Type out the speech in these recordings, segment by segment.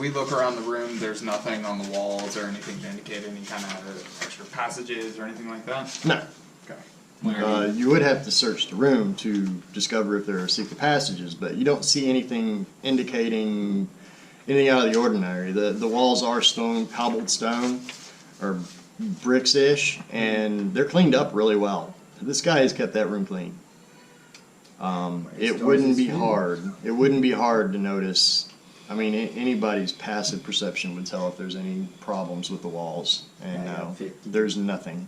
we look around the room, there's nothing on the walls or anything to indicate any kind of extra passages or anything like that? No. Okay. You would have to search the room to discover if there are secret passages, but you don't see anything indicating anything out of the ordinary. The walls are stone, cobbled stone, or bricks-ish, and they're cleaned up really well. This guy has kept that room clean. It wouldn't be hard. It wouldn't be hard to notice. I mean, anybody's passive perception would tell if there's any problems with the walls, and no, there's nothing.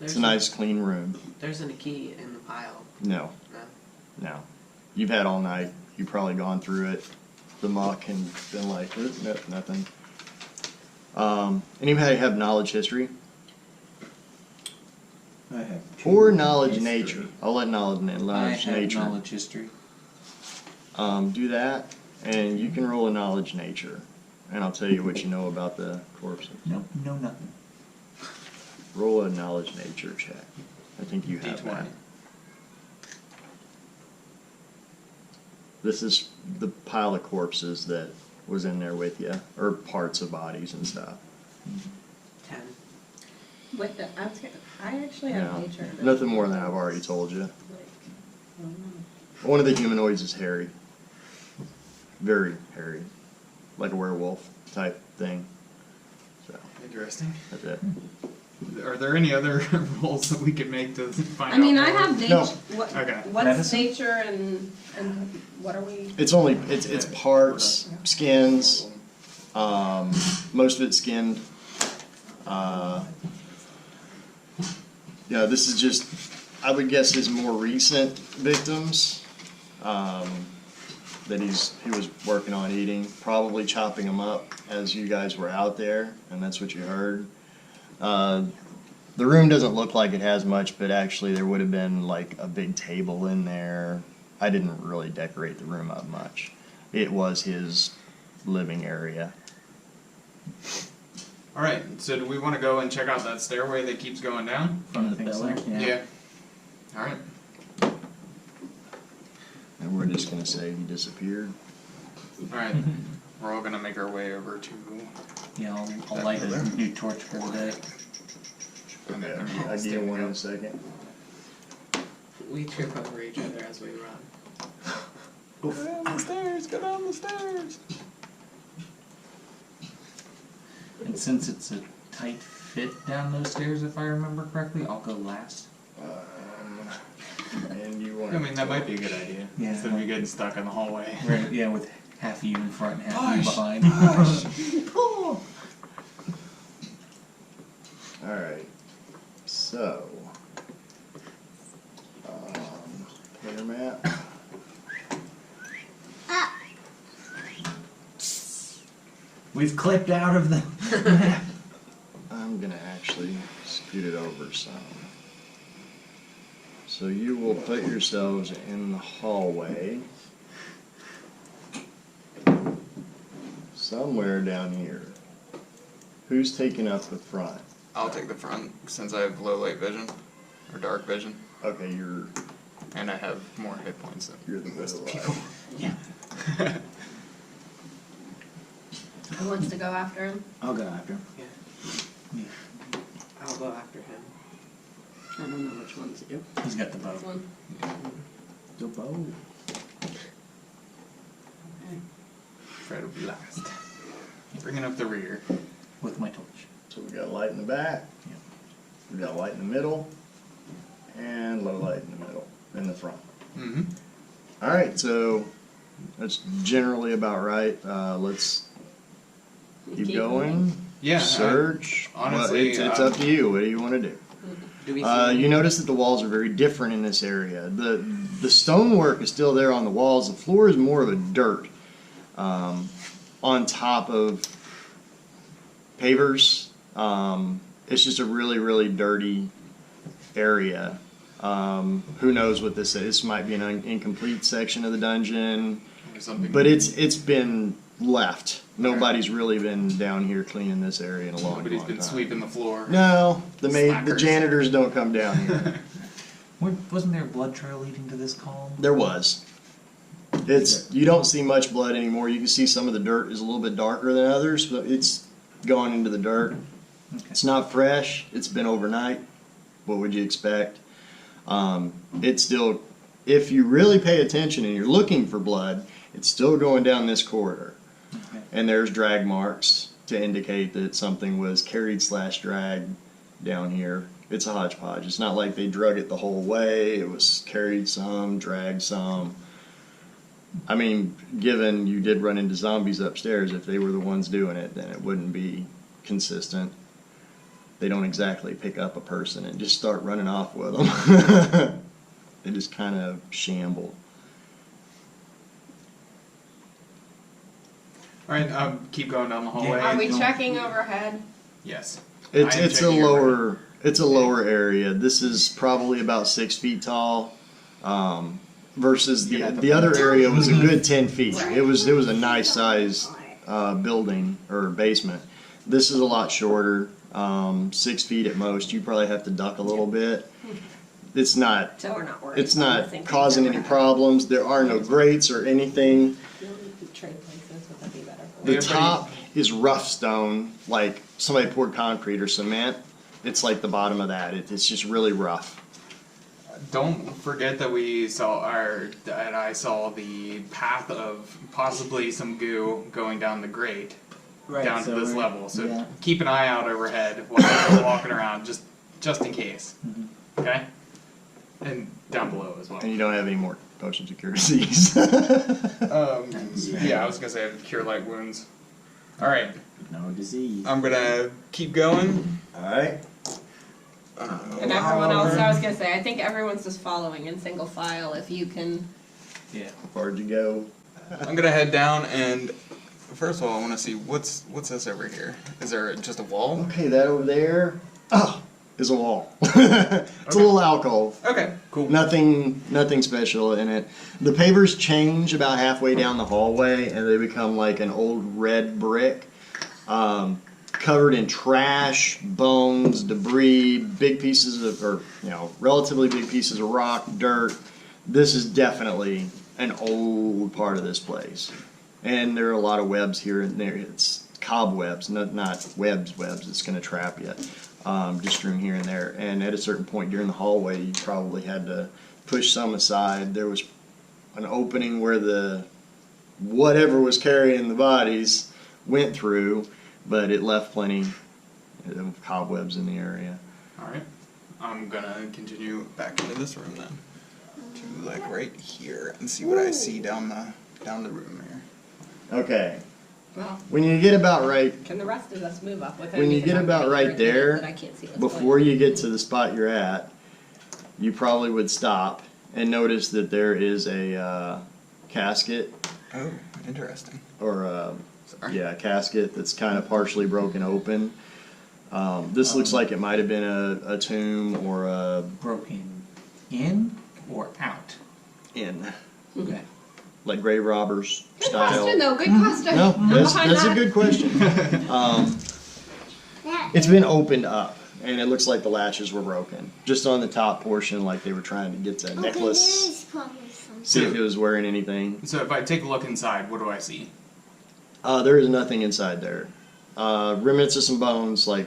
It's a nice, clean room. There isn't a key in the pile. No. No. You've had all night. You've probably gone through it, the muck, and been like, nope, nothing. Anybody have knowledge history? I have Or knowledge nature. I'll let knowledge I nature. have knowledge history. Do that, and you can roll a knowledge nature, and I'll tell you what you know about the corpses. Nope, no nothing. Roll a knowledge nature check. I think you have D20. that. This is the pile of corpses that was in there with you, or parts of bodies and stuff. 10. With the, I actually have Yeah. nature. but- Nothing more than I've already told you. Like, I don't know. One of the humanoids is hairy. Very hairy. Like a werewolf type thing. So, Interesting. that's it. Are there any other rolls that we could make to find out? I mean, I more? have nature. No. What, Okay. what's Medicine? nature and what are we? It's only, it's parts, skins, most of it's skinned. Yeah, this is just, I would guess his more recent victims, that he was working on eating, probably chopping them up as you guys were out there, and that's what you heard. The room doesn't look like it has much, but actually there would have been like a big table in there. I didn't really decorate the room up much. It was his living area. All right. So do we want to go and check out that stairway that keeps going down? From the pillar? Yeah. All right. And we're just gonna say he disappeared. All right. We're all gonna make our way over to. Yeah, I'll light a new torch for the day. Okay, I'll give you one in a second. We trip over each other as we run. Go down the stairs. Go down the stairs. And since it's a tight fit down those stairs, if I remember correctly, I'll go last. And you want. I mean, that might be a good idea. Yeah. Instead of you getting stuck in the hallway. Right, yeah, with half you in front and half you behind. All right. So, player map. We've clipped out of the I'm gonna actually scoot it over some. So you will put yourselves in the hallway. Somewhere down here. Who's taking up the front? I'll take the front since I have low light vision or dark vision, Okay, you're and I have more hit points than the most middle. people. Yeah. Who wants to go after him? I'll go after him. Yeah. I'll go after him. I don't know which one's you. He's got the bow. This one. The bow. Try to blast. Bringing up the rear. With my torch. So we got light in the back. Yeah. We got light in the middle. And low light in the middle, in the front. Mm-hmm. All right, so that's generally about right. Let's keep going. Yeah. Search. honestly, It's up to you. What do you want to do? Do we see You notice that the walls are very different in this area. The stonework is still there on the walls. The floor is more of a dirt on top of pavers. It's just a really, really dirty area. Who knows what this is? This might be an incomplete section of the dungeon, Or something. but it's been left. Nobody's really been down here cleaning this area in a long, Nobody's long been time. sweeping the floor. No, the Slackers. janitors don't come down here. Wasn't there a blood trail leading to this column? There was. You don't see much blood anymore. You can see some of the dirt is a little bit darker than others, but it's gone into the dirt. Okay. It's not fresh. It's been overnight. What would you expect? It's still, if you really pay attention and you're looking for blood, it's still going down this corridor. Okay. And there's drag marks to indicate that something was carried/dragged down here. It's a hodgepodge. It's not like they drug it the whole way. It was carried some, dragged some. I mean, given you did run into zombies upstairs, if they were the ones doing it, then it wouldn't be consistent. They don't exactly pick up a person and just start running off with them. They just kind of shamble. Alright, keep going down the hallway. Are we don't- checking overhead? Yes. It's I am it's a checking your lower it's a lower area. This is probably about 6 feet tall, versus the other area was a good 10 feet. Right. It was a nice size building or basement. This is a lot shorter, 6 feet at most. You probably have to duck a little bit. It's not So we're not worried. it's about not missing causing things any overhead. problems. There are no grates or anything. You don't need to trade places, would that be better for The you? Yeah, top is rough stone, like somebody poured concrete or cement. It's like the bottom of that. It's just really rough. Don't forget that that I saw the path of possibly some goo going down the grate Right, down to so this we're- level. So yeah. keep an eye out overhead while you're walking around, just in case. Okay? And down below as well. And you don't have any more potions of cure disease. Yeah, I was gonna say cure light wounds. Alright, No disease. I'm gonna keep going. Alright. And everyone else, I was gonna say, I think everyone's just following in single file if you can. Yeah. How far would you go? I'm gonna head down and first of all I wanna see what's this over here. Is there just a wall? Okay, that over there is a wall. It's a little alcove. Okay, cool. Nothing special in it. The pavers change about halfway down the hallway and they become like an old red brick. Covered in trash, bones, debris, big pieces of, or relatively big pieces of rock, dirt. This is definitely an old part of this place. And there are a lot of webs here and there. It's cobwebs, not webs. It's going to trap you. Just strewn here and there. And at a certain point during the hallway, you probably had to push some aside. There was an opening where the whatever was carrying the bodies went through, but it left plenty of cobwebs in the area. Alright. I'm gonna continue back into this room then. To like right here and see what I see down the room here. Okay, Well, when you get about right, can the rest of us move up with when you get about right there, that I can't see what's before going you get to the spot you're at, you probably would stop and notice that there is a casket, Oh, interesting. or a Sorry. casket that's kind of partially broken open. This looks like it might have been a tomb or a Broken in or out? inn, Okay. like grave robbers Good style. question though, good question. No, I'm that's behind a that. good question. It's been opened up, and it looks like the latches were broken. Just on the top portion, like they were trying to get the necklace, see if it was wearing anything. So if I take a look inside, what do I see? There is nothing inside there. Remnants of some bones, like,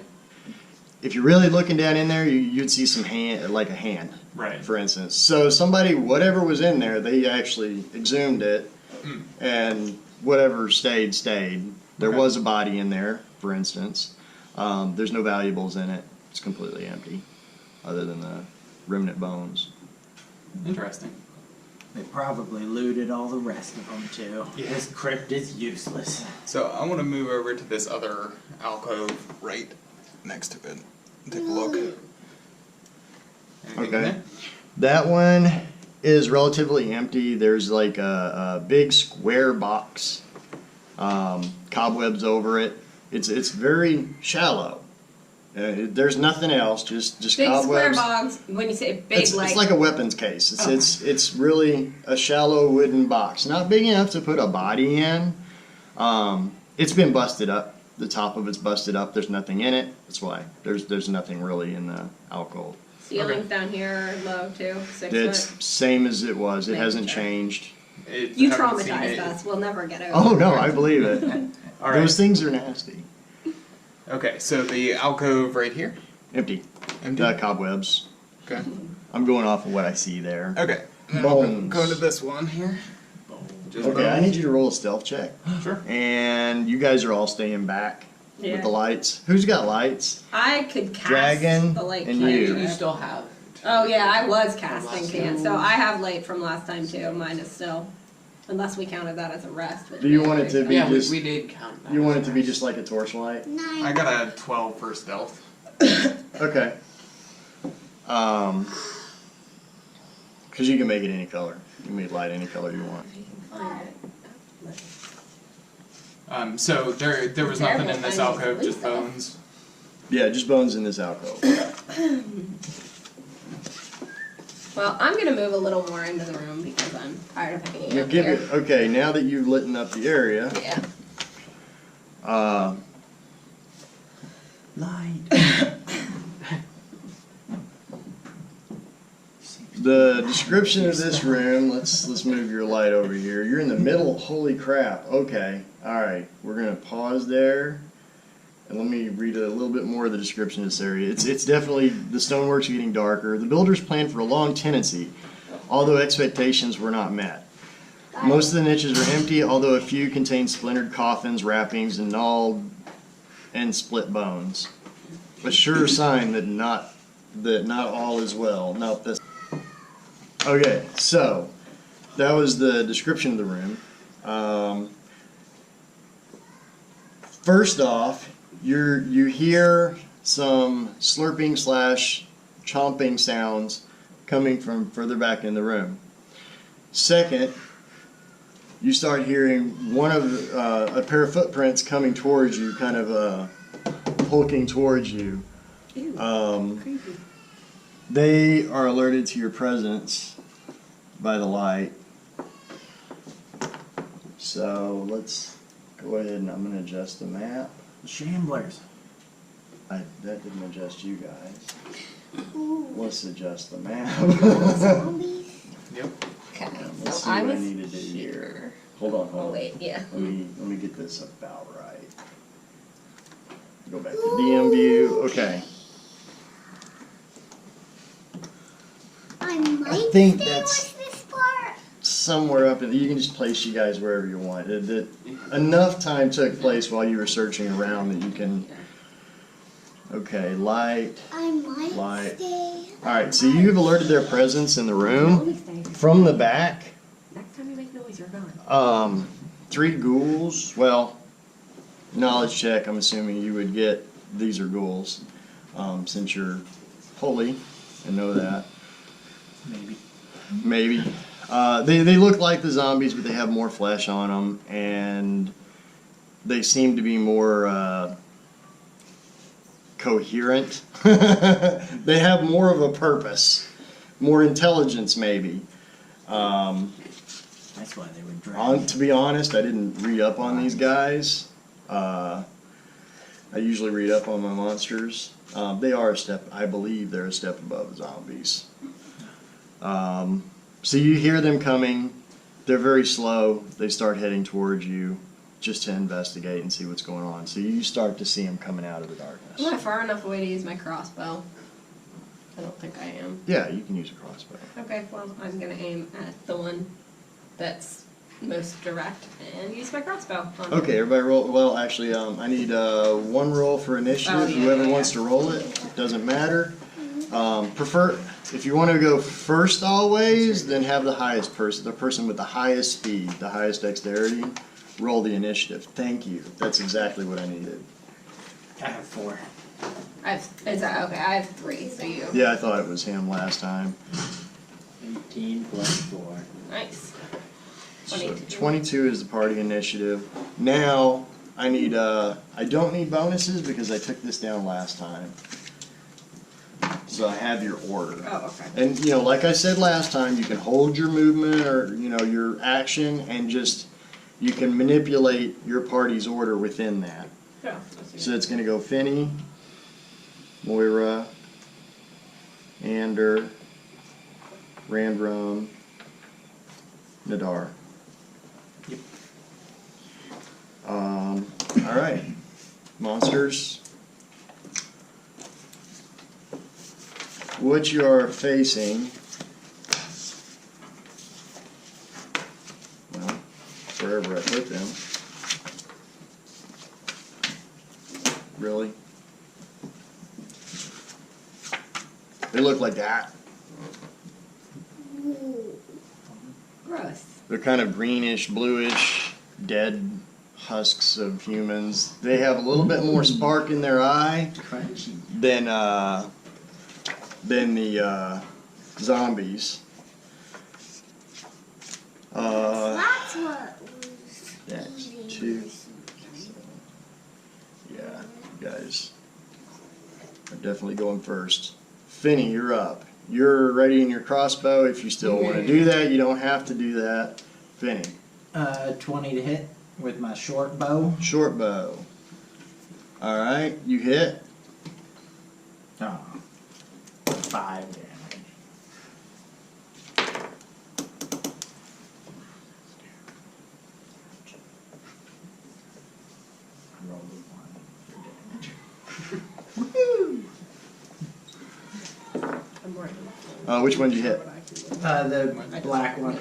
if you're really looking down in there, you'd see some hand, like a hand, Right. for instance. So somebody, whatever was in there, they actually exhumed it, and whatever stayed. There Okay. was a body in there, for instance. There's no valuables in it. It's completely empty, other than the remnant bones. Interesting. They probably looted all the rest of them too. Yeah. This crypt is useless. So I want to move over to this other alcove right next to it. Take a look. Anything in Okay. there? That one is relatively empty. There's like a big square box, cobwebs over it. It's very shallow. There's nothing else, just Big square cobwebs. box, when you say big, It's like a weapons case. It's really a shallow wooden box, not big enough to put a body in. It's been busted up. The top of it's busted up. There's nothing in it. That's why there's nothing really in the alcove. ceilings down here are low too, 6 It's foot. same as it was. It Same, hasn't sure. changed. You haven't seen traumatized it. us. We'll never get over Oh it. no, I believe it. All right. Those things are nasty. Okay, so the alcove right here. Empty. Empty. Cobwebs. Okay. I'm going off of what I see there. Okay. Then I'll Bones. go into this one here. Just Okay, I bones. need you to roll a stealth check. Sure. And you guys are all staying back Yeah. with the lights. Who's got lights? I could cast Dragon the light and can. you. You still have. Oh yeah, I was casting last can, time. so I have light from last time too. Mine is still, unless we counted that as a rest. which Do you we want it to already be Yeah, just- we did count that. You want it as to be ours. just like a torchlight? I got a 12 for stealth. Okay. Because you can make it any color. You can make light any color you want. So there was nothing in this Terrible alcove, finding just Lisa. bones. Yeah, just bones in this alcove. Well, I'm gonna move a little more into the room because I'm tired of hanging Now out give here. it, okay, now that you've lit up the area, Yeah. the description of this room, let's move your light over here. You're in the middle, holy crap. Okay, alright, we're gonna pause there. And let me read a little bit more of the description of this area. It's definitely, the stonework's getting darker. The builders planned for a long tenancy, although expectations were not met. Most of the niches are empty, although a few contain splintered coffins, wrappings, and gnawed and split bones. A sure sign that not all is well. Nope, that's okay. So that was the description of the room. First off, you hear some slurping / chomping sounds coming from further back in the room. Second, you start hearing one of a pair of footprints coming towards you, kind of hulking towards you. They are alerted to your presence by the light. So let's go ahead and I'm going to adjust the map. Shamblers. That didn't adjust you guys. Let's adjust the map. Yep. Okay. Let's So see I what I was need to do here. Hold on, Oh hold on. wait, yeah. Let me get this about right. Go back to DM view. Okay. I think that's somewhere up in. You can just place you guys wherever you want. Enough time took place while you were searching around that you can. Okay, light. Light. All right, so you've alerted their presence in the room. From the back, Next time you make noise, you're gone. 3 ghouls. Well, knowledge check. I'm assuming you would get. These are ghouls, since you're holy and know that. Maybe. They look like the zombies, but they have more flesh on them, and they seem to be more coherent. They have more of a purpose, more intelligence, maybe. That's why they were dragged. To be honest, I didn't read up on these guys. I usually read up on my monsters. They are a step, I believe they're a step above zombies. So you hear them coming. They're very slow. They start heading towards you just to investigate and see what's going on. So you start to see them coming out of the darkness. Am I far enough away to use my crossbow? I don't think I am. Yeah, you can use a crossbow. Okay, well, I'm gonna aim at the one that's most direct and use my crossbow. On Okay, him. everybody roll. Well, actually, I need 1 roll for initiative. Oh, yeah, Whoever yeah, wants yeah. to roll it, doesn't matter. Prefer if you want to go first always, then have the person with the highest speed, the highest dexterity, roll the initiative. Thank you. That's exactly what I needed. I have 4. Okay, I have 3, so you. Yeah, I thought it was him last time. 18 plus 4. Nice. So 22. 22 is the party initiative. Now I need. I don't need bonuses because I took this down last time. So I have your order. Oh, okay. And like I said last time, you can hold your movement or your action, and just you can manipulate your party's order within that. Yeah. So it's going to go Finny, Moira, Ander, Randrum, Nadar. All right, monsters. What you are facing, well, wherever I put them. Really? They look like that. Gross. They're kind of greenish, bluish, dead husks of humans. They have a little bit more spark in their eye Crunchy. than the zombies. That's what was. That's two. Yeah, you guys are definitely going first. Finney, you're up. You're readying your crossbow. If you still want to do that, you don't have to do that. Finney, 20 to hit with my short bow. short bow. All right, you hit. Oh, 5 damage. Roll a 1 for damage. I'm working. Which one did you hit? The black one.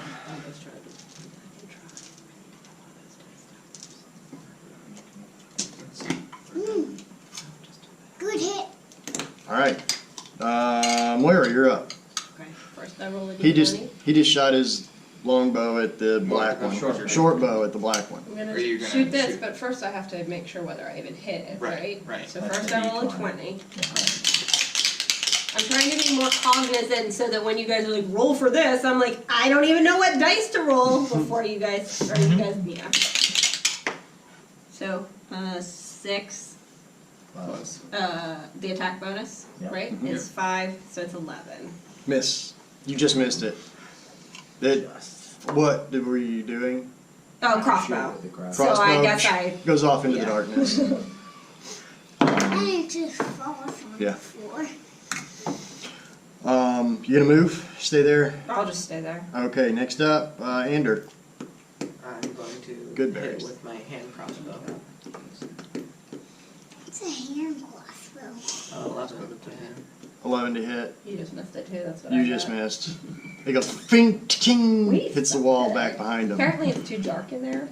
Good hit. All right, Moira, you're up. Okay, first I roll a He just d20. shot his longbow at the black one. Short bow at the black one. I'm gonna Are you gonna shoot this, shoot? but first I have to make sure whether I even hit it, Right, right? right. So That's first a I roll a D20. 20. I'm trying to be more cognizant so that when you guys are like, roll for this, I'm like, I don't even know what dice to roll before you guys, or you guys, yeah. So, 6, Plus. the attack bonus, Yeah. right, Mhm. is 5, so it's 11. Miss. You just missed it. What were you doing? Oh, crossbow. With the crossbow. So I Crossbow guess I, goes off into the yeah. darkness. And it just falls on Yeah. the floor. You gonna move? Stay there? I'll just stay there. Okay, next up, Ander. I'm going to Good hit berries. with my hand crossbow. It's a hand crossbow. 11 to hit. 11 to hit. You just missed it too, that's what I You just got. missed. It goes fing, ting, Wait, hits the stop wall it. back behind him. Apparently it's too dark in there.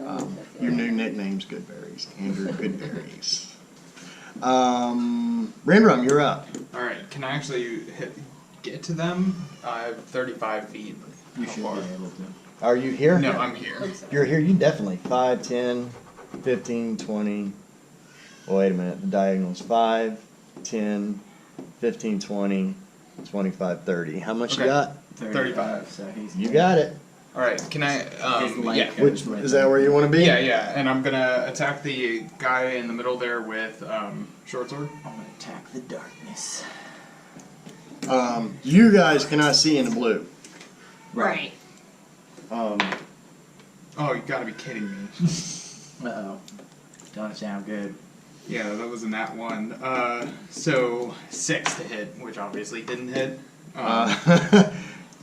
Your new nickname's Goodberries. Ander Goodberries. Randrum, you're up. Alright, can I actually get to them? 35 feet. You How should far? be able to. Are you here? No, I'm here. You're here, you definitely. 5, 10, 15, 20. Wait a minute, the diagonal's 5, 10, 15, 20, 25, 30. How much you Okay. got? 35. So he's You got it. Alright, can I, His leg yeah. goes Which, with is that where you want to be? Yeah, yeah, and I'm gonna attack the guy in the middle there with, short sword. I'm gonna attack the darkness. You guys cannot see in the blue. Right. Um, Oh, you gotta be kidding me. Uh-oh. Don't sound good. Yeah, that was in that one. So 6 to hit, which obviously didn't hit.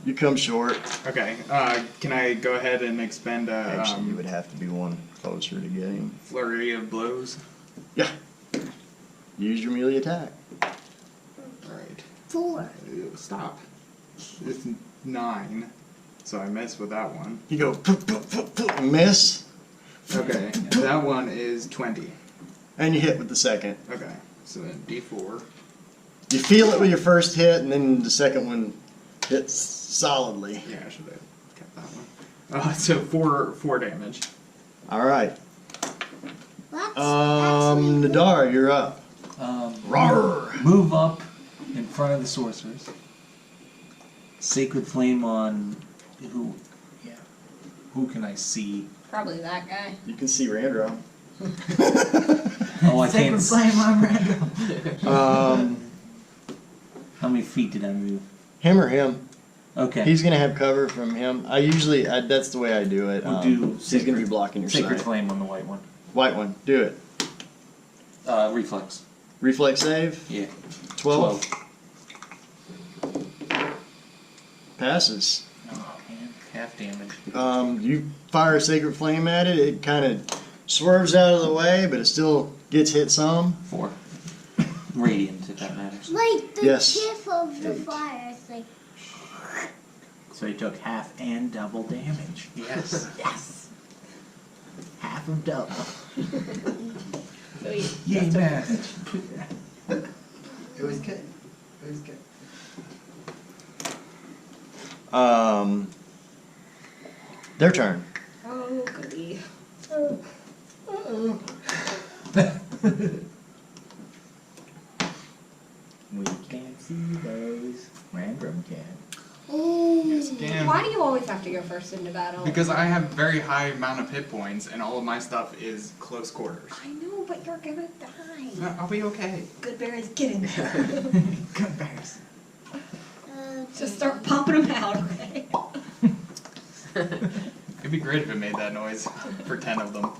you come short. Okay, can I go ahead and expend a Actually, you would have to be one closer to get him. flurry of blows? Yeah. Use your melee attack. Alright. 4. Stop. It's 9. So I missed with that one. You go miss, Okay, and that one is 20. and you hit with the second. Okay, so then D4. You feel it with your first hit, and then the second one hits solidly. Yeah, I should have kept that one. So 4 damage. All right. That's Nadar, you're up. Rawr. Move up in front of the sorcerers. Sacred flame on who? Yeah. Who can I see? Probably that guy. You can see Randro. Oh, I can't. flame on random. How many feet did I move? Him or him? Okay. He's gonna have cover from him. That's the way I do it. We'll do he's gonna be sacred- blocking your Sacred side. flame on the white one. White one, do it. Reflex. Reflex save. Yeah. 12. Passes. Oh man, half damage. You fire a sacred flame at it. It kind of swerves out of the way, but it still gets hit some. 4. Radiant, if that matters. Like the Yes. tip of the fire. It's like, So he took half and double damage. Yes. Yes. Half of double. So you Yay, just math. It was good. It was good. Their turn. Oh, goody. We can't see those. Random can. oh. Damn. Why do you always have to go first into battle? Because I have very high amount of hit points, and all of my stuff is close quarters. I know, but you're gonna die. I'll be okay. Good berries, get in there. Good bears. Just start popping them out, okay? It'd be great if it made that noise for 10 of them.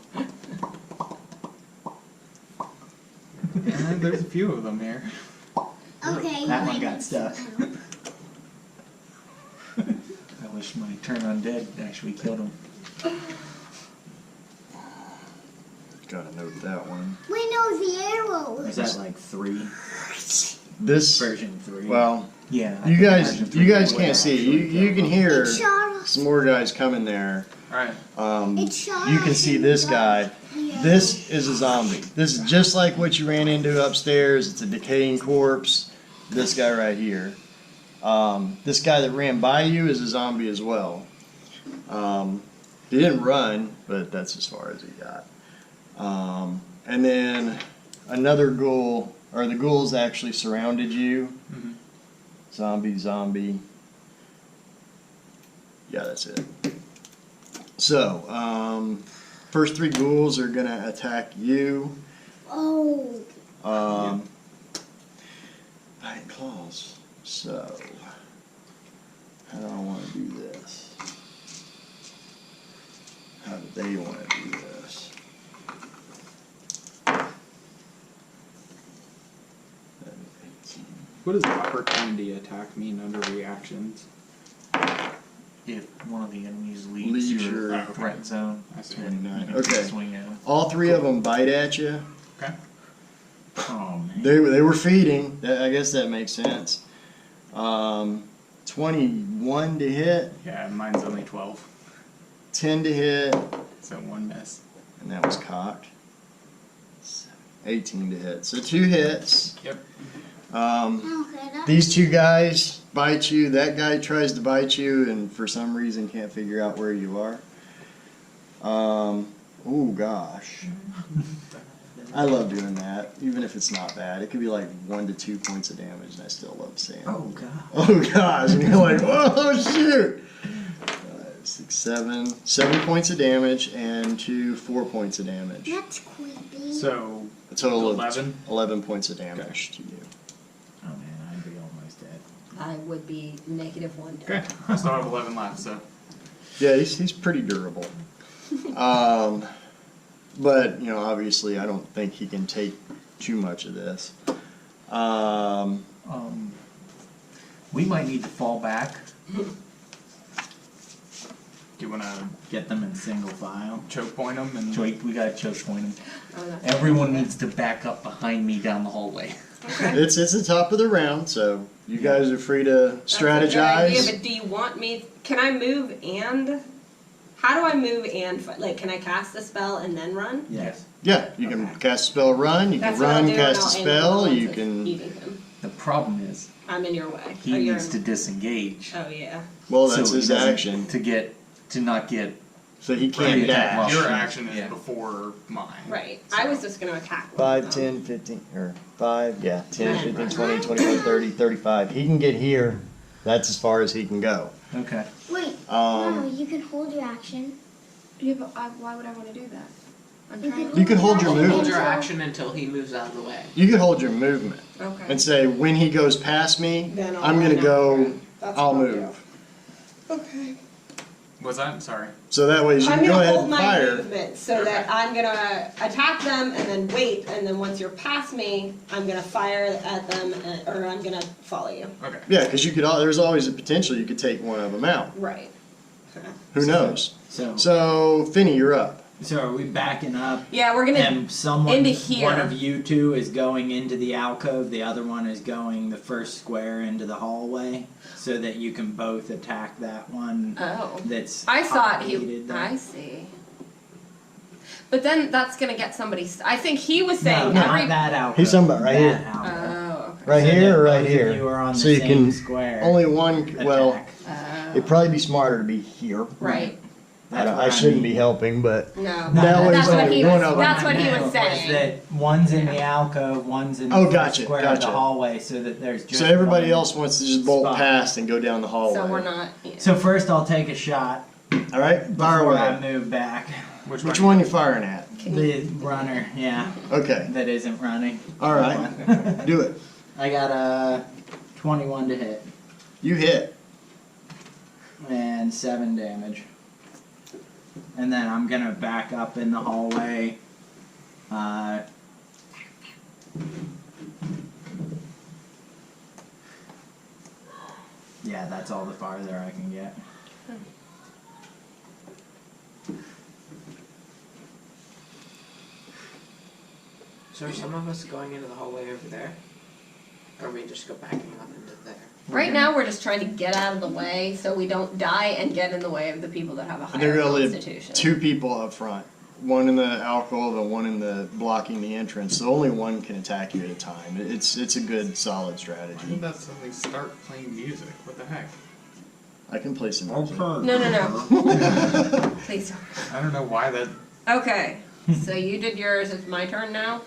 And there's a few of them here. Okay. That one wait, got let's stuck. see. I wish my turn undead actually killed him. Gotta note that one. Wait, no, the arrows. Is that like 3? This, Version 3? well, Yeah. I you think guys, version you 3 guys would can't see. actually You can hear It shot us. some more guys coming there. Alright. It shot You can us see in this the guy. dark. Yeah. This is a zombie. This is just like what you ran into upstairs. It's a decaying corpse. This guy right here. This guy that ran by you is a zombie as well. He didn't run, but that's as far as he got. And then another ghoul, or the ghouls actually surrounded you. Mhm. Zombie. Yeah, that's it. So, first 3 ghouls are gonna attack you. Oh. Biting claws. So, how do I want to do this? How do they want to do this? What does opportunity attack mean under reactions? If one of the enemies leaves, Leaves your your- threat zone, I see. then you can Okay. swing at 'em. All 3 of them bite at you. Okay. Oh, man. They were feeding. I guess that makes sense. 21 to hit, Yeah, mine's only 12. 10 to hit, So 1 miss. and that was cocked. 18 to hit. So 2 hits. Yep. Okay, that's These 2 guys bite you. That guy tries to bite you and for some reason can't figure out where you are. Oh gosh. I love doing that, even if it's not bad. It could be like 1 to 2 points of damage and I still love saying, Oh, God. oh gosh, and you're like, oh shoot! 5, 6, 7. 7 points of damage and 2, 4 points of damage. That's creepy. So, A total of 11? 11 points of damage to you. Oh, man, I'd be almost dead. I would be -1 dead. okay. I still have 11 left, so. Yeah, he's pretty durable. But, you know, obviously I don't think he can take too much of this. We might need to fall back. Do you want to Get them in single file. choke point them? And We gotta choke point him. Oh, that's Everyone needs to back up behind me down the hallway. okay. It's the top of the round, so you guys are free to That's a good idea, strategize. but do you want me? Can I move and? How do I move and like? Can I cast a spell and then run? Yes. Yeah, you can Okay. cast a spell, run. You can That's what I'll run, do, and cast a I'll aim at the spell. ones You with can. eating him. The problem is, I'm in your way. he Oh, you're needs to in- disengage. Oh yeah. Well, so that's he his doesn't- action, To not get. so he can't Right. dash. your action is Yeah. before mine. Right. I was just gonna attack. one 5, of them. 10, 15, or 5, yeah, 10, Right. 15, 20, 21, 30, 35. He can get here. That's as far as he can go. Okay. Wait, Um, no, you can hold your action. Yeah, but why would I want to do that? I'm You trying. You can hold your Hold movement. your action until he moves out of the way. You can hold your movement Okay. and say, when he goes past me, Then I'll I'm run going to out. go, That's I'll what I'll do. move. Okay. Was that? Sorry. So that way you I'm can go gonna ahead hold and my fire. movement so that I'm gonna attack them and then wait, and then once you're past me, I'm gonna fire at them, or I'm gonna follow you. Okay. Yeah, because you could. There's always a potential you could take one of them out. Right. Who knows? So, So, Finny, you're up. So are we backing up? Yeah, we're gonna And someone, into here. one of you two is going into the alcove, the other one is going the first square into the hallway, so that you can both attack that one Oh. that's I thought he. hot-gated there. I see. But then that's gonna get somebody. I think he was saying No, every. not that alcove. He's talking about right that here. alcove. Oh, okay. Right So here that or right both of here? you are on So the you same can square. only one. Well, attack. it'd probably be smarter to be here. Right. That's what I I shouldn't mean. be helping, but No. No, That That's was what only he one was. of them. That's what he meant was was saying. that one's in the alcove, one's in the Oh, first gotcha, square of gotcha. the hallway, so that there's just so everybody one else wants to just bolt spot. past and go down the hallway. So we're not. Yeah. So first I'll take a shot All right, fire before I away. move back. Which one you firing at? The runner, yeah, Okay. that isn't running. All right. Do it. I got a 21 to hit You hit. and 7 damage. And then I'm gonna back up in the hallway. Yeah, that's all the farther I can get. So are some of us going into the hallway over there? Or we just go backing up into there? Right now, we're just trying to get out of the way so we don't die and get in the way of the people that have a And they're higher gonna leave constitution. 2 people up front. One in the alcove and one in the blocking the entrance. So only one can attack you at a time. It's a good solid I strategy. think that's when they start playing music. What the heck? I can play some music. No, no, no. Please don't. I don't know why that. Okay, so you did yours. It's my turn now.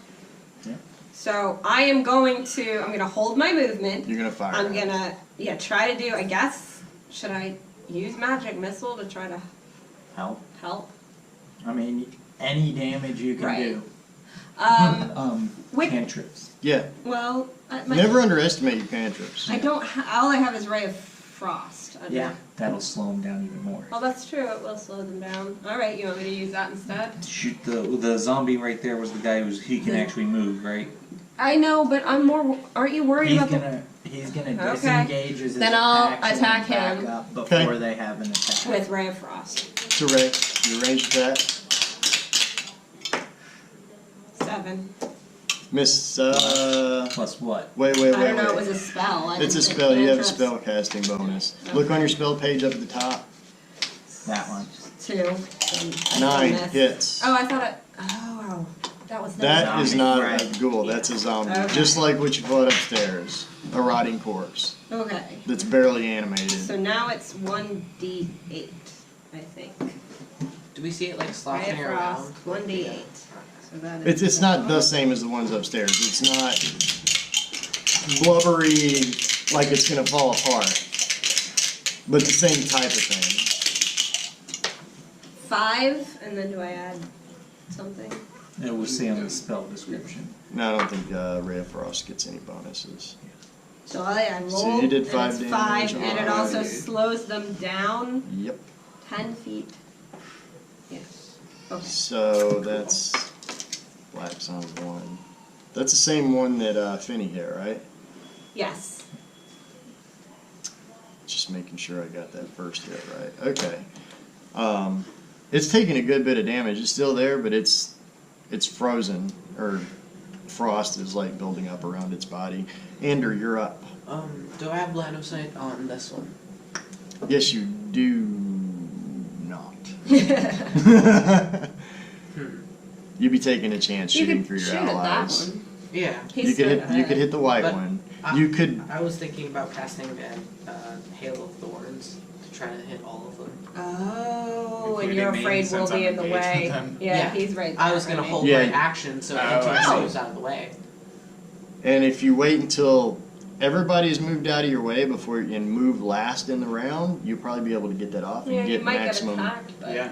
Yeah. So I am going to. I'm gonna hold my movement. You're gonna fire. I'm gonna try to do. I guess should I use magic missile to try to Help. help? I mean, any damage you can Right. do. Which Cantrips. Yeah. well, my, Never underestimate your cantrips. I don't. All I have is ray of frost. I don't- Yeah. That'll slow them down even more. Oh, that's true. It will slow them down. All right, you want me to use that instead? Shoot, the zombie right there was the guy he can actually move, right? I know, but I'm more. Aren't you worried He's about the? gonna Okay. disengage as his Then I'll action attack and him. back up before Okay. they have an attack. With ray of frost. To Ray, your ranged attack. 7. Miss. Plus what? Wait. I don't know. It was a spell. I It's a didn't think spell. You have a cantrips. spell casting bonus. Look on your spell page up at the top. That one. 2. And I 9 missed. hits. Oh, I thought it. Oh, that was. That is zombie, not right. a ghoul. That's a zombie. Okay. Just like what you fought upstairs. A rotting corpse Okay. that's barely animated. So now it's 1d8, I think. Do we see it like Ray sloshing of around? frost. 1d8. So that is. It's not the same as the ones upstairs. It's not blubbery like it's gonna fall apart. But the same type of thing. 5, and then do I add something? It will say on the spell description. No, I don't think Ray of Frost gets any bonuses. So I rolled. So you did and 5 it's damage 5, and it also on- slows them down Yep. 10 feet. Yeah. Okay. So that's Black's on 1. That's the same one that Finney hit, right? Yes. Just making sure I got that first hit right. Okay. It's taking a good bit of damage. It's still there, but it's frozen, or frost is like building up around its body. Andrew, you're up. Do I have line of sight on this one? Yes, you do not. You'd be taking a chance You shooting could for your shoot at that allies. one. Yeah. He's You could straight hit. You could ahead. hit the white But one. I- You could. I was thinking about casting Hail of Thorns to try to hit all of them. Oh, and Including you're me, afraid we'll since be I'm in the engaged with way. him. Yeah, he's right there. I was gonna right? hold Yeah. my action so Oh, Antoine I see. moves out of the way. And if you wait until everybody's moved out of your way before and move last in the round, you'll probably be able to get that off and Yeah, you get might maximum. get attacked, but Yeah.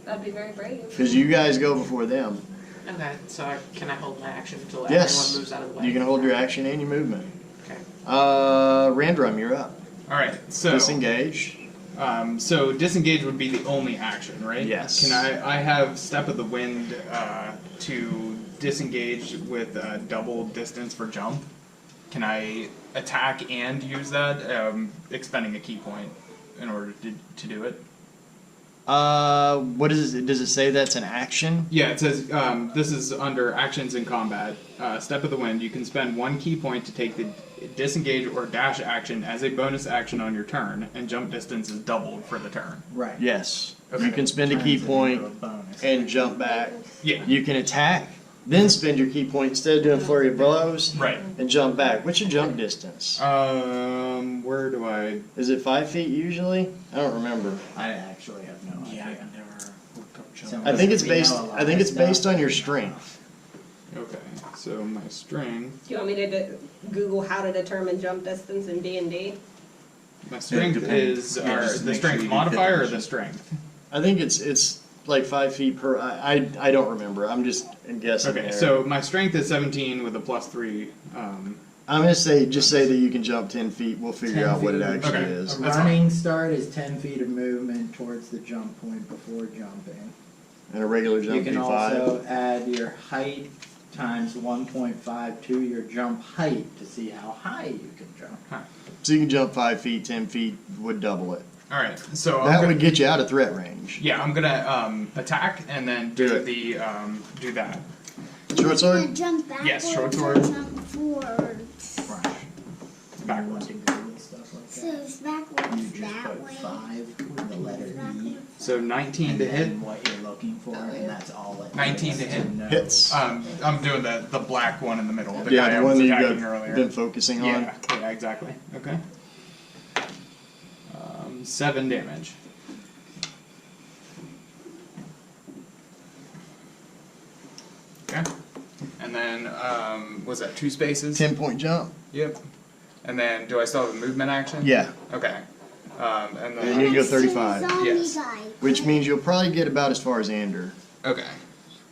that'd be very brave. Because you guys go before them. Okay, so can I hold my action until Yes. everyone moves out of the way? You can hold your action and your movement. Okay. Randrum, you're up. All right. So. Disengage. So disengage would be the only action, right? Yes. Can I have step of the wind to disengage with double distance for jump? Can I attack and use that, expending a key point in order to do it? What is it? Does it say that's an action? Yeah, it says this is under actions in combat. Step of the wind. You can spend 1 key point to take the disengage or dash action as a bonus action on your turn, and jump distance is doubled for the turn. Right. Yes. Okay. You can spend a key Turns it point into a bonus. and jump back. Yeah. You can attack, then spend your key point instead of doing flurry of blows, Right. and jump back. What's your jump distance? Where do I? Is it 5 feet usually? I don't remember. I actually have no idea. Yeah, I've never looked up jump. So- I think it's We know based. a lot I think it's of based stuff. on your strength. Okay, so my strength. Do you want me to Google how to determine jump distance in D&D? My strength depends. is Yeah, just the make sure strength you modifier or finish the it. strength. I think it's like 5 feet per. I don't remember. I'm just guessing. Okay, there. so my strength is 17 with a +3. I'm gonna say just say that you can jump 10 feet. We'll figure 10 out what it feet. actually Okay. is. A That's running start is 10 feet of movement towards the jump point before jumping. And a regular You jump can would be 5. also add your height times 1.5 to your jump height to see how high you can jump. So you can jump 5 feet, 10 feet would double it. All right, so I'm That gonna, would get you out of threat range. yeah, I'm gonna attack and then Do do it. the do that. Short sword. Gonna jump backwards Yes, short or sword. jump forwards. Backwards. Stuff like So that. it's backwards You just that put way. 5 with the letter E. So 19 And to hit. then what you're looking for, and that's all it 19 is to hit. know. Hits. I'm doing the black one in the middle. The Yeah, guy I the one was that you attacking got earlier. been focusing on. Yeah, exactly. Okay. 7 damage. Okay. And then, was that 2 spaces? 10-point jump. Yep. And then, do I still have a movement action? Yeah. Okay. And And then, you go Next to the 35. zombie Yes. guy. Which means you'll probably get about as far as Ander. okay.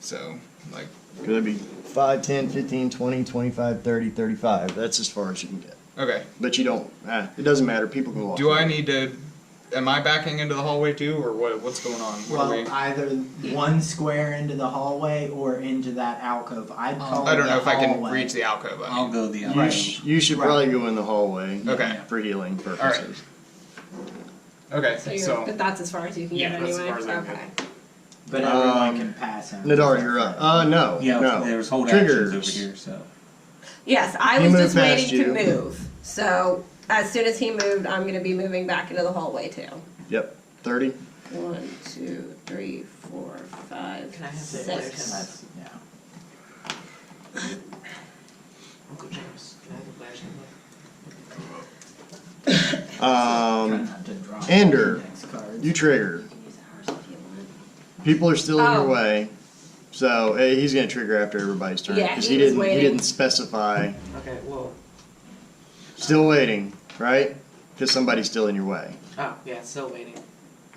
So, like, Because that'd be 5, 10, 15, 20, 25, 30, 35. That's as far as you can get. okay. But you don't. It doesn't matter. People can walk. Do I need to? Am I backing into the hallway too, or what? What's going on? What are we? Well, either one square into the hallway or into that alcove. I'd call I don't it know the if I can hallway. reach the alcove. I I'll mean. go the You, other way. you should Right. probably go in the hallway. Okay. For healing purposes. Okay. So you're, So, but that's as far as you can Yeah, get that's as anyway. far as I can Okay. But everyone Um, can pass him. Nadar, you're up. No. Yeah, no. there's hold Triggers. actions over here, so. Yes, I He was moved just past waiting you. to move. So as soon as he moved, I'm going to be moving back into the hallway too. Yep. 30. 1, 2, 3, 4, 5, Can I have the 6. flashlight? That's, yeah. Uncle James, can I have the flashlight? Try Um, not to draw Ander, index cards. you trigger. Use ours if you want. People are still in your Oh. way. So he's going to trigger after everybody's turn. Yeah, Because he was he waiting. didn't specify. Okay, well, Still waiting, right? Because somebody's still in your way. oh, yeah, still waiting.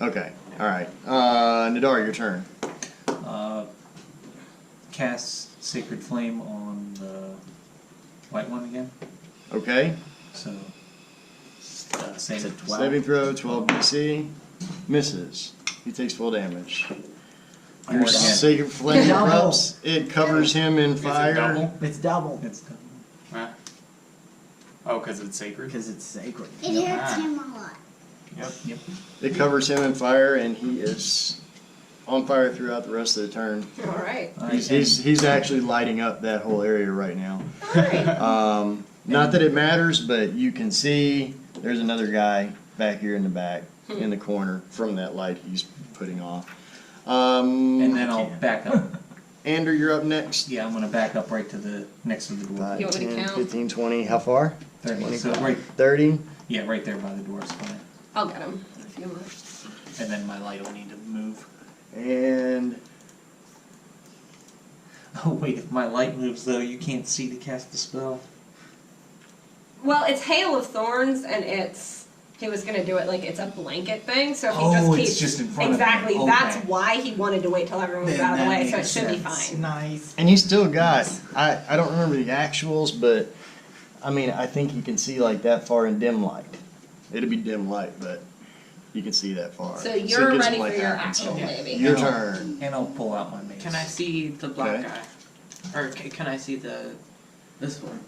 Okay. All right. Nadar, your turn. Cast Sacred Flame on the white one again. Okay. So, save it 12. Saving throw, 12 DC. Misses. He takes full damage. Or Your again. Sacred Flame Double. erupts. It covers him in is it fire. double? It's double It's double. Huh? Oh, because it's sacred. because it's sacred. It hurts him a lot. Yep. It covers him in fire, and he is on fire throughout the rest of the turn. All right. He's actually lighting up that whole area right now. All right. Not that it matters, but you can see there's another guy back here in the back, in the corner, from that light he's putting off. And then I'll back up. Ander, you're up next. Yeah, I'm gonna back up right to the next to the door. 5, You want me to 10, count? 15, 20. How far? 30. So right, 30. yeah, right there by the door is fine. I'll get him if you want. And then my light will need to move. And Oh wait, if my light moves though, you can't see to cast the spell. Well, it's Hail of Thorns, and he was gonna do it like it's a blanket thing. So if he Oh, just it's keeps just in front of him. exactly, Okay. that's why he wanted to wait till everyone was Then out of the that way. So it makes should be sense. fine. Nice. you still got, I don't remember the actuals, but I mean, I think you can see like that far in dim light. It'll be dim light, but you can see that far. So it you're gives ready him, for like, your half- action, Yeah. maybe. Your turn. And I'll pull out my mace. Can I see the black Okay. guy? Or can I see this one?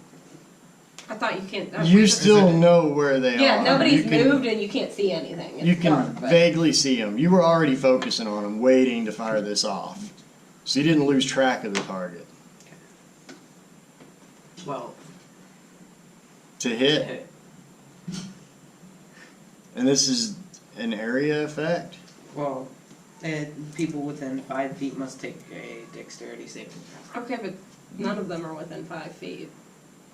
I thought you can't. You still know where they Yeah, are. nobody's You can- moved and you can't see anything. It's You can dark, but- vaguely see them. You were already focusing on them, waiting to fire this off. So you didn't lose track of the target. Well, To hit, and this is an area effect? well, people within 5 feet must take a dexterity saving throw. Okay, but none of them are within 5 feet.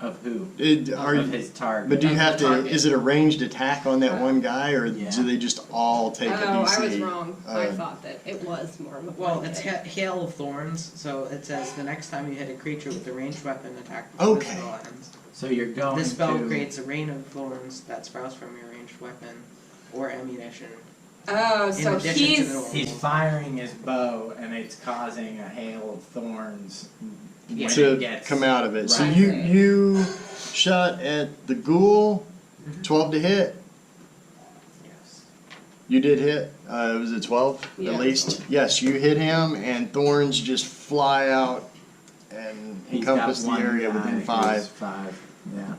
Of who? Are Of you, his target. but do you Of have the to, target. is it a ranged attack on that one guy, or Yeah. do they just all take a Oh, DC? I was wrong. I Uh, thought that it was more of a Well, blanket. it's Hail of Thorns, so it says the next time you hit a creature with a ranged weapon, attack before the Okay. spell ends. So you're going This spell to. creates a rain of thorns that sprouts from your ranged weapon or ammunition. Oh, In so addition to he's the normal. He's firing his bow, and it's causing a hail of thorns when to it gets come out of it. So right. you shot at the ghoul, 12 to hit. Yes. You did hit. Was it 12 Yeah. at least? Yes, you hit him, and thorns just fly out and He's got encompass the one area guy within who's 5. 5. Yeah.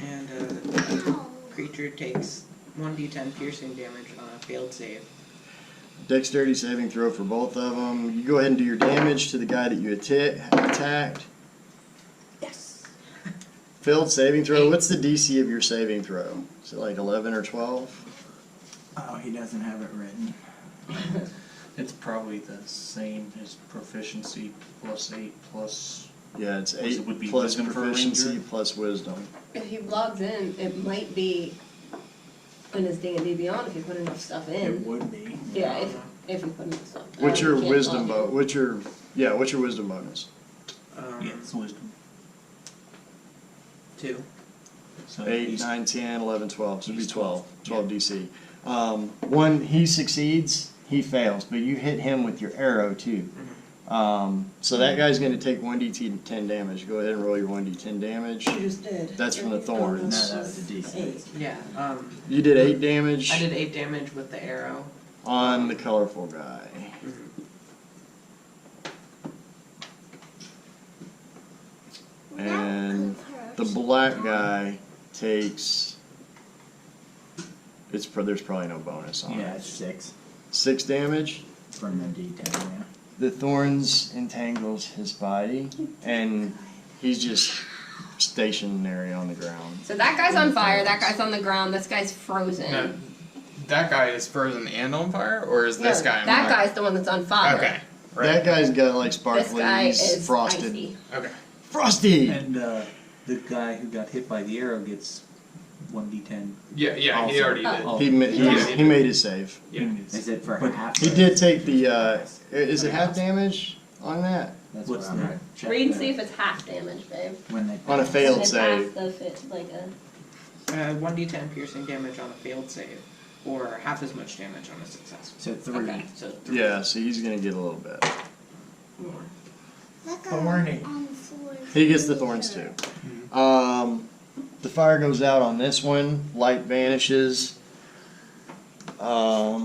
And creature takes 1d10 piercing damage on a failed save. Dexterity saving throw for both of them. You go ahead and do your damage to the guy that you attacked. yes. Failed saving throw. What's the DC of your saving throw? Is it like 11 or 12? Oh, he doesn't have it written. It's probably the same as proficiency +8 plus. Yeah, it's Plus 8 it would be plus wisdom for a proficiency ranger? plus wisdom. If he logs in, it might be in his D&D Beyond if you put enough stuff It in. would be. Yeah, if you put enough stuff. What's your you can't wisdom log in. what's your wisdom bonus? Yeah, it's wisdom. 2. So 8, he's- 9, 10, 11, 12. So it'd be He's 12. 12. 12 DC. One, he succeeds, he fails, but you hit him with your arrow too. So that guy's going to take 1d10 damage. Go ahead and roll your 1d10 damage. You just did. That's from the thorns. No, that was a D6. Yeah, You did 8 damage I did 8 damage with the arrow. on the colorful guy. And the black guy takes. There's probably no bonus on Yeah, it. it's 6 6 damage. from the D10, yeah. The thorns entangles his body, and he's just stationary on the ground. So that guy's on fire, that guy's on the ground, this guy's frozen. Now, that guy is frozen and on fire, or is this No, guy on that fire? guy's the one that's on fire. Okay. Right. That guy's got like This sparkly, guy he's is frosted. icy. Okay. Frosty! And the guy who got hit by the arrow gets 1d10. Yeah, he Also. already did. Oh. He Yeah. made his save. Yeah. Is it for But half? He did take the, is it half damage on that? That's What's what I'm that? gonna check Read and that see if it's half damage, babe. when they On a failed It's save. half the fit, like a... 1d10 piercing damage on a failed save, or half as much damage on a successful. So 3. Okay. So 3. Yeah, so he's gonna get a little bit. more. That guy Thorny. on the floor is He gets the really thorns hurt. too. The fire goes out on this one, light vanishes. Oh,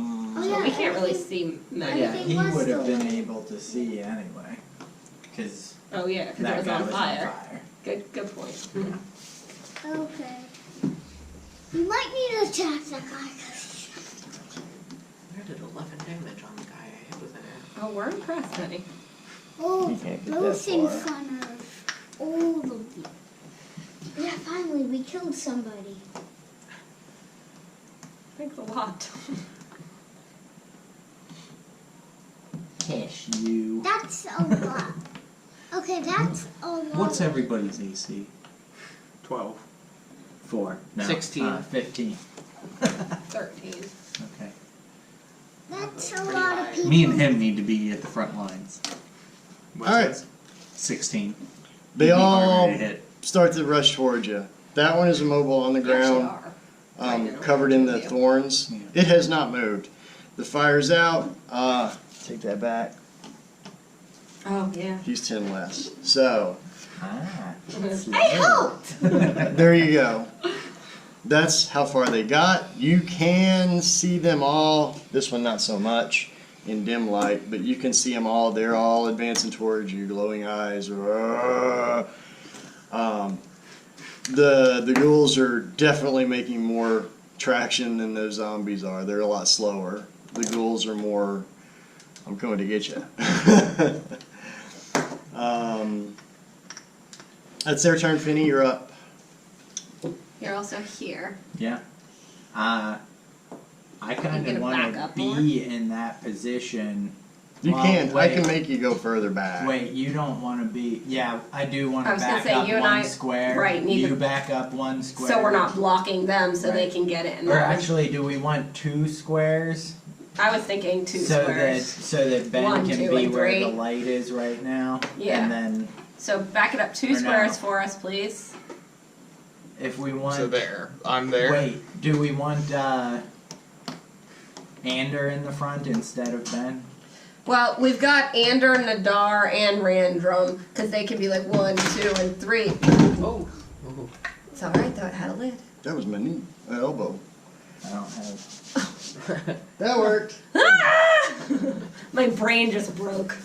yeah. We can't really see Meg. Yeah, Everything he was would have still been there. able to see anyway, because Oh yeah, because it that was guy on was fire. on fire. Good point. Okay. We might need to attack that guy. I did 11 damage on the guy I hit with an arrow. Oh, we're impressed, honey. Oh, You can't get those that in far. front of all the. Yeah, finally we killed somebody. Thanks a lot. Kish you. That's a lot. Okay, that's a lot. What's everybody's AC? 12. 4. No, 16. 15. 13. Okay. That's a Pretty lot high. of people. Me and him need to be at the front lines. What's Alright. this? 16. They He'd be all harder to hit. start to rush towards you. That one is immobile on the We actually ground, are. Right now. covered in the Yeah. thorns. Yeah. It has not moved. The fire's out. Take that back. Oh yeah. He's 10 less. So, Ah. I helped. there you go. That's how far they got. You can see them all. This one not so much in dim light, but you can see them all. They're all advancing towards you, glowing eyes. The ghouls are definitely making more traction than those zombies are. They're a lot slower. The ghouls are more, I'm coming to get you. That's their turn, Finny. You're up. You're also here. Yeah. I kind You of gonna want back to up be more? in that position. You Well, can. I wait. can make you go further back. Wait, you don't want to be. Yeah, I do want I to was gonna back say, up you and one I- square. right, neither- You back up one square. So we're not blocking them so they Right. can get it in Or there. actually, do we want 2 squares? I was thinking 2 so squares. so that Ben 1, can 2, be and where 3. the light is right now. Yeah. And then So back it up 2 Or no. squares for us, please. if we want. So there. I'm there. Wait, do we want Ander in the front instead of Ben? Well, we've got Ander, Nadar, and Randrum, because they can be like 1, 2, and 3. Oh. It's alright though, it had a lid. That was my knee, my elbow. I don't have. That worked. My brain just broke.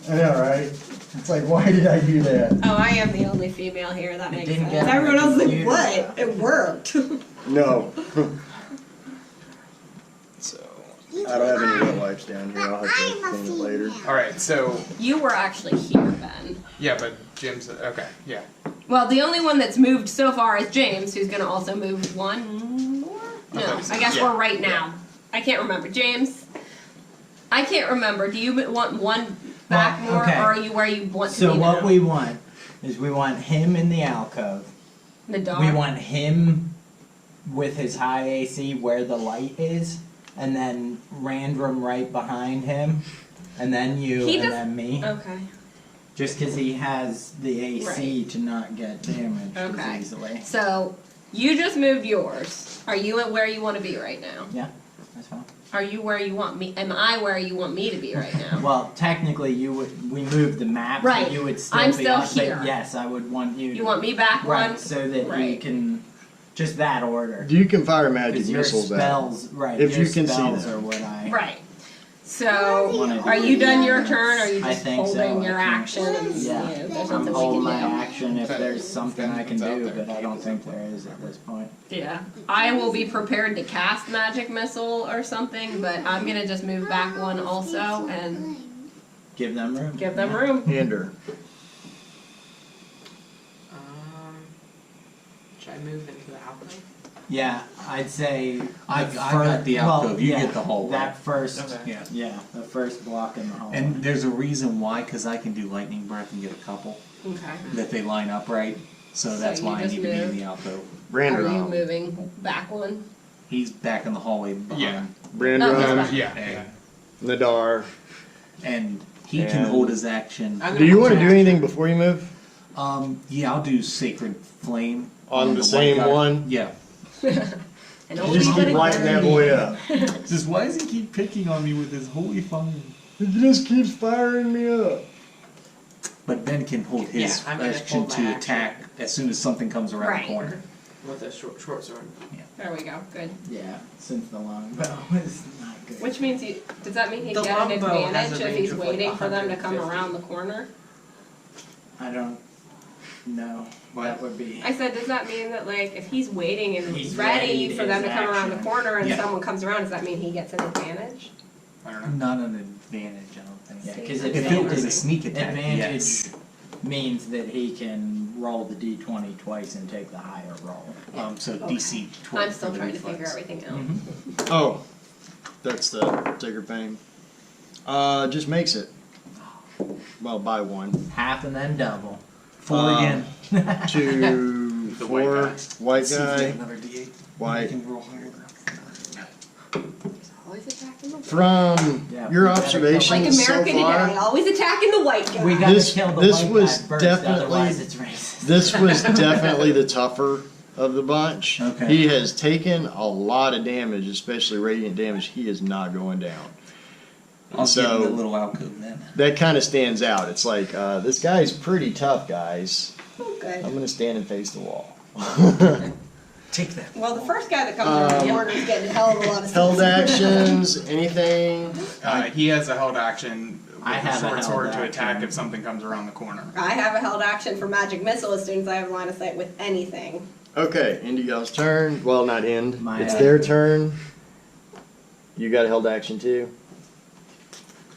I know, right? It's like, why did I do that? Oh, I am the only female here, that It makes didn't sense. get on Everyone the else is like, computer, what? though. It worked. No. So. I don't have any wet wipes down here. I'll have to clean it later. All right. So You were actually here, Ben. yeah, but Jim's okay. Yeah. Well, the only one that's moved so far is James, who's gonna also move 1 more? No, I guess Yeah. we're right now. I can't remember. James, I can't remember. Do you want 1 back Well, more, okay. or are you where you want to So be what now? we want is we want him in the alcove. Nadar? We want him with his high AC where the light is, and then Randrum right behind him, and then you, He and does- then me. Okay. Just because he has the AC to not get damaged Okay. as easily. So you just moved yours. Are you at where you want to be right now? That's fine. Are you where you want me? Am I where you want me to be right now? Well, technically, we moved the map, Right. but you would still I'm be still up, but here. yes, I would want you. You want me back right, one? so that you Right. can just that order. You can fire magic Because your missiles back. spells, right? If your you can see spells them. are what I. Right. So, wanna are do. you done your turn, or are you I just think so, holding I your think. action and Yeah. you know, there's I'm nothing we holding can my do? action if If there's something I can anything's out do, there, but I keep don't it think simple. there is at this point. Yeah. I will be prepared to cast magic missile or something, but I'm gonna just move back 1 also and Give them room. give them room. Ander. Should I move into the alcove? Yeah, I'd say. I the got the alcove, you get the hallway. That first. Okay. Yeah. The first block in the hallway. And there's a reason why, because I can do lightning breath and get a couple Okay. that they line up right. So So that's you why I just need to be in move. the alcove. Are you Brandon. moving back 1? He's back in the hallway behind. Yeah. Brandon. No, Yeah. And, Nadar. and he can And- hold his action. I'm Do gonna you hold want to my do action. anything before you move? Yeah, I'll do Sacred Flame. On the white same guy. one? Yeah. And You just keep lighting that boy up. Just why does he keep picking on me with his holy fire? He just keeps firing me up. But Ben can hold his Yeah, I'm gonna action hold my to action. attack as soon as something comes around Right. the corner. With a short sword. There we go. Good. Yeah, since the longbow is not good. Which means does that mean he'd The get an longbow has advantage a if range he's of, like, waiting for them to come 150. around the corner? I don't know. That would be. I said, does that mean that like if he's waiting and He's ready ready for them to his come around the action. corner and Yeah. someone comes around, does that mean he gets an advantage? I don't know. Not an advantage, I don't think. Yeah, See, because if If it was a sneak attack, advantage yes. means that he can roll the d20 twice and take the higher roll. So Okay. DC 12. I'm still for the trying to reflex. figure everything out. Mm-hmm. Oh, that's the Sacred Fame. Just makes it. Well, by 1. Half and then double. 4 again. 2, The white 4. guy. White See if we guy. get another D8. White. You can roll higher. Always attacking the white. From Yeah, your we better observation Like so American far, Idol, always attacking the white guy. We gotta This- kill the this white was guy first, definitely- otherwise it's racist. this was definitely the tougher of the bunch. Okay. He has taken a lot of damage, especially radiant damage. He is not going down. I'll So- give him the little alcove then. That kind of stands out. It's like, this guy's pretty tough, guys. Okay. I'm going to stand and face the wall. Take that. Well, the first guy that comes around the corner is getting a hell of a lot of Held stuff. actions, anything. He has a held action I with a have a short held sword to action. attack if something comes around the corner. I have a held action for magic missile as soon as I have line of sight with anything. Okay, end of y'all's turn. Well, not end. My It's turn. their turn. You got a held action too.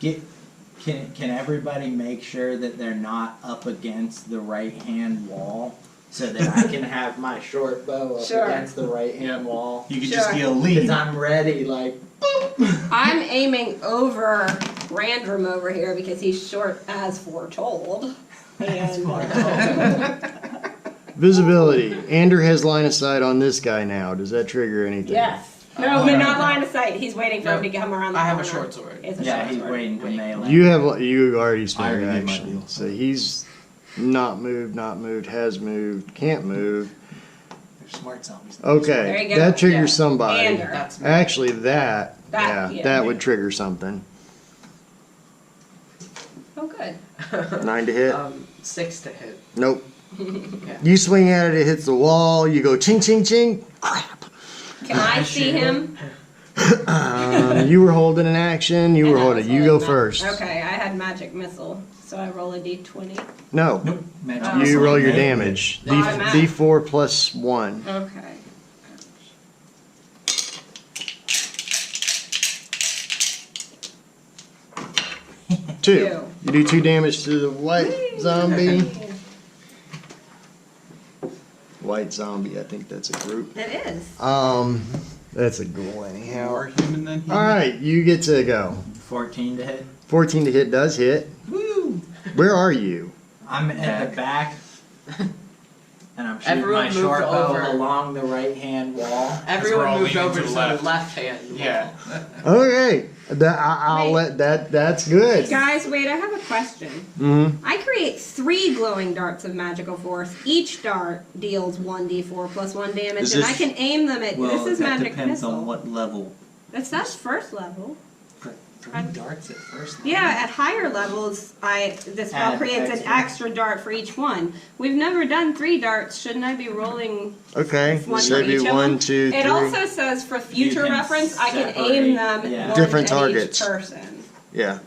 Can everybody make sure that they're not up against the right hand wall so that I can have my short bow up Sure. against the right hand wall? You could Sure. just yell Because lead. I'm ready, like. I'm aiming over Randrum over here because he's short as foretold. And Visibility. Andrew has line of sight on this guy now. Does that trigger anything? yes. No, but not line of sight. He's waiting for him to come around the I have corner. a short sword. It's a Yeah, short he's sword. waiting to melee. You already spent I your already did my action. deal. So he's not moved, has moved, can't move. They're smart zombies. There you Okay, go. that triggers Yeah. somebody. Ander. That's me. Actually, that Yeah. would trigger something. Oh, good. 9 to hit. 6 to hit. Nope. Yeah. You swing at it, it hits the wall. You go ching, ching, ching. Crap. Can I see him? You were holding an action. You were And I holding. was You go holding first. that. Okay, I had magic missile, so I roll a d20. No. Nope. Magic Oh. You missile. roll your Melee. damage. No, I'm at- D4 plus 1. Okay. 2. Two. You do 2 damage to the white zombie. White zombie, I think that's a group. It is. That's a ghoul anyhow. More human than human. Alright, you get to go. 14 to hit. 14 to hit does hit. Woo! Where are you? I'm at the back. And I'm shooting Everyone my moved short bow over. along the right hand wall. we're Everyone all moved leaning over to to the the left. left hand. Yeah. Okay. I'll Wait. let that. That's good. Guys, wait, I have a question. Mm-hmm. I create 3 glowing darts of magical force. Each dart deals 1d4 plus 1 damage, Is and this- I can aim them at. Well, this is that magic depends missile. on what level. That's first level. For 3 darts at first. Yeah, at higher levels, this spell Add creates an extra. extra dart for each one. We've never done 3 darts. Shouldn't I be rolling? Okay. One So for do each of 1, them? 2, 3. It also says for future can reference, I can separate, aim them yeah. one Different at targets. each person. Yeah.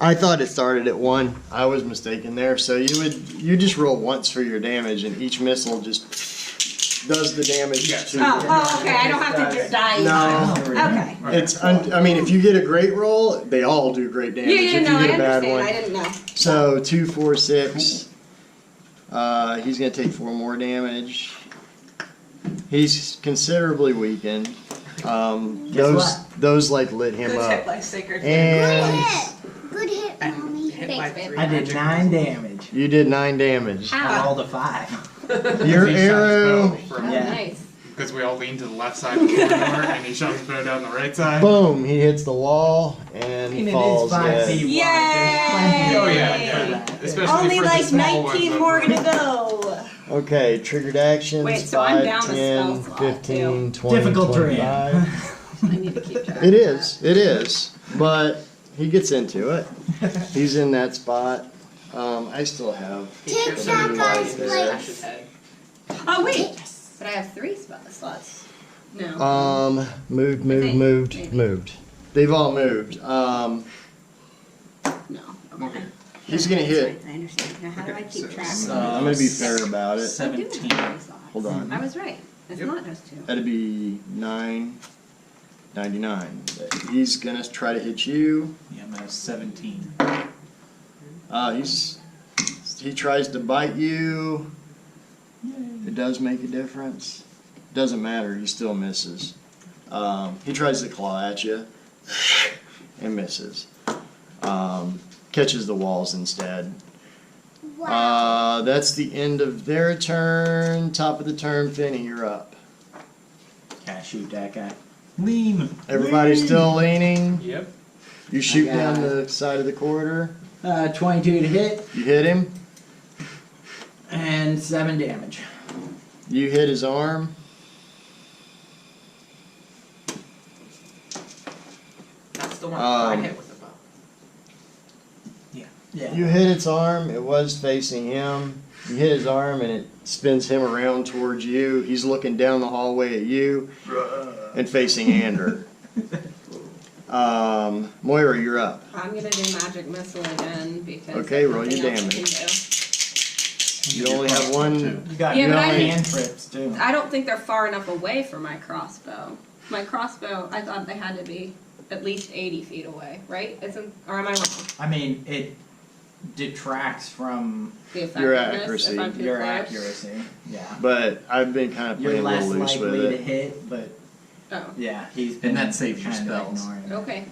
I thought it started at 1. I was mistaken there. So you just roll once for your damage, and each missile just does the damage Yes. to. Oh, okay. I don't have to die. No. Okay. It's. I mean, if you get a great roll, they all do great damage. Yeah, yeah, if no, you I get a bad understand. one. I didn't know. So 2, 4, 6. He's gonna take 4 more damage. He's considerably weakened. Those like lit him Good hit up. by sacred Good And hit. Good hit, mommy. hit Thanks, by babe. 3 I did magic 9 damage. you did 9 damage. I Ow. rolled a 5. Your He shot his arrow. bow from- Oh, Yeah. nice. Because we all lean to the left side of the corridor, and he shot his bow down the right side. Boom! He hits the wall and And he it is falls 5 dead. feet Yay! wide. There's plenty of Oh, yeah, room for yeah. that. Especially Only for the like small 19 ones more over. to go. Okay, triggered actions. Wait, so I'm 5, down a 10, spell slot, 15, 20, Difficult terrain. 25. I need to keep track. It is. But he gets into it. He's in that spot. I still have. Take some that light guy's there. Smash his place. head. Oh wait, but I have 3 spell slots. No. Moved. Maybe. They've all moved. No. Okay. He's gonna hit. I understand. Now, how do I Okay, keep so track? I'm gonna be fair about it. 17. Hold on. I was right. It's Yep. not just 2. That'd be 9.99. He's gonna try to hit you. Yeah, I'm at 17. He tries to bite you. It does make a difference. Doesn't matter. He still misses. He tries to claw at you and misses. Catches the walls instead. Wow. That's the end of their turn. Top of the turn, Finney, you're up. Can I shoot that guy? Lean. Everybody's Lean. still leaning. Yep. You shoot I got down it. the side of the corridor. 22 to hit You hit him. and 7 damage. You hit his arm. That's the one I Um, hit with the bow. Yeah. You hit its arm. It was facing him. You hit his arm and it spins him around towards you. He's looking down the hallway at you and facing Ander. Moira, you're up. I'm gonna do magic missile again because Okay, there's roll your nothing else I damage. can You only have one. You got Yeah, good but I- cantrips too. do. I don't think they're far enough away for my crossbow. My crossbow, I thought they had to be at least 80 feet away, right? Isn't, or am I wrong? I mean, it detracts from The Your effectiveness accuracy. if I'm too your close? accuracy. Yeah. But I've been kind of You're playing a less little loose with likely to it. hit, but Oh, yeah, he's been that saves your kind of spells. ignoring it. okay.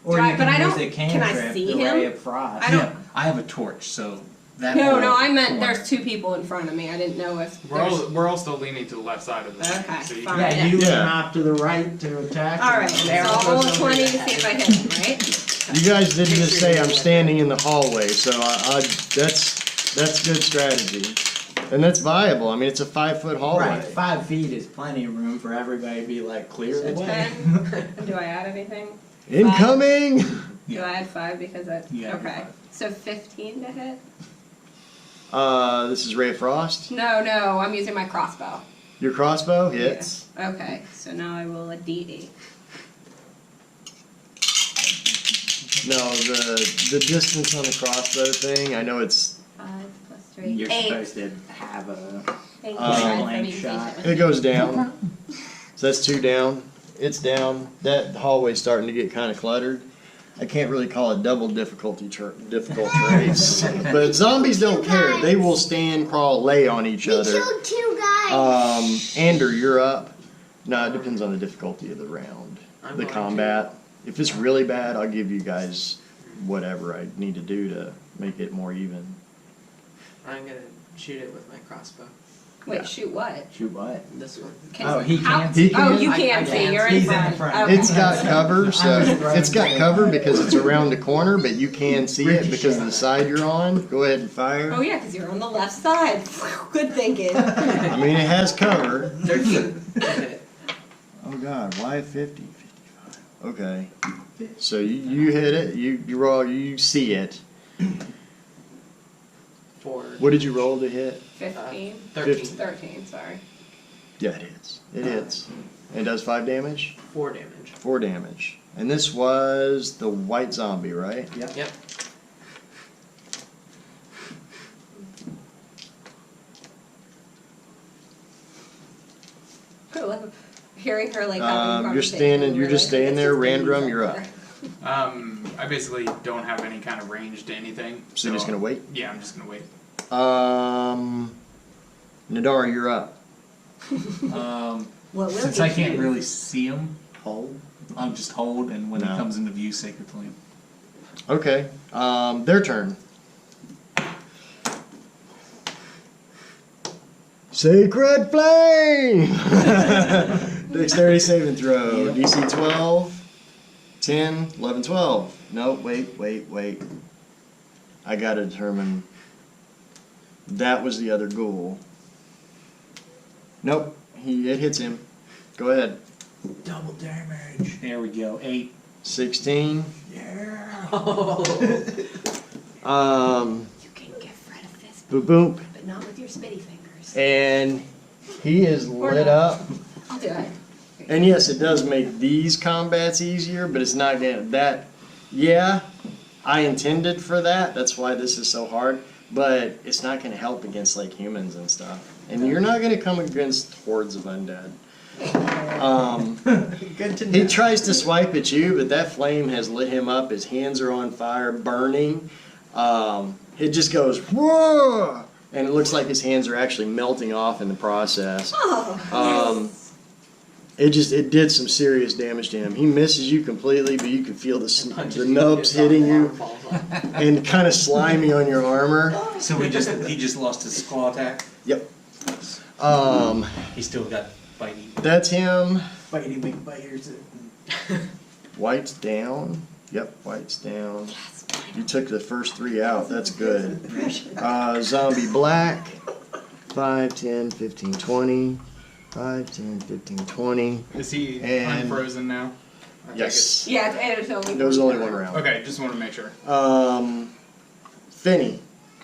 Or Do you I- can but I use don't- a can I cantrip, see the him? Ray of Frost. I don't- Yeah, I have a torch, so that No, whole no, I meant corner. there's 2 people in front of me. I didn't know if there's... We're all still leaning to the left side of this. Okay, So you fine. can, Yeah, you Yeah. went off to the right to attack. Alright, and so they're I'll roll a supposed 20 to to see if I hit him, right? You guys didn't just say I'm standing in the hallway, so that's good strategy. And that's viable. I mean, it's a 5-foot hallway. Right, 5 feet is plenty of room for everybody to be like, clear the So way. 10. Do I add anything? Incoming! Do I add 5 because I... You add okay. 5. So 15 to hit? This is Ray of Frost. No, no, I'm using my crossbow. Your crossbow hits. Okay, so now I roll a D8. No, the distance on the crossbow thing, I know it's 5 plus 3. You're 8. supposed to have a Thank you Um, guys for blank being shot. patient. it goes down. So that's 2 down. It's down. That hallway's starting to get kind of cluttered. I can't really call it double difficult traits. But zombies don't care. They will stand, crawl, lay on each We other. killed 2 guys. Ander, you're up. No, it depends on the difficulty of the round. I'm The going combat. If it's really bad, I'll give you guys whatever I need to do to make it more even. I'm gonna shoot it with my crossbow. Wait, Yeah. shoot what? shoot what? This one. Okay, Oh, so he how- can't He see. can. Oh, you I can't see. can't. You're in He's in front. front. Okay. It's got cover, so it's got cover because it's around the corner, but you can see it because of the side you're on. Go ahead and fire. Oh yeah, because you're on the left side. Good thinking. I mean, it has cover. 13 to hit. Oh God, why 50? 55. Okay. So you hit it. You roll. You see it. 4. What did you roll to hit? 15. 13. 13, sorry. Yeah, it hits. It hits. And it does 5 damage. 4 damage. 4 damage. And this was the white zombie, right? Yep. I love hearing her like having a You're conversation standing. You're where, just like, staying it's there. just babies Randrum, up you're up. there. I basically don't have any kind of range to anything. So you're just gonna wait. Yeah, I'm just gonna wait. Nadara, you're up. What will Since he I can't choose? really see him, Hold. I'll just hold, and when No. it comes into view, Sacred Flame. Okay. Their turn. Sacred Flame! Dexterity saving throw. DC 12, 10, 11, 12. Nope, wait. I gotta determine. That was the other ghoul. Nope, it hits him. Go ahead. Double damage. There we go. 8. 16. Yeah. Oh. You can give Fred a fist, Boop boop. but not with your spitty fingers. And he is Or lit not. up. I'll do it. And yes, it does make these combats easier, but it's not gonna, that, yeah, I intended for that, that's why this is so hard, but it's not gonna help against like humans and stuff. And you're not gonna come against hordes of undead. Good to know. He tries to swipe at you, but that flame has lit him up, his hands are on fire, burning. It just goes, whoa! And it looks like his hands are actually melting off in the process. Oh, It did some serious damage to him. He misses you completely, but you can feel the Punches the you, nubs gets off, hitting the arm you falls off. and kind of slimy on your armor. So he just lost his claw attack. Yep. He still got biting. That's him. Bitey McBiters. White's down. Yep, white's down. You took the first 3 out. That's good. Zombie black. 5, 10, 15, 20. 5, 10, 15, 20. Is he And- unfrozen now? I take Yes. yeah, it's only. There was only one it. round. Okay, just want to make sure. Finney.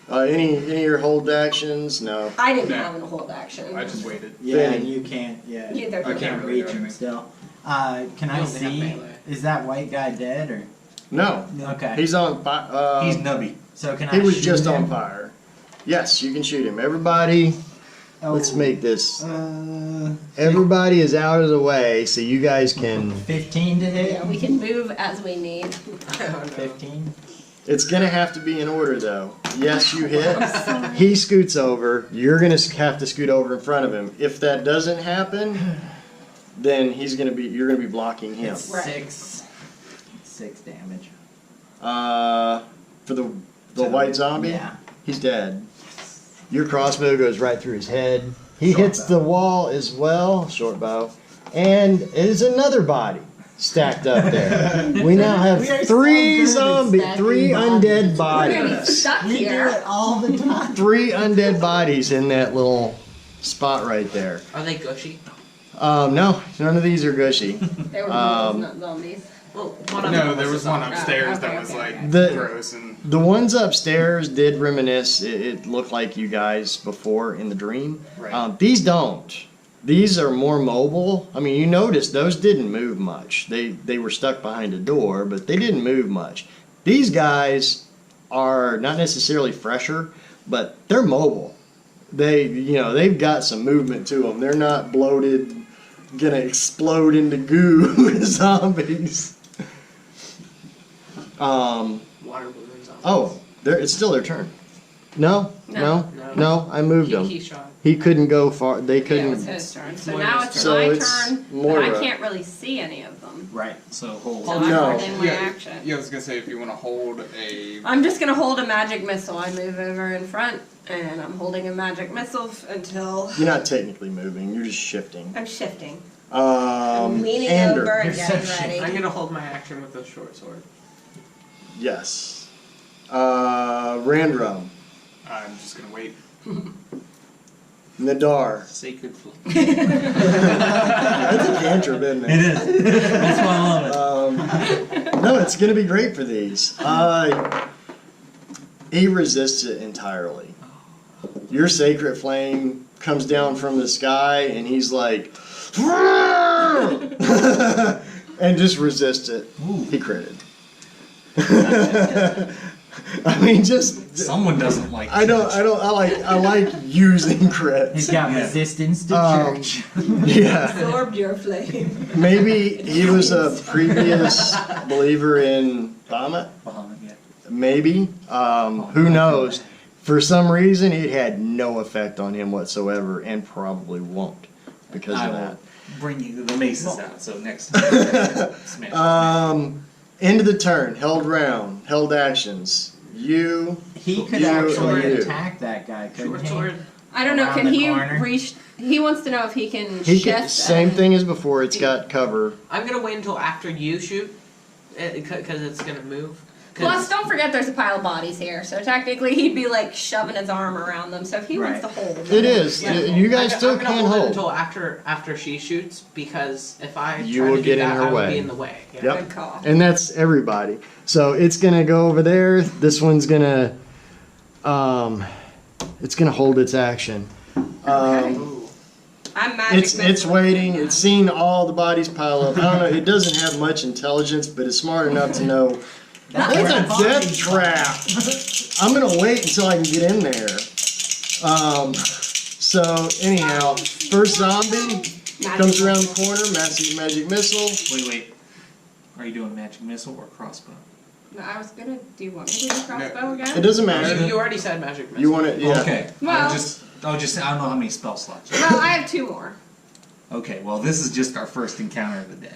Any of your hold actions? No. I didn't No. have a hold action. I just waited. Yeah, Finney. you can't. Yeah, Yeah, they're I can't really reach do him anything. still. Can You I only have see? melee. Is that white guy dead or? No, Okay. he's on fire. He's nubby. So can I He was shoot just him? on fire. Yes, you can shoot him. Everybody, let's make this. Everybody is out of the way so you guys can. 15 to hit? Yeah, we can move as we need. Oh, no. 15? It's gonna have to be in order though. Yes, you hit. He scoots over. You're gonna have to scoot over in front of him. If that doesn't happen, then you're gonna be blocking him. It's Right. 6 damage. For the white zombie, Yeah. he's dead. Your crossbow goes right through his head. He hits the wall as well, short bow, and is another body stacked up there. We now have We are so three good at zombie, stacking three bodies. undead We're gonna be bodies. stuck We do here. it all the time. Three undead bodies in that little spot right there. Are they gushy? No, none of these are gushy. They were Um, not zombies. Well, one of No, them there was one a zombie. upstairs that okay, was okay, like okay. The- gross and The ones upstairs did reminisce. It looked like you guys before in the dream. Right. These don't. These are more mobile. I mean, you notice those didn't move much. They were stuck behind a door, but they didn't move much. These guys are not necessarily fresher, but they're mobile. They've got some movement to them. They're not bloated, gonna explode into goo zombies. Water balloon zombies. Oh, it's still their turn. No, No. I moved him. He shot. He couldn't go far. They Yeah, it was couldn't. his turn. So Moira's now it's turn. my So it's turn, but Moira. I can't really see any of them. Right. So hold. So Oh, I'm no. holding my yeah, action. yeah, I was gonna say if you want to hold a I'm just gonna hold a magic missile. I move over in front, and I'm holding a magic missile until You're not technically moving. You're just shifting. I'm shifting. I'm leaning Ander. over and You're getting so ready. I'm gonna hold my action with the short sword. Yes. Randrum. I'm just gonna wait. Nadar. Sacred flame. That's a cantrip, isn't It it? is. That's why I love it. No, it's gonna be great for these. He resists it entirely. Your sacred flame comes down from the sky, and he's like, and just resists it. Ooh. He critted. I mean, just Someone doesn't like. I like using He's crits. got Yeah. resistance to church. Yeah. Absorbed your flame. Maybe he was a previous believer in Bahamut. Bahamut, yeah. Maybe. Who knows? For some reason, it had no effect on him whatsoever, and probably won't because I of will that. bring you the maces out. So next time. Smash. End of the turn. Held round. Held actions. You. He could You actually and you. attack that guy, couldn't Short he? sword. I don't know. Around Can the he corner. reach? He wants to know if he can He shift. can, same and- thing as before. It's got cover. I'm gonna wait until after you shoot, because it's gonna move. 'Cause- Plus, don't forget there's a pile of bodies here, so technically he'd be like shoving his arm around them. So if he wants Right. to hold, It is. Yeah. You guys I'm still gonna can hold it hold. until after she shoots, because if I You try will to get do in that, her I will way. be in the way. Yeah. Yep. Good call. And that's everybody. So it's gonna go over there. This one's gonna, it's gonna hold its action. Ooh. I'm magic. It's missile. waiting. It's seen all the bodies pile up. I don't know. It doesn't have much intelligence, but it's smart enough to know That's it's where a the death body's trap. I'm gonna wait until I can get in there. So anyhow, first zombie Magic comes around the missile. corner. Magic missile. Wait. Are you doing magic missile or crossbow? No, I was gonna. Do you want me to do crossbow It again? doesn't matter. You already said magic missile. You want it? Yeah. Okay. Well- I don't know how many spell slots. Well, I have 2 more. Okay. Well, this is just our first encounter of the day.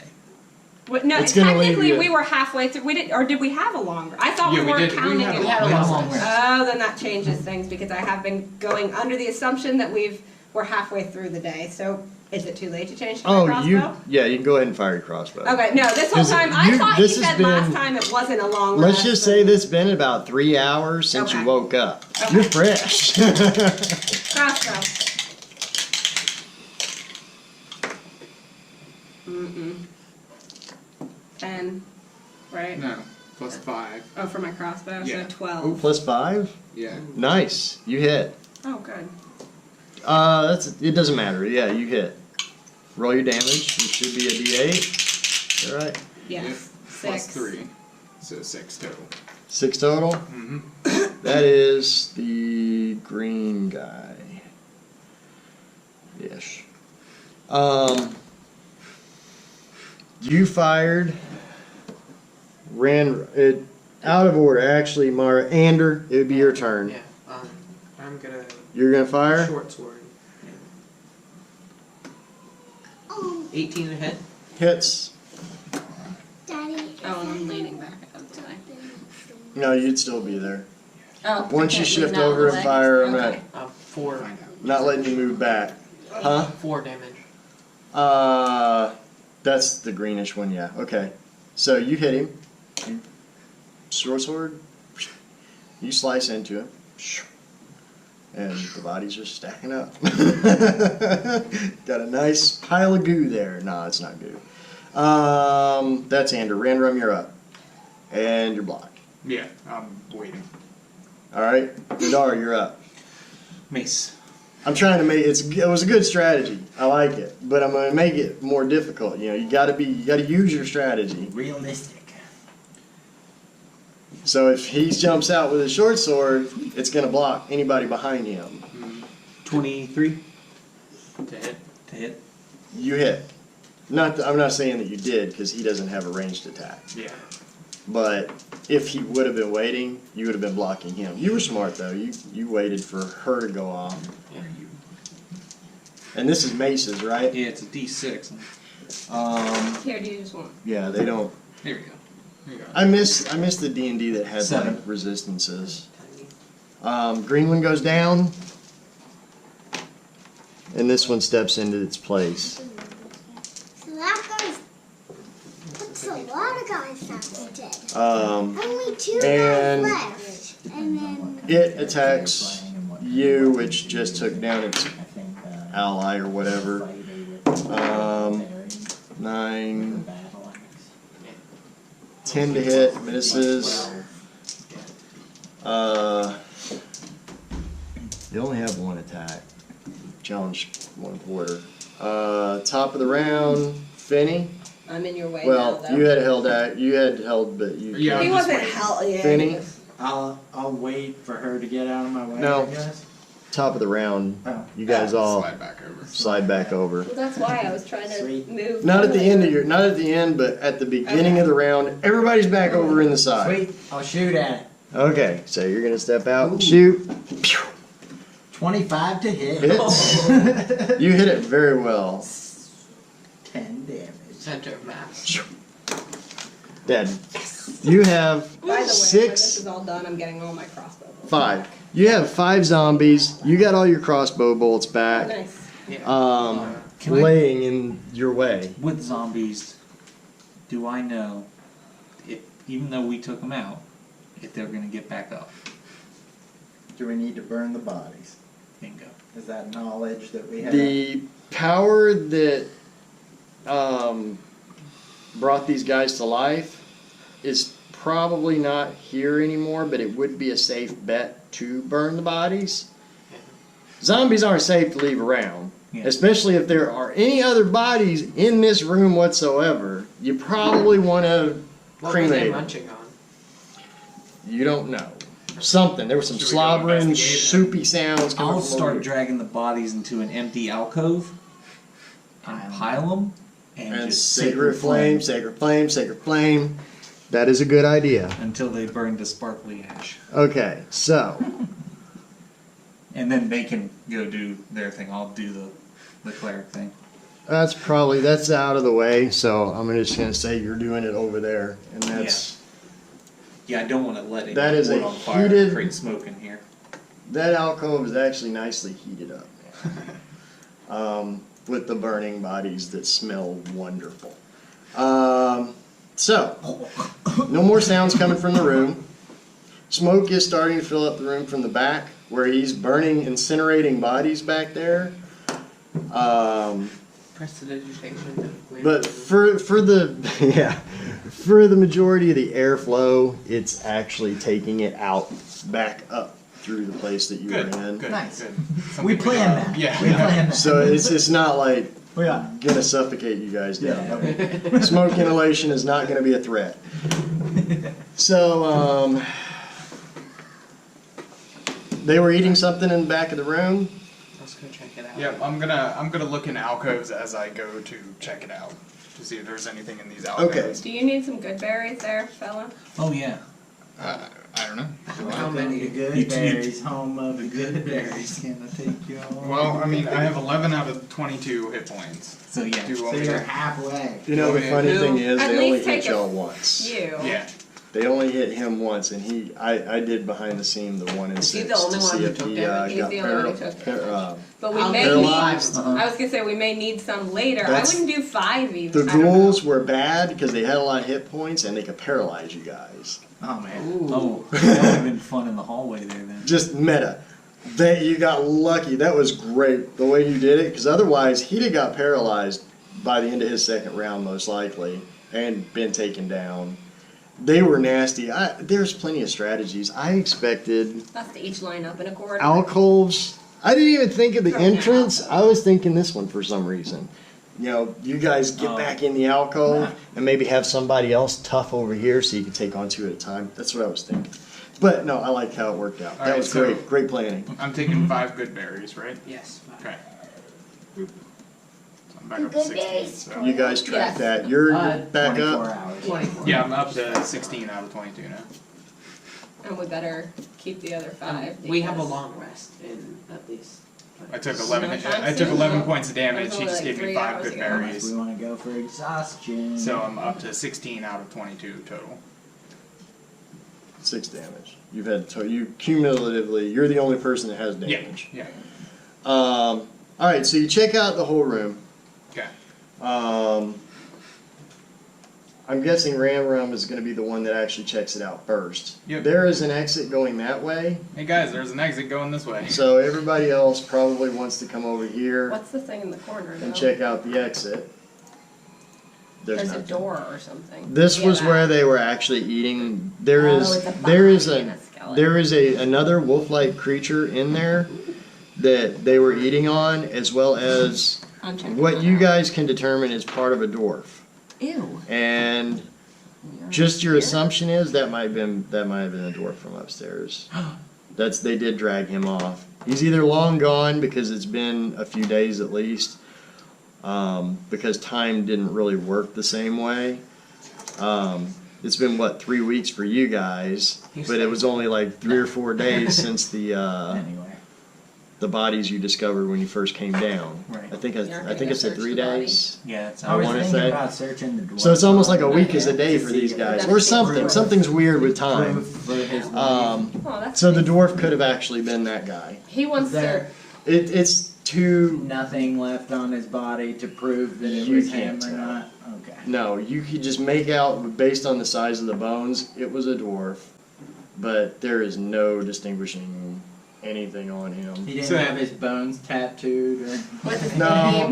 Wait, no, It's gonna leave technically you- we were halfway through. We didn't, or did we have a longer? I thought Yeah, we we weren't did. We counting had it. a had a We have long long rest. Oh, then that changes things because I have been going under the assumption that we're halfway through the day. So is it too late to change to my Oh, crossbow? you can go ahead and fire your crossbow. Okay, no, this whole 'Cause time I thought you this has said last been- time it wasn't a long Let's rest, just and- say this been about 3 hours since Okay. you woke up. Okay. You're fresh. Crossbow. Mm-mm. 10, right? No, plus 5. Oh, for my crossbow, Yeah. so 12. Plus 5. Yeah. Nice. You hit. Oh, good. It doesn't matter. Yeah, you hit. Roll your damage. It should be a D8. All right. Yes. Yep, plus 6. 3. So 6 total. 6 total. Mm-hmm. That is the green guy. Ish. You fired. Ran it out of order. Actually, Mara, Ander, it would be your turn. Yeah. I'm gonna You're gonna fire. short sword. Oh, 18 to hit. Hits. Daddy. Oh, and I'm leaning back up today. No, you'd still be there. Oh. Once I you can't shift lean out of over the and way. fire, I'm Okay. 4. Find out. not letting you move back. Huh? 4 damage. That's the greenish one. Yeah. Okay. So you hit him. Short sword. You slice into him. And the bodies are stacking up. Got a nice pile of goo there. Nah, it's not goo. That's Ander. Randrum, you're up. And you're blocked. Yeah, I'm waiting. Alright. Nadar, you're up. Mace. I'm trying to make it was a good strategy. I like it. But I'm gonna make it more difficult. You know, you gotta use your strategy. Realistic. So if he jumps out with a short sword, it's gonna block anybody behind him. 23 To hit. to hit. You hit. I'm not saying that you did, because he doesn't have a ranged attack. Yeah. But if he would have been waiting, you would have been blocking him. You were smart though. You waited for her to go off. Yeah. And this is Mace's, right? Yeah, it's a D6. Here, do you just want? Yeah, they don't. There we go. Here you go. I miss the D&D that had 7. like resistances. Tiny. Green one goes down, and this one steps into its place. So that guy's. That's a lot of guys that did. Only 2 and- guys left. And then. It attacks you, which just took down its I think ally or whatever. 9, 10 to hit, misses. You only have 1 attack. Challenge 1/4. Top of the round, Finney. I'm in your way Well, now, though. you had held that. You had held, but you. Yeah, He I'm just wasn't waiting. hell. Yeah. Finny? he was- I'll wait for her to get out of my way. No. I guess. Top of the round, Oh. you guys all Slide back over. slide back over. Well, that's why I was trying to Sweet. move. Not at the end of not at the end, but at the beginning of the round, everybody's back over in the side. Sweet. I'll shoot at it. Okay, so you're gonna step out and shoot. 25 to hit. Hits. You hit it very well. 10 damage. Center of mass. Dead. You have By the way, when this 6, is all done, I'm getting all my crossbow bolts. 5. You have 5 zombies. You got all your crossbow bolts back. Nice. Yeah. Can I- Laying in your way. With zombies, do I know, if, even though we took them out, if they're going to get back up? Do we need to burn the bodies? Bingo. Is that knowledge that we have? The power that brought these guys to life is probably not here anymore, but it would be a safe bet to burn the bodies. Zombies aren't safe to leave around, Yeah. especially if there are any other bodies in this room whatsoever. You probably want to What were they cremate them. munching on? You don't know. Something. There was some Should we go slobbering, investigate? soupy sounds coming I'll from start over here. dragging the bodies into an empty alcove and pile them and, And just sacred flame, sacred flame, sacred flame. That is a good idea. until they burn to sparkly ash. Okay, so And then they can go do their thing. I'll do the cleric thing. that's out of the way. So I'm just gonna say you're doing it over there, and that's Yeah, I don't want to let it That is wood a on fire heated- and create smoke in here. that alcove is actually nicely heated up, with the burning bodies that smell wonderful. So no more sounds coming from the room. Smoke is starting to fill up the room from the back, where he's burning, incinerating bodies back there. Prestidigitation. But for the yeah, for the majority of the airflow, it's actually taking it out back up through the place that you Good. were in. Good. Nice. Good. We Something planned that. Yeah. We planned that. So it's not like Oh, yeah. gonna suffocate you guys down. Yeah. Smoke inhalation is not gonna be a threat. So, they were eating something in the back of the room. Let's go check it out. Yep, I'm gonna look in alcoves as I go to check it out to see if there's anything in these alcoves. Do you need some good berries there, fella? Oh, yeah. I don't know. How many? The good berries, home of the good berries. Can I take you on? Well, I mean, I have 11 out of 22 hit points. So, yeah. Do you want So me you're to? halfway. You know, the funny thing is, At they only least hit take a y'all once. You. Yeah. They only hit him once, and I did behind the scene the 1 and Is he 6 the only to one see who if took he damage? He's got the only one who took damage. But we I'll may do need. paralyzed. I was gonna say we may need some later. That's- I wouldn't do 5 even. The I don't know. ghouls were bad because they had a lot of hit points and they could paralyze you guys. Oh man. Oh, that would have been fun in the hallway there then. Just meta. That you got lucky. That was great the way you did it, because otherwise he'd have got paralyzed by the end of his second round most likely and been taken down. They were nasty. There's plenty of strategies. I expected That's to each line up in a corridor. alcoves. I didn't even think of the Throwing an entrance. alcove. I was thinking this one for some reason. You know, you guys get Oh. back in the alcove and maybe have somebody else tough over here so you can take on 2 at a time. That's what I was thinking. But no, I like how it worked out. All That right, was so- great. Great planning. I'm taking 5 good berries, right? Yes. Okay. So I'm back up to Good 16. berries. So. You guys track Yes. that. You're Uh, back 24 up. hours. 24. Yeah, I'm up to 16 out of 22 now. And we better keep the other 5. We have a because- long rest in at least. I took 11. No time I took soon? 11 No. points of damage. That was He just only gave like me 3 5 hours good ago. berries. We want to go for exhaustion. So I'm up to 16 out of 22 total. 6 damage. You've had you cumulatively. You're the only person that has Yeah. damage. Yeah. All right. So you check out the whole room. Okay. I'm guessing Ram is going to be the one that actually checks it out first. Yep. There is an exit going that way, Hey guys, there's an exit going this way. so everybody else probably wants to come over here What's the thing in the corner? and though? check out the exit. There's a nothing. door or something. This Yeah, was that. where they were actually eating. There Oh, is it's a there is body and a a skeleton. there is another wolf-like creature in there that they were eating on, as well as I'm checking what that you out. guys can determine is part of a dwarf. Ew. And You're just your here? assumption is that might have been a dwarf from upstairs. They did drag him off. He's either long gone because it's been a few days at least, because time didn't really work the same way. It's been 3 weeks for you guys, but it was only like 3 or 4 days since the Anyway. bodies you discovered when you first came down. Right. I think You're I gonna think go it said search 3 the body. days. Yeah, that's I how was wanna thinking say- about searching the dwarf. So it's almost like a body week is a day to for see these if guys, That's or the something. proof. Something's weird with time. proof for his Um, Oh, that's So the nice. dwarf could have actually been that guy. He wants there It's too. nothing left on his body to prove that it You was can't him or tell. not? Okay. No, you could just make out based on the size of the bones, it was a dwarf, but there is no distinguishing anything on him. He didn't So- have his bones tattooed or What's his No. name?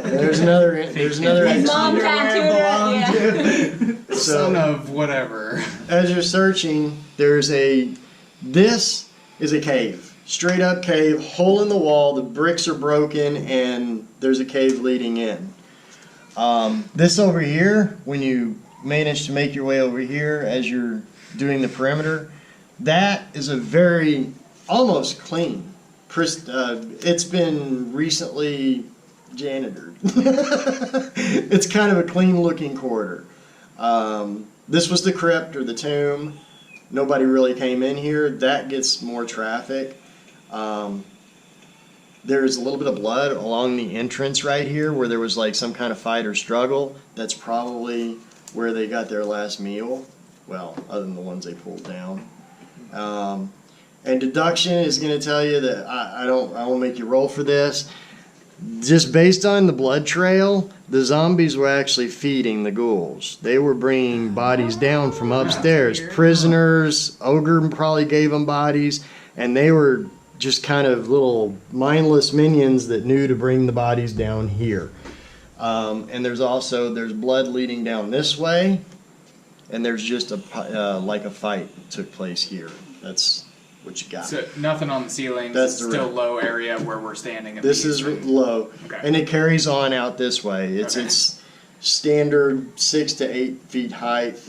There's another. There's another. His mom underwear tattooed belonged it. Yeah. Son So of whatever. as you're searching, there's a. This is a cave, straight up cave, hole in the wall. The bricks are broken, and there's a cave leading in. This over here, when you manage to make your way over here as you're doing the perimeter, that is a very almost clean. It's been recently janitored. It's kind of a clean looking corridor. This was the crypt or the tomb. Nobody really came in here. That gets more traffic. There's a little bit of blood along the entrance right here where there was like some kind of fight or struggle. That's probably where they got their last meal. Well, other than the ones they pulled down. And deduction is going to tell you that I won't make you roll for this. Just based on the blood trail, the zombies were actually feeding the ghouls. They were bringing bodies down from upstairs. Prisoners, Ogre probably gave them bodies, and they were just kind of little mindless minions that knew to bring the bodies down here. And there's blood leading down this way, and there's just like a fight that took place here. That's what you got. So nothing on the ceilings. That's It's the still room. low area where we're standing. At This the is east. low, Okay. and it carries on out this way. It's Okay. it's standard 6 to 8 feet height.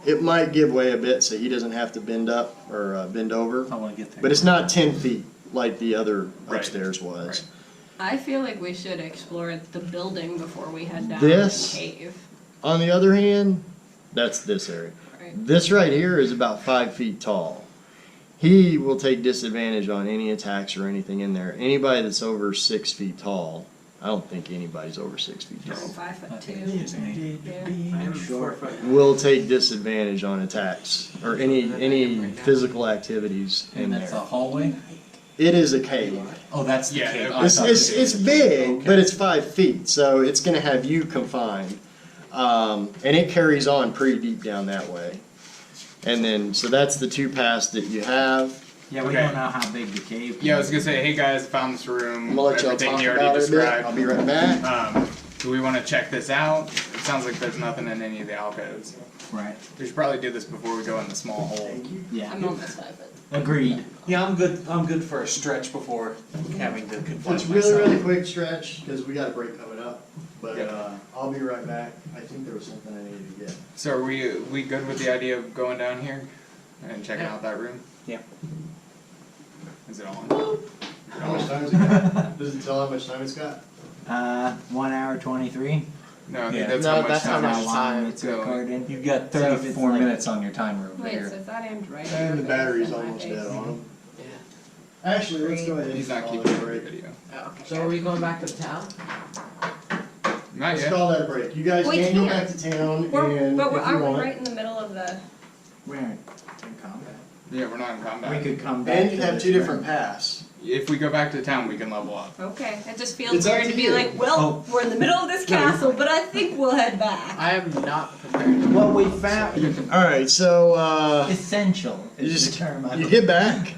It might give way a bit so he doesn't have to bend up or bend over, I want to get there. but it's not 10 feet like the other Right. upstairs was. Right. I feel like we should explore the building before we head down This- the cave. On the other hand, that's this area. Right. This right here is about 5 feet tall. He will take disadvantage on any attacks or anything in there. Anybody that's over 6 feet tall, I don't think anybody's over 6 feet I'm tall, 5'2". Just me. Yeah. I'm 4 foot. will take disadvantage on attacks or any physical activities in And that's a there. hallway? It is a cave. Oh, that's the Yeah, cave. it- I It's, thought it it's, was- it's big, Okay. but it's 5 feet, so it's going to have you confined. And it carries on pretty deep down that way. And then, so that's the two paths that you have. Yeah, we Okay. don't know how big the cave. Yeah, I was gonna say, hey guys, found this room. I'm going to let y'all Everything talk you already about it a bit. described. I'll be right back. Do we want to check this out? It sounds like there's nothing in any of the alcoves. Right. We should probably do this before we go in the small hole. Yeah. I'm almost 5 foot. Agreed. Yeah, I'm good. I'm good for a stretch before having to confine It's myself. really quick stretch because we got a break coming up. But I'll be right back. I think there was something I needed to get. So are we good with the idea of going down here and checking out that room? Yeah. Is it on? How much time has it got? Does it tell how much time it's got? 1 hour 23. No, I think Yeah. that's No, how much that's how time. much How long time it's going. recording. You've got So if it's 34 like- minutes on your timer over Wait, here. so if that aimed right And the here, battery's then my almost face. dead on them. Yeah. Actually, let's go ahead. He's not and call keeping it a the break. video. Oh, okay. So are we going back to town? Not Let's yet. call that a break. You guys We can go can't. back to town, We're, and but if you are we want, right in the middle of the? We're in combat. Yeah, we're not in combat. We could come back. and you to have this two different room. paths. If we go back to town, we can level up. Okay, it just feels It's up weird to to be you. like, well, we're in the middle of this castle, but I think we'll head back. I am not prepared. Well, we found All right, so essential. you Is just the term I you get back.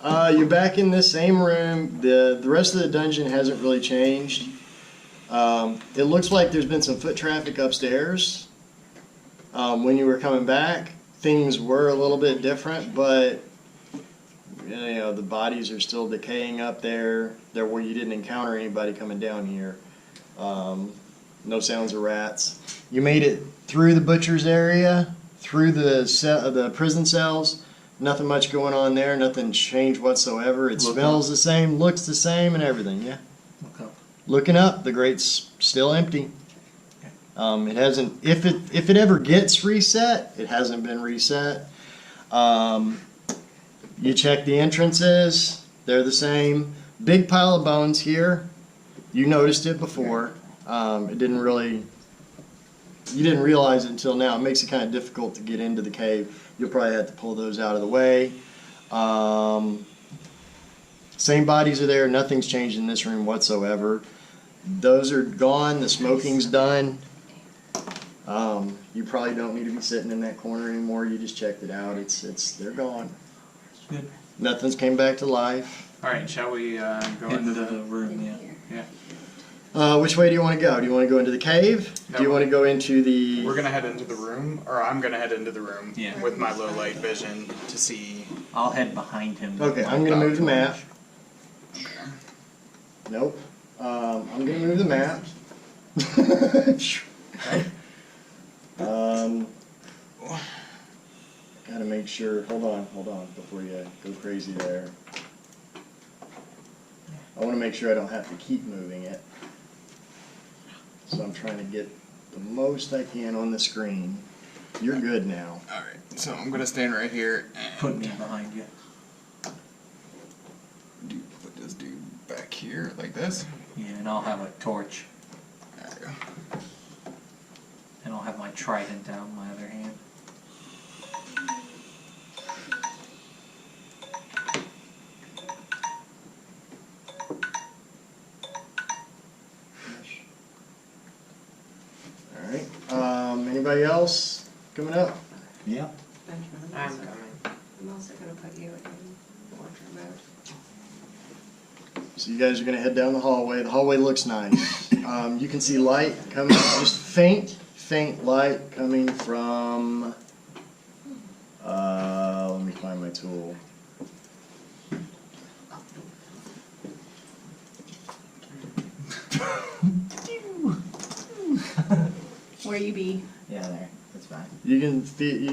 You're back in this same room. The rest of the dungeon hasn't really changed. It looks like there's been some foot traffic upstairs. When you were coming back, things were a little bit different, but you know the bodies are still decaying up there. There where you didn't encounter anybody coming down here. No sounds of rats. You made it through the butcher's area, through the prison cells. Nothing much going on there. Nothing changed whatsoever. It Look smells the same, looks the same, and everything. Yeah. Look up. Looking up, the grate's still empty. It hasn't. If it ever gets reset, it hasn't been reset. You check the entrances; they're the same. Big pile of bones here. You noticed it before. It didn't really. You didn't realize it until now. It makes it kind of difficult to get into the cave. You'll probably have to pull those out of the way. Same bodies are there. Nothing's changed in this room whatsoever. Those are gone. The smoking's done. You probably don't need to be sitting in that corner anymore. You just checked it out. They're gone. Good. Nothing's came back to life. All right, shall we go Into into the the? room, yeah. Which way do you want to go? Do you want to go into the cave? No. Do you want to go into the? We're gonna head into the room, or I'm gonna head into the room Yeah. with my low light vision to see. I'll head behind him. with Okay, my I'm gonna move the dog map. Nope. I'm gonna move the map. Gotta make sure. Hold on, before you go crazy there. I want to make sure I don't have to keep moving it. So I'm trying to get the most I can on the screen. You're good now. All right, so I'm gonna stand right here Put me behind you. and put this dude back here like this. Yeah, and I'll have a torch. There we go. And I'll have my trident out in my other hand. All right. Anybody else coming up? Yeah. I'm coming. I'm also gonna put you in portrait mode. So you guys are gonna head down the hallway. The hallway looks nice. You can see light coming, just faint light coming from. Let me find my tool. Where you be? Yeah, there. That's fine. You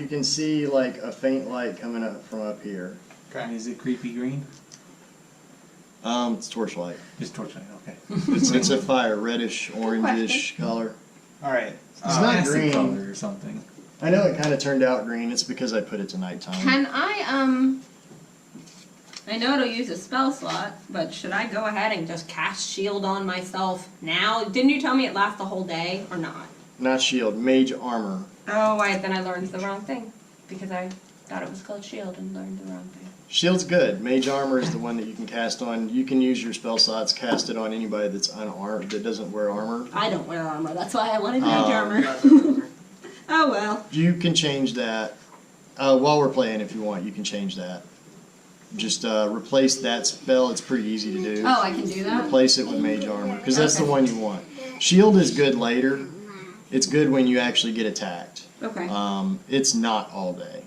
can see like a faint light coming up from up here. Okay. Is it creepy green? It's torchlight. Just torchlight, okay. It's a fire, reddish, orangish color. All right. It's not Acid green. color or something. I know it kind of turned out green. It's because I put it to nighttime. Can I know it'll use a spell slot, but should I go ahead and just cast shield on myself now? Didn't you tell me it lasts the whole day or not? Not shield, mage armor. Oh, then I learned the wrong thing because I thought it was called shield and learned the wrong thing. Shield's good. Mage armor is the one that you can cast on. You can use your spell slots, cast it on anybody that's unarmed, that doesn't wear armor. I don't wear armor. That's why I wanted mage armor. Oh well. You can change that. While we're playing, if you want, you can change that. Just replace that spell. It's pretty easy to do. Oh, I can do that. Replace it with mage armor, because that's the one you want. Shield is good later. It's good when you actually get attacked. Okay. It's not all day.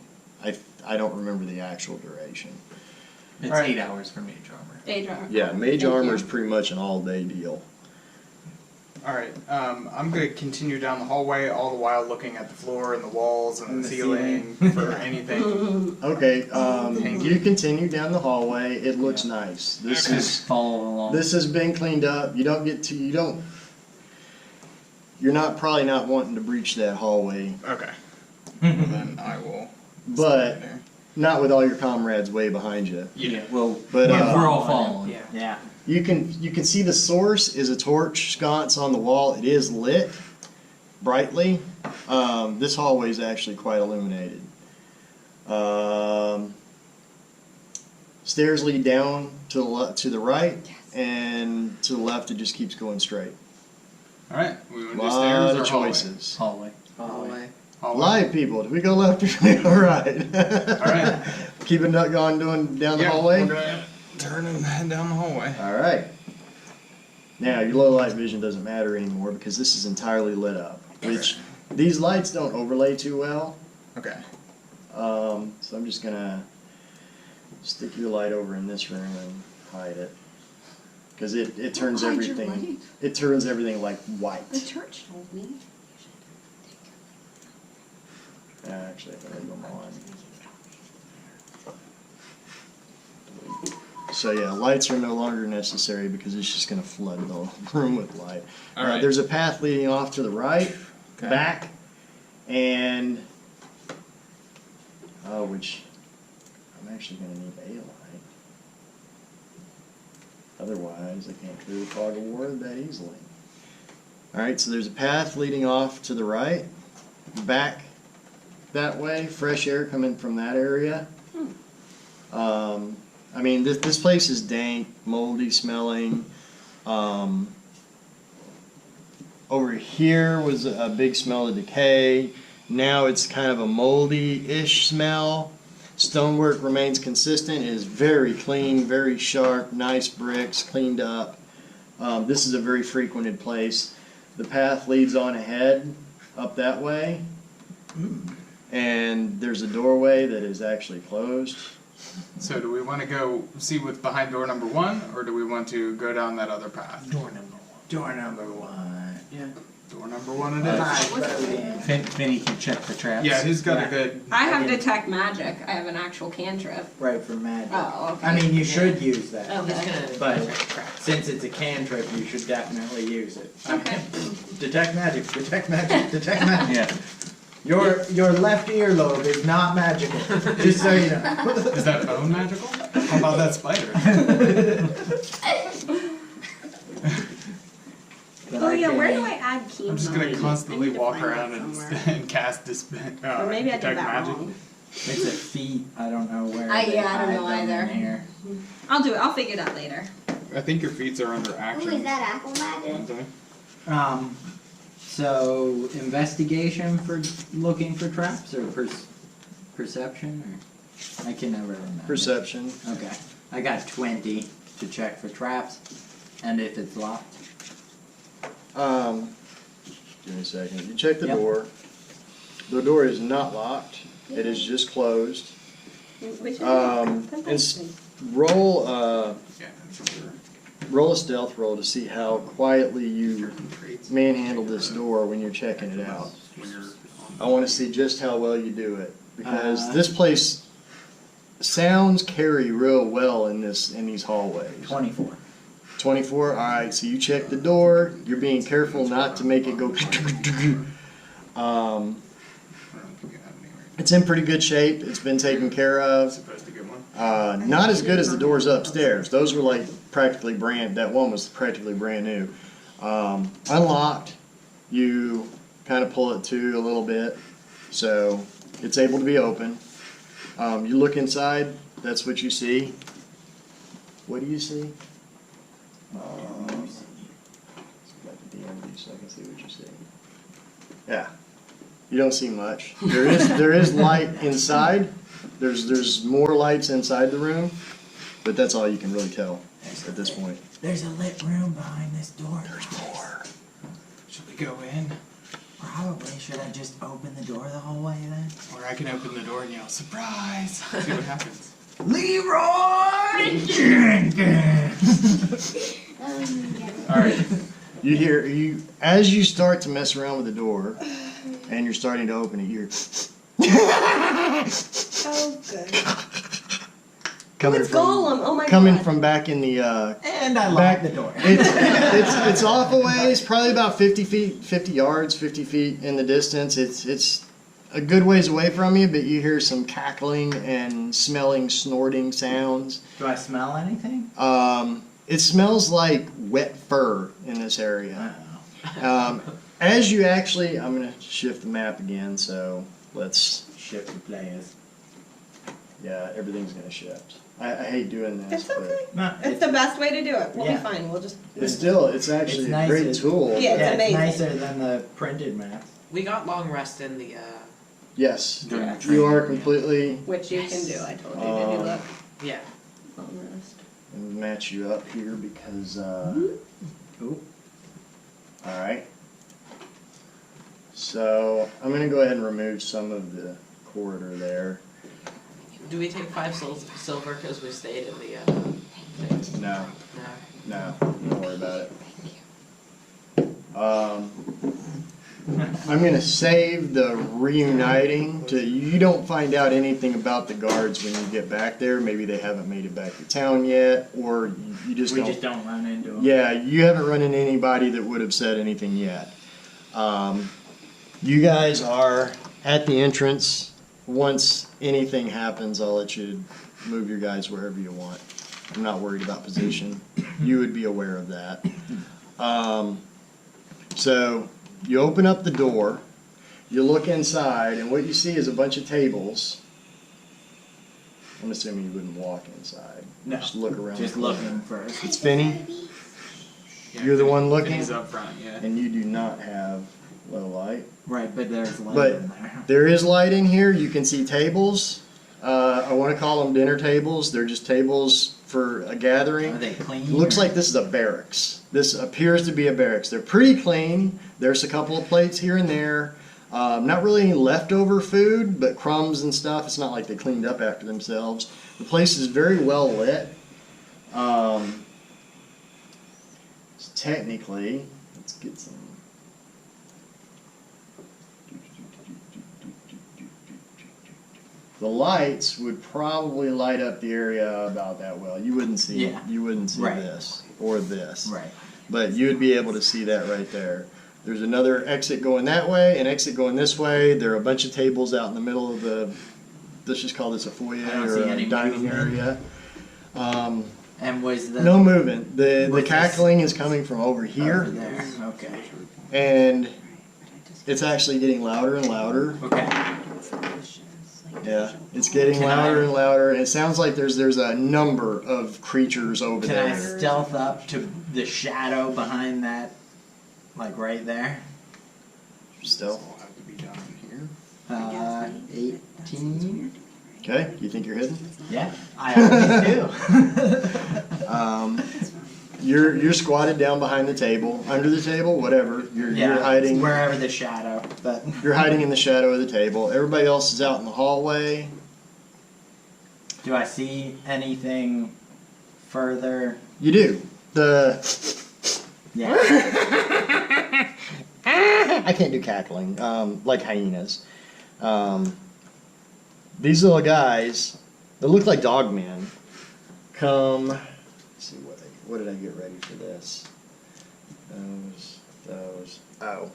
I don't remember the actual duration. It's Alright. 8 hours for mage armor. Mage armor. Yeah, mage Thank armor you. is pretty much an all day deal. All right. I'm gonna continue down the hallway, all the while looking at the floor and the walls and the ceiling for anything. Okay, Thank you continue down the hallway. It looks nice. This Okay. is Follow along. this has been cleaned up. You're not probably not wanting to breach that hallway, Okay. Well, then I will. but There. not with all your comrades way behind you. Yeah. well, But we're all following. Yeah. Yeah. you can see the source is a torch sconce on the wall. It is lit brightly. This hallway is actually quite illuminated. Stairs lead down to the right, and to the left it just keeps going straight. All right. We want to do Lot stairs of or hallway? choices. Hallway. Hallway. Hallway. Live people, do we go left or all right? All right. Keeping that going, doing down the Yeah, hallway. We're gonna turn and head down the hallway. All right. Now your low light vision doesn't matter anymore because this is entirely lit up. Which these lights don't overlay too well. Okay. So I'm just gonna stick your light over in this room and hide it. Because it turns Hide your everything. light? It turns everything like white. The church told me. Actually, I can leave them on. So yeah, lights are no longer necessary because it's just going to flood the room with light. All right. There's a path leading off to the right, Okay. back, and which I'm actually going to need a light. Otherwise, I can't clear the fog of war that easily. All right, so there's a path leading off to the right, back that way, fresh air coming from that area. I mean, this place is dank, moldy smelling. Over here was a big smell of decay. Now it's kind of a moldy-ish smell. Stonework remains consistent. It is very clean, very sharp, nice bricks, cleaned up. This is a very frequented place. The path leads on ahead, up that way. And there's a doorway that is actually closed. So do we want to go see what's behind door number 1, or do we want to go down that other path? Door number 1. Door number 1. Yeah. Door number 1 it is. Vinny can check the traps. Yeah, he's got a good. I have detect magic. I have an actual cantrip. Right for magic. Oh, okay. I mean, you should use that. Okay. He's gonna But crap. since it's a cantrip, you should definitely use it. Okay. Detect magic, detect magic, detect magic. Yeah. Your left earlobe is not magical, just so you know. Is that bone magical? How about that spider? But Oh I yeah, where can- do I add keys? I'm just on gonna it? constantly I need to walk find that around and, somewhere. and cast Or maybe I did detect that magic. wrong. It's a feat. I don't know where. I- they yeah, I don't hide know them in either. here. I'll do it. I'll figure it out later. I think your feats are under Oh, action. is that apple magic? aren't they? So investigation for looking for traps or perception or I can never remember. Perception. Okay, I got 20 to check for traps, and if it's locked. Give me a second. You check the Yep. door. The door is not locked. It is just closed. Which is And roll Yeah, that's sure. roll a stealth roll to see how quietly you manhandle this door when you're checking it out. When you're I want to see just how well you do it, because this place sounds carry real well in these hallways. 24. 24. All right. So you check the door. You're being careful not to make it go. It's in pretty good shape. It's been taken care of. supposed to get one. Not as good as the doors upstairs. Those were like practically that one was practically brand new. Unlocked, you kind of pull it to a little bit, so it's able to be open. You look inside, that's what you see. What do you see? Let's go back to DMV so I can see what you see. Yeah, you don't see much. There is light inside. There's more lights inside the room, but that's all you can really tell at this point. There's a lit room behind this door. There's more. Should we go in? Probably. Should I just open the door the whole way then? Or I can open the door and yell, surprise! See what happens. Leroy Jenkins! Alright. You as you start to mess around with the door, and you're starting to open it, you're Oh, good. coming It's from Gollum. Oh my coming god. from back in the. And I Back- locked the door. It's off a ways, probably about 50 feet, 50 yards, 50 feet in the distance. It's a good ways away from you, but you hear some cackling and smelling, snorting sounds. Do I smell anything? It smells like wet fur in this area. Uh-oh. As you actually, I'm gonna shift the map again, so let's. Shift the players. Yeah, everything's gonna shift. I hate doing this, It's okay. No, It's the best way to do it. We'll Yeah. be fine. We'll just. but it's actually It's a nice great to- tool. Yeah, it's yeah, amazing. it's nicer than the printed map. We got long rest in the, Yes, During the you training, are yeah. completely. Which you can do. I told you to do that. yeah. Long rest. And match you up here because. Ooh. All right. So I'm gonna go ahead and remove some of the corridor there. Do we take 5 silver because we stayed in the, thing? No, No. no, don't worry about it. I'm gonna save the reuniting to you don't find out anything about the guards when you get back there. Maybe they haven't made it back to town yet, or you just We don't. just don't run into them. Yeah, you haven't run into anybody that would have said anything yet. You guys are at the entrance. Once anything happens, I'll let you move your guys wherever you want. I'm not worried about position. You would be aware of that. So you open up the door, you look inside, and what you see is a bunch of tables. I'm assuming you wouldn't walk inside. No. Just look around. Just the corner. looking first. It's Finney, Yeah, You're the one looking? He's up front, yeah. and you do not have low light. Right, but there's light But in there. there is light in here. You can see tables. I want to call them dinner tables. They're just tables for a Are gathering. they clean? Looks or- like this is a barracks. This appears to be a barracks. They're pretty clean. There's a couple of plates here and there. Not really any leftover food, but crumbs and stuff. It's not like they cleaned up after themselves. The place is very well lit. So technically, let's get some. The lights would probably light up the area about that well. You wouldn't see. Yeah. You wouldn't see Right. this or this. Right. But you would be able to see that right there. There's another exit going that way, an exit going this way. There are a bunch of tables out in the middle of the. Let's just call this a foyer I don't or see a any dining movement. area. And was the No movement. The Was this- cackling is coming from over over here, there? Okay. and it's actually getting louder and louder. Okay. Yeah, it's getting Can louder I- and louder, and it sounds like there's a number of creatures over Can there. I stealth up to the shadow behind that, like right there? Stealth. Will have to be down here. 18. Okay, you think you're hidden? Yeah, I always do. You're squatted down behind the table, under the table, whatever. You're Yeah, hiding. wherever the shadow. But You're hiding in the shadow of the table. Everybody else is out in the hallway. Do I see anything further? You do. Yeah. I can't do cackling, like hyenas. These little guys, they look like dog men. Come, let's see what did I get ready for this? Those. Oh,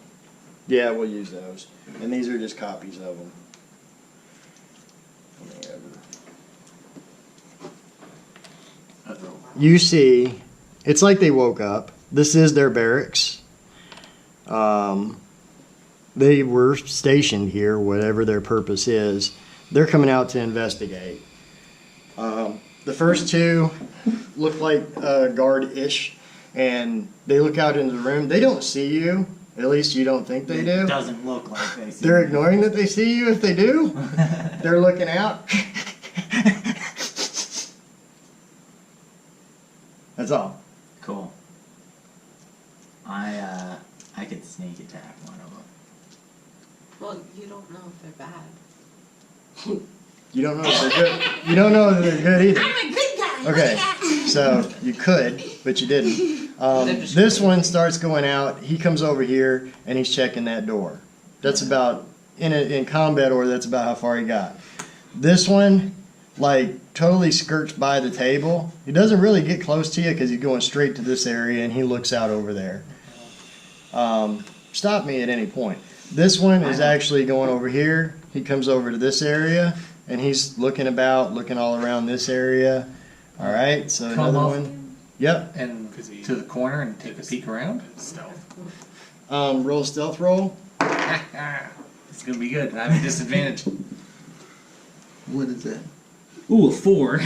yeah, we'll use those. And these are just copies of them. You see, it's like they woke up. This is their barracks. They were stationed here, whatever their purpose is. They're coming out to investigate. The first two look like guard-ish, and they look out into the room. They don't see you. At least you don't think they do. It doesn't look like they see They're me. ignoring that they see you if they do. They're looking out. That's all. Cool. I could sneak attack one of them. Well, you don't know if they're bad. You don't know if they're good. You don't know if they're good either. I'm a good guy. Okay, so you could, but you didn't. This one starts going out. He comes over here and he's checking that door. That's about in combat order. That's about how far he got. This one, like, totally skirts by the table. He doesn't really get close to you because he's going straight to this area and he looks out over there. Stop me at any point. This one is actually going over here. He comes over to this area and he's looking about, looking all around this area. All right, so Come another off. one. Yep. And to the corner and take a peek around. Stealth. Roll a stealth roll. It's gonna be good. I have a disadvantage. What is that? Ooh, a 4.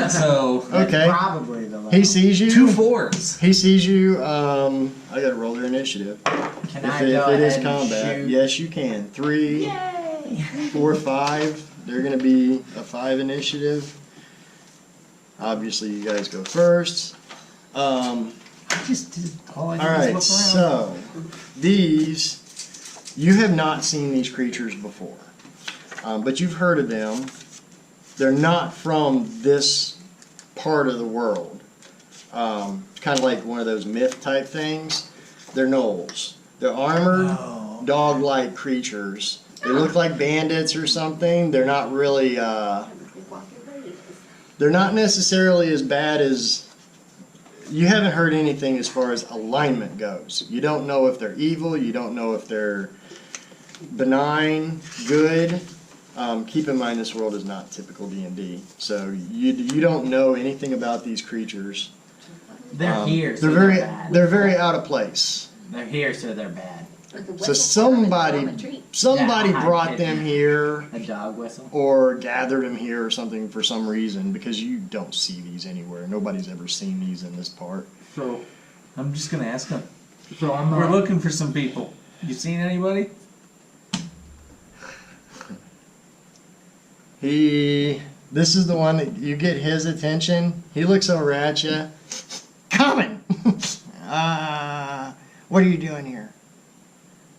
So Okay. Probably the He sees you. 2 4s. He sees you. I gotta roll their initiative. Can If I it, go if it is ahead and combat, shoot? yes, you can. 3, Yay! 4, 5. They're gonna be a 5 initiative. Obviously, you guys go first. I just did all I did All was right. look around. So these, you have not seen these creatures before, but you've heard of them. They're not from this part of the world. It's kind of like one of those myth type things. They're gnolls. They're armored, Oh. dog-like creatures. They look like bandits or something. They're not really. They're not necessarily as bad as. You haven't heard anything as far as alignment goes. You don't know if they're evil. You don't know if they're benign, good. Keep in mind, this world is not typical D&D, so you don't know anything about these creatures. They're here, so They're they're very bad. they're very out of place. They're here, so they're bad. So somebody Yeah, brought I them here A dog whistle. or gathered them here or something for some reason, because you don't see these anywhere. Nobody's ever seen these in this part. So I'm just gonna ask him. So I'm We're looking for some people. You seen anybody? This is the one that you get his attention. He looks over at you. Coming! What are you doing here?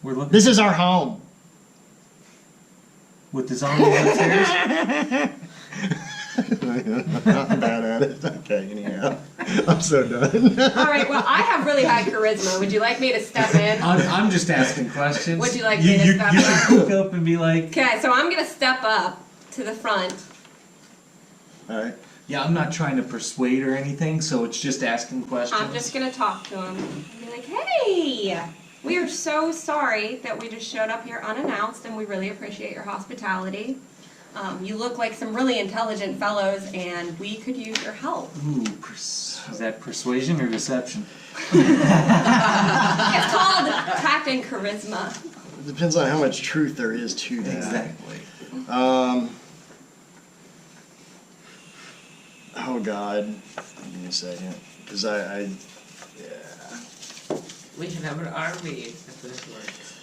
We're looking This is our home. with the zombies upstairs. Not bad at it. Okay, anyhow. I'm so done. All right. Well, I have really high charisma. Would you like me to step in? I'm just asking questions. Would you like me to step You in? can look up and be like, Okay, so I'm gonna step up to the front. Alright. yeah, I'm not trying to persuade or anything, so it's just asking questions. I'm just gonna talk to him and be like, "Hey, we are so sorry that we just showed up here unannounced, and we really appreciate your hospitality. You look like some really intelligent fellows, and we could use your help." Ooh, is that persuasion or deception? It's called tact and charisma. It depends on how much truth there is to that. Exactly. Oh God. Give me a second. Because yeah. We can have an army if this works.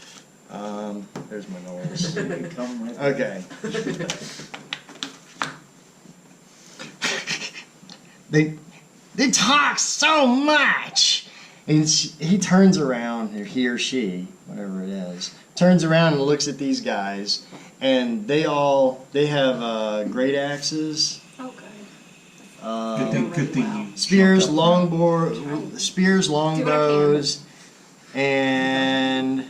There's my nose. Come with Okay. They talk so much. And he turns around, or he or she, whatever it is, turns around and looks at these guys, and they have great axes, Oh, good. Good thing you. Spears, jumped up front. spears, longbows, and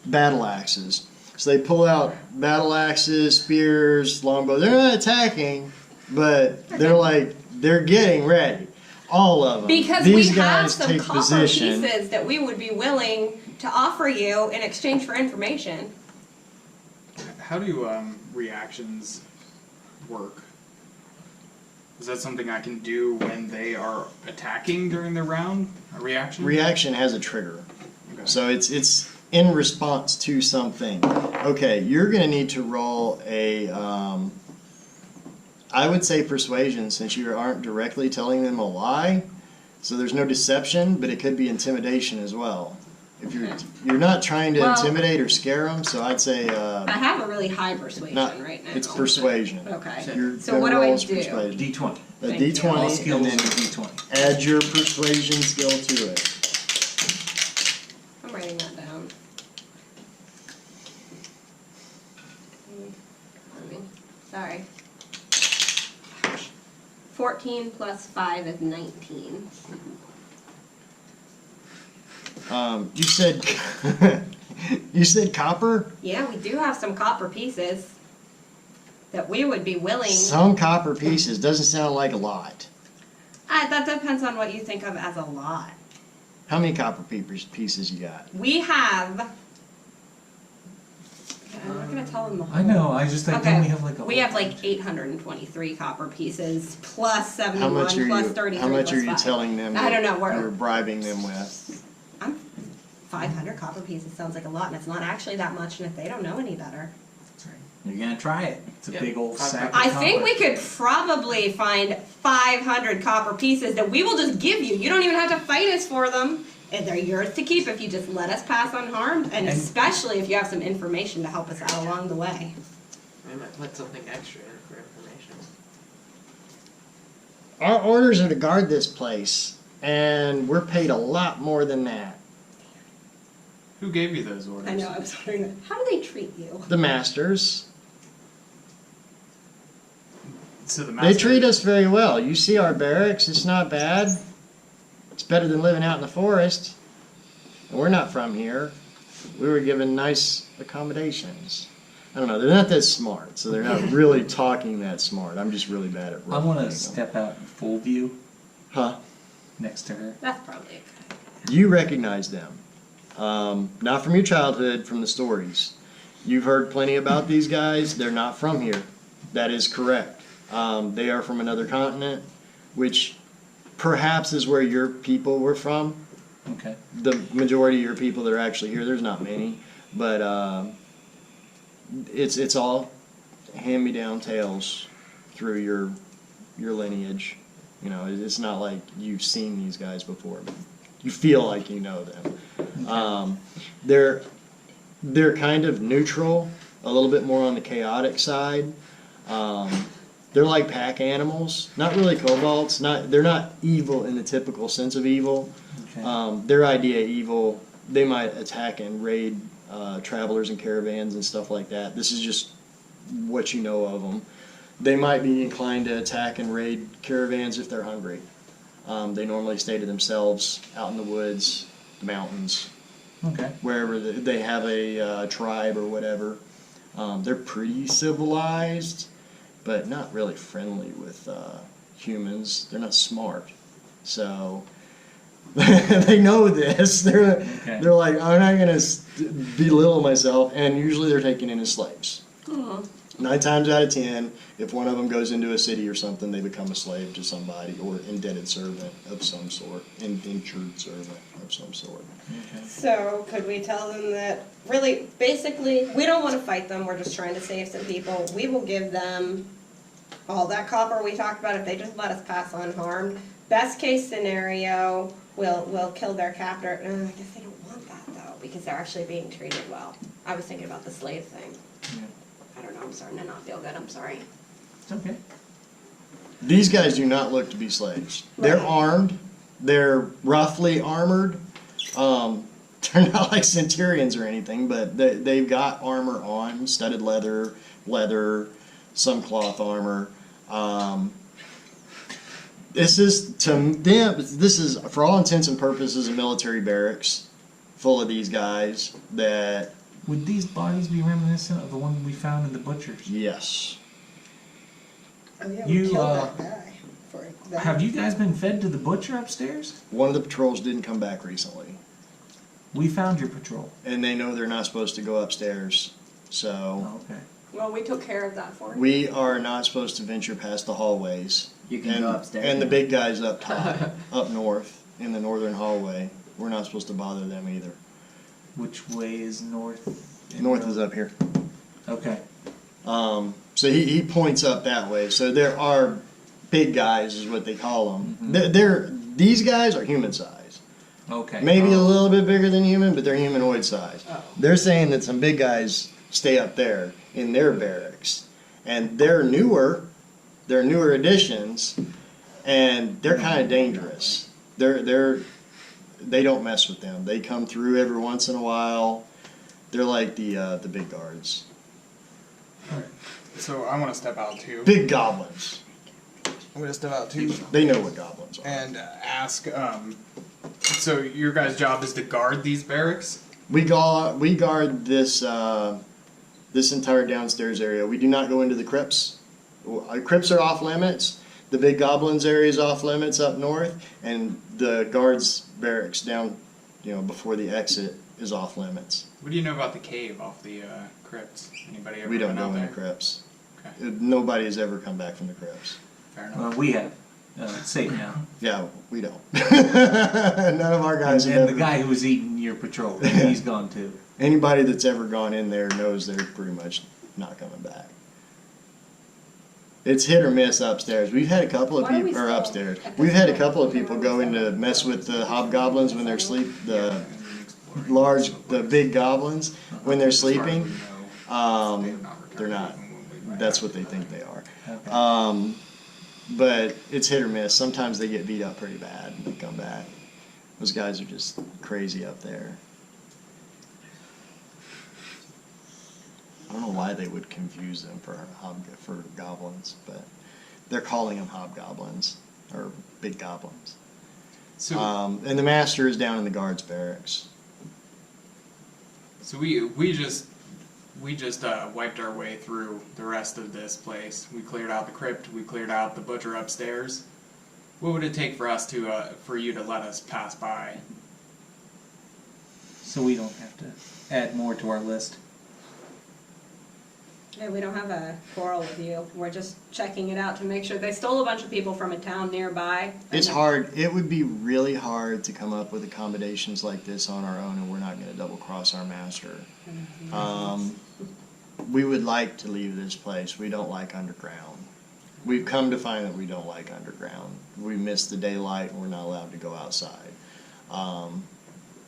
battle axes. So they pull out battle axes, spears, longbows. They're not attacking, but they're getting ready. All of them. Because These we have guys some take copper position. pieces that we would be willing to offer you in exchange for information. How do reactions work? Is that something I can do when they are attacking during their round? A reaction? Reaction has a trigger. Okay. So it's in response to something. Okay, you're going to need to roll a, I would say persuasion, since you aren't directly telling them a lie. So there's no deception, but it could be intimidation as well. If you're not trying to Well- intimidate or scare them, so I'd say I have a really high persuasion right now. it's persuasion. Okay. You're So gonna what do roll I as do? persuasion. D20. A Thank you. All D20, skills and are then D20. add your persuasion skill to it. I'm writing that down. Sorry. 14 plus 5 is 19. You said you said copper. Yeah, we do have some copper pieces that we would be willing. Some copper pieces doesn't sound like a lot. That depends on what you think of as a lot. How many copper pieces you got? We have. I'm not gonna tell them the whole. I know. I just think Okay, we have like a. we have like 823 copper pieces plus How 71 much are plus you? 33 How much plus are you 5. telling them? I don't know, You're bribing them with. 500 copper pieces sounds like a lot, and it's not actually that much. And if they don't know any better, You're gonna try it. It's a Yeah. big old sack. Of I think copper. we could probably find 500 copper pieces that we will just give you. You don't even have to fight us for them. And they're yours to keep if you just let us pass unharmed, and especially if you have some information to help us out along the way. We might put something extra in for information. Our orders are to guard this place, and we're paid a lot more than that. Who gave you those orders? I know, I was wondering that. How do they treat you? The masters. So the They master, treat us very well. You see our barracks, it's not bad. It's better than living out in the forest. And we're not from here. We were given nice accommodations. I don't know, they're not that smart, so they're not really talking that smart. I'm just really bad at I want rolling. to step out in full view Huh? next to her. That's probably a good idea. You recognize them. Not from your childhood, from the stories. You've heard plenty about these guys. They're not from here. That is correct. They are from another continent, which perhaps is where your people were from. Okay. The majority of your people that are actually here, there's not many, but it's all hand-me-down tales through your lineage. You know, it's not like you've seen these guys before. But you feel like you know them. They're kind of neutral, a little bit more on the chaotic side. They're like pack animals, not really kobolds. They're not evil in the typical sense of evil. Okay. Their idea of evil, they might attack and raid travelers and caravans and stuff like that. This is just what you know of them. They might be inclined to attack and raid caravans if they're hungry. They normally stay to themselves out in the woods, the mountains, Okay. wherever they have a tribe or whatever. They're pretty civilized, but not really friendly with humans. They're not smart, so they know this. They're like, I'm not gonna belittle myself, and usually they're taken in as slaves. Aw. 9 times out of 10, if one of them goes into a city or something, they become a slave to somebody or indebted servant of some sort, indentured servant of some sort. Okay. So could we tell them that really, basically, we don't want to fight them. We're just trying to save some people. We will give them all that copper we talked about if they just let us pass unharmed. Best case scenario, we'll kill their captor. I guess they don't want that though because they're actually being treated well. I was thinking about the slave thing. Yeah. I don't know. I'm starting to not feel good. I'm sorry. It's okay. These guys do not look to be slaves. They're Right. armed. They're roughly armored. They're not like centurions or anything, but they've got armor on, studded leather, some cloth armor. This is, to them, this is, for all intents and purposes, a military barracks full of these guys that, Would these bodies be reminiscent of the one we found in the butcher's? yes. Oh, yeah, You, we killed that guy for that. Have you guys been fed to the butcher upstairs? One of the patrols didn't come back recently. We found your patrol. And they know they're not supposed to go upstairs. So Oh, okay. Well, we took care of that for you. we are not supposed to venture past the hallways. You can And, go upstairs. and the big guys up top, up north, in the northern hallway, we're not supposed to bother them either. Which way is north? North is up here. Okay. So he points up that way. So there are big guys, is what they call them. These guys are human size. Okay. Maybe a little bit bigger than human, but they're humanoid size. Oh. They're saying that some big guys stay up there in their barracks, and they're newer additions, and they're kind of dangerous. They don't mess with them. They come through every once in a while. They're like the big guards, So I want to step out too. big goblins. I'm going to step out too They know what goblins are. and ask. So your guys' job is to guard these barracks? We guard this this entire downstairs area. We do not go into the crypts. Crypts are off limits. The big goblins area is off limits up north, and the guards barracks down, before the exit is off limits. What do you know about the cave off the crypts? Anybody ever We don't been go out into there? crypts. Okay. Nobody has ever come back from the crypts. Fair enough. We have. It's safe now. Yeah, we don't. None of our guys have And the ever. guy who was eating your patrol, he's gone too. Anybody that's ever gone in there knows they're pretty much not coming back. It's hit or miss upstairs. We've had a couple of Why are we people, or still upstairs. at this We've had a point? couple of people go in to mess with the hobgoblins when they're asleep. The big goblins when they're sleeping. They're not. That's what they think they are. Okay. But it's hit or miss. Sometimes they get beat up pretty bad and they come back. Those guys are just crazy up there. I don't know why they would confuse them for goblins, but they're calling them hobgoblins or big goblins. So, And the master is down in the guards barracks. so we just wiped our way through the rest of this place. We cleared out the crypt. We cleared out the butcher upstairs. What would it take for us for you to let us pass by? So we don't have to add more to our list. Yeah, we don't have a quarrel with you. We're just checking it out to make sure they stole a bunch of people from a town nearby. It's hard. It would be really hard to come up with accommodations like this on our own, and we're not going to double cross our master. We would like to leave this place. We don't like underground. We've come to find that we don't like underground. We miss the daylight, and we're not allowed to go outside.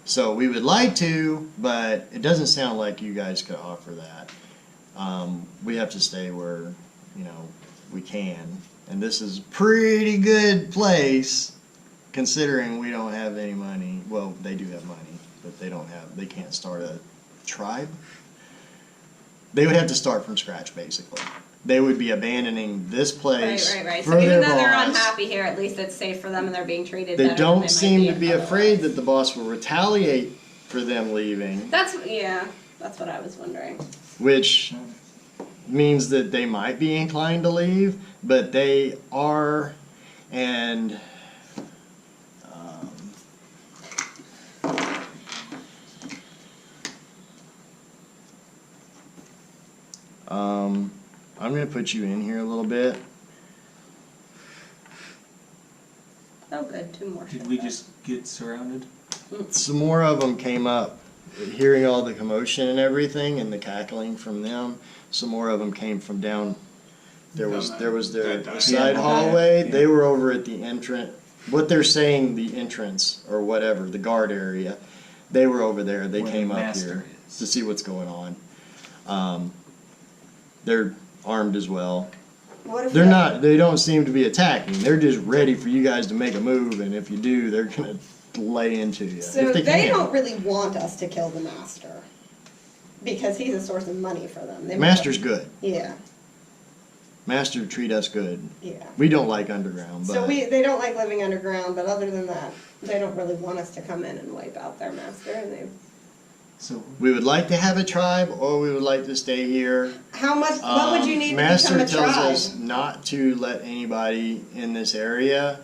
So we would like to, but it doesn't sound like you guys could offer that. We have to stay where, we can. And this is a pretty good place, considering we don't have any money. Well, they do have money, but they can't start a tribe. They would have to start from scratch, basically. They would be abandoning this place Right. for So even their though they're boss. unhappy here, at least it's safe for them and they're being treated better They than don't might seem to be otherwise. afraid that the boss will retaliate for them leaving, That's what I was wondering. which means that they might be inclined to leave, but they are, and I'm going to put you in here a little bit. Oh, good. 2 more. Did we just get surrounded? Some more of them came up, hearing all the commotion and everything, and the cackling from them. Some more of them came from down. There was the side hallway. Yeah. They were over at the entrance. What they're saying, the entrance or whatever, the guard area. They were over there. They Where came the up master here is. to see what's going on. They're armed as well. What if They're they- not. They don't seem to be attacking. They're just ready for you guys to make a move, and if you do, they're gonna lay into you. So if they can. don't really want us to kill the master because he's a source of money for them. They Master's good. Yeah. Master treat us good. Yeah. We don't like underground, but So they don't like living underground, but other than that, they don't really want us to come in and wipe out their master. And they. So we would like to have a tribe, or we would like to stay here. How much? What would you need to Master become a tells tribe? us not to let anybody in this area,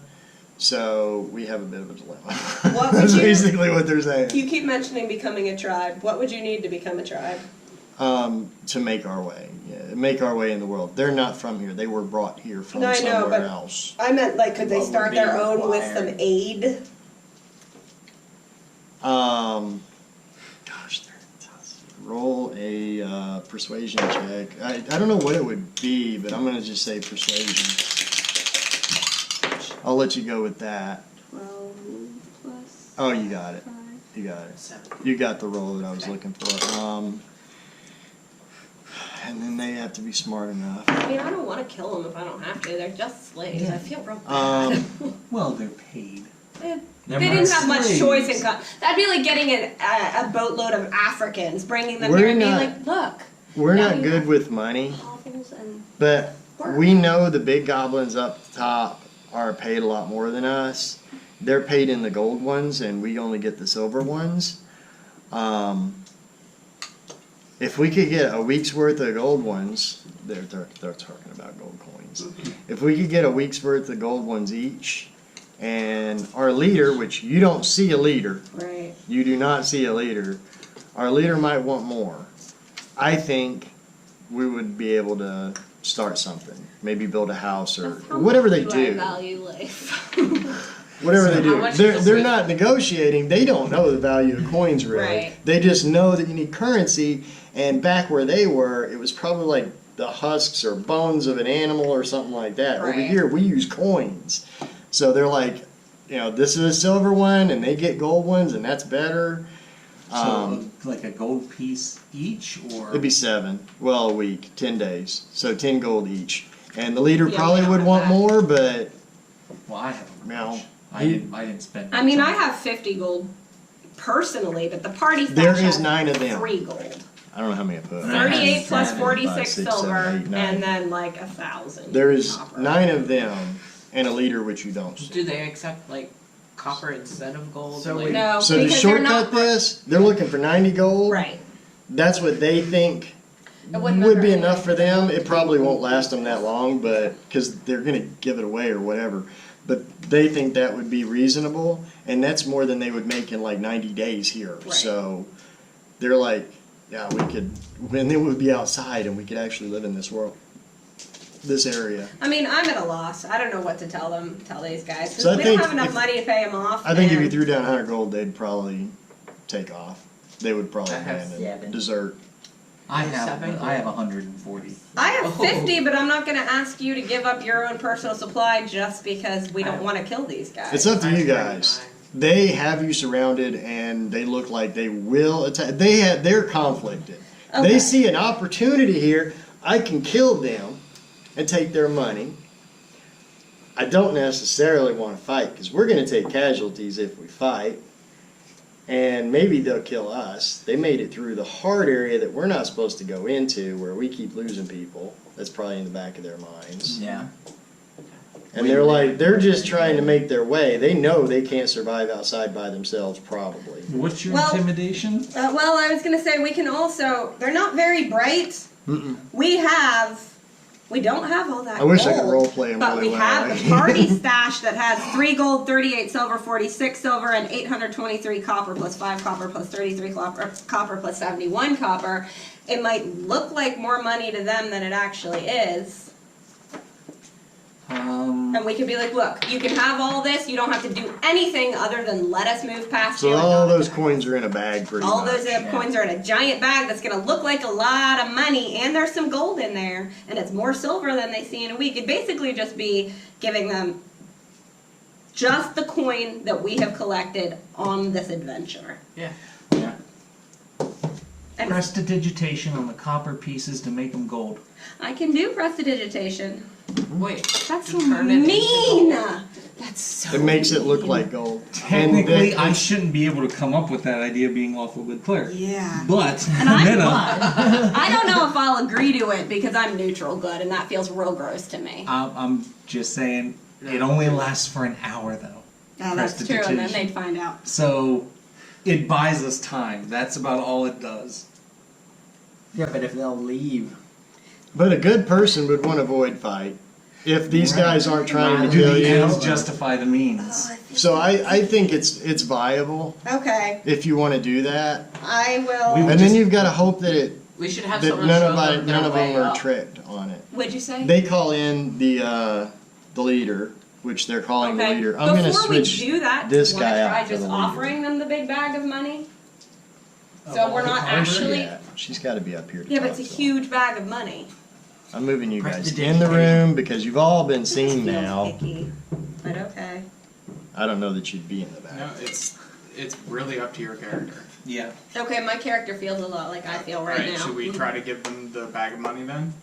so we have a bit of a dilemma. What would That's you- basically what they're saying. You keep mentioning becoming a tribe. What would you need to become a tribe? To make our way, make our way in the world. They're not from here. They were brought here from No, I know, somewhere but- else. I meant like, could they What would start be their own with required? some aid? Gosh, roll a persuasion check. I don't know what it would be, but I'm gonna just say persuasion. I'll let you go with that. 12 plus. Oh, you got it. 5. You got it. 7. You got the roll that I was Okay. looking for. And then they have to be smart enough. I mean, I don't want to kill them if I don't have to. They're just slaves. Yeah. I feel real bad. well, they're paid. They They're didn't not have much slaves. choice in that'd be like getting a boatload of Africans, bringing them We're here and not- being like, look, We're Now not you good have- with money, hovels and but work. we know the big goblins up top are paid a lot more than us. They're paid in the gold ones, and we only get the silver ones. If we could get a week's worth of gold ones, they're talking about gold coins. If we could get a week's worth of gold ones each, and our leader, which you don't see a leader, Right. you do not see a leader, our leader might want more. I think we would be able to start something, maybe build a house or How whatever much they do. I do. value life. Whatever So they how do, much they're does they're it- not negotiating. They don't know the value of coins really. Right. They just know that you need currency. And back where they were, it was probably like the husks or bones of an animal or something like that. Over Right. here, we use coins. So they're like, this is a silver one, and they get gold ones, and that's better. So like a gold piece each, or It'd be 7. Well, a week, 10 days. So 10 gold each. And the leader Yeah, probably we don't would have want that. more, but well, I have a No. bunch. I didn't spend. I mean, much I on it. have 50 gold personally, but the party there stash is has 9 of them. 3 gold. I don't know how many I put. 38 plus 7, 46 5, 6, silver, 7, 8, 9. and then like 1,000. There is copper. 9 of them and a leader which you don't see. Do they accept like copper instead of gold? So like, we- No, So to because they're not shortcut this, they're looking for 90 gold. right. That's what they think It wouldn't would be ever- enough for them. It probably won't last them that long, but because they're gonna give it away or whatever. But they think that would be reasonable, and that's more than they would make in like 90 days here. Right. So they're like, yeah, we could, and then we'd be outside and we could actually live in this world, this area. I mean, I'm at a loss. I don't know what to tell these guys. 'Cause So I we think don't have enough if- money to pay them off. I think if you and- threw down 100 gold, they'd probably take off. They would probably I have abandon, 7. desert. I have 7 140. I have Oh. 50, but I'm not going to ask you to give up your own personal supply just because we don't want to kill these guys. It's up to I you have guys. 39. They have you surrounded, and they look like they will attack. They're conflicted. Okay. They see an opportunity here. I can kill them and take their money. I don't necessarily want to fight because we're going to take casualties if we fight, and maybe they'll kill us. They made it through the hard area that we're not supposed to go into, where we keep losing people. That's probably in the back of their minds. Yeah. And they're just trying to make their way. They know they can't survive outside by themselves, probably. What's your Well- intimidation? Well, I was going to say we can also. They're not very bright. Mm-mm. We don't have all that I wish I gold, could role play 'em but really we well, have right? the party stash that has 3 gold, 38 silver, 46 silver, and 823 copper plus 5 copper plus 33 copper plus 71 copper. It might look like more money to them than it actually is. And we could be like, look, you can have all this. You don't have to do anything other than let us move past you. So and all not those attack. coins are in a bag, pretty All much. those coins are in a giant bag that's going to look like a lot of money, and there's some gold in there, and it's more silver than they see in a week. It'd basically just be giving them just the coin that we have collected on this adventure. Yeah. Yeah. And Prestidigitation on the copper pieces to make them gold. I can do prestidigitation. Wait. That's To turn it into mean. gold. That's That's so It makes it look mean. like gold. Technically, And I shouldn't be able to come up with that idea being lawful good clerk. Yeah. But And I'm then, good. I don't know if I'll agree to it because I'm neutral good, and that feels real gross to me. I'm just saying, it only lasts for an hour though. Oh, that's true, and then Prestidigitation. they'd find out. So it buys us time. That's about all it does. Yeah, but if they'll leave, But a good person would want to avoid fight if these Right. guys aren't trying to Do kill the you. ends justify the means? So I think it's viable Okay, if you want to do that. I We will. would And just- then you've got to hope that We should have that someone none show of them none of their them way are up. tricked on it. What'd you say? They call in the leader, which they're calling the leader. I'm going to Before we switch do that, this wanna guy try out for just the leader. offering them the big bag of money? Oh, So we're not Where's she actually. at? She's got to be up here. To Yeah, but talk, it's a so. huge bag of money. I'm moving you guys in the Prestidigitation. room because you've all been seen Feels now. icky, but okay. I don't know that you'd be in the back. No, it's really up to your character. Yeah. Okay, my character feels a lot like I feel right now. Should we try to give them the bag of money then?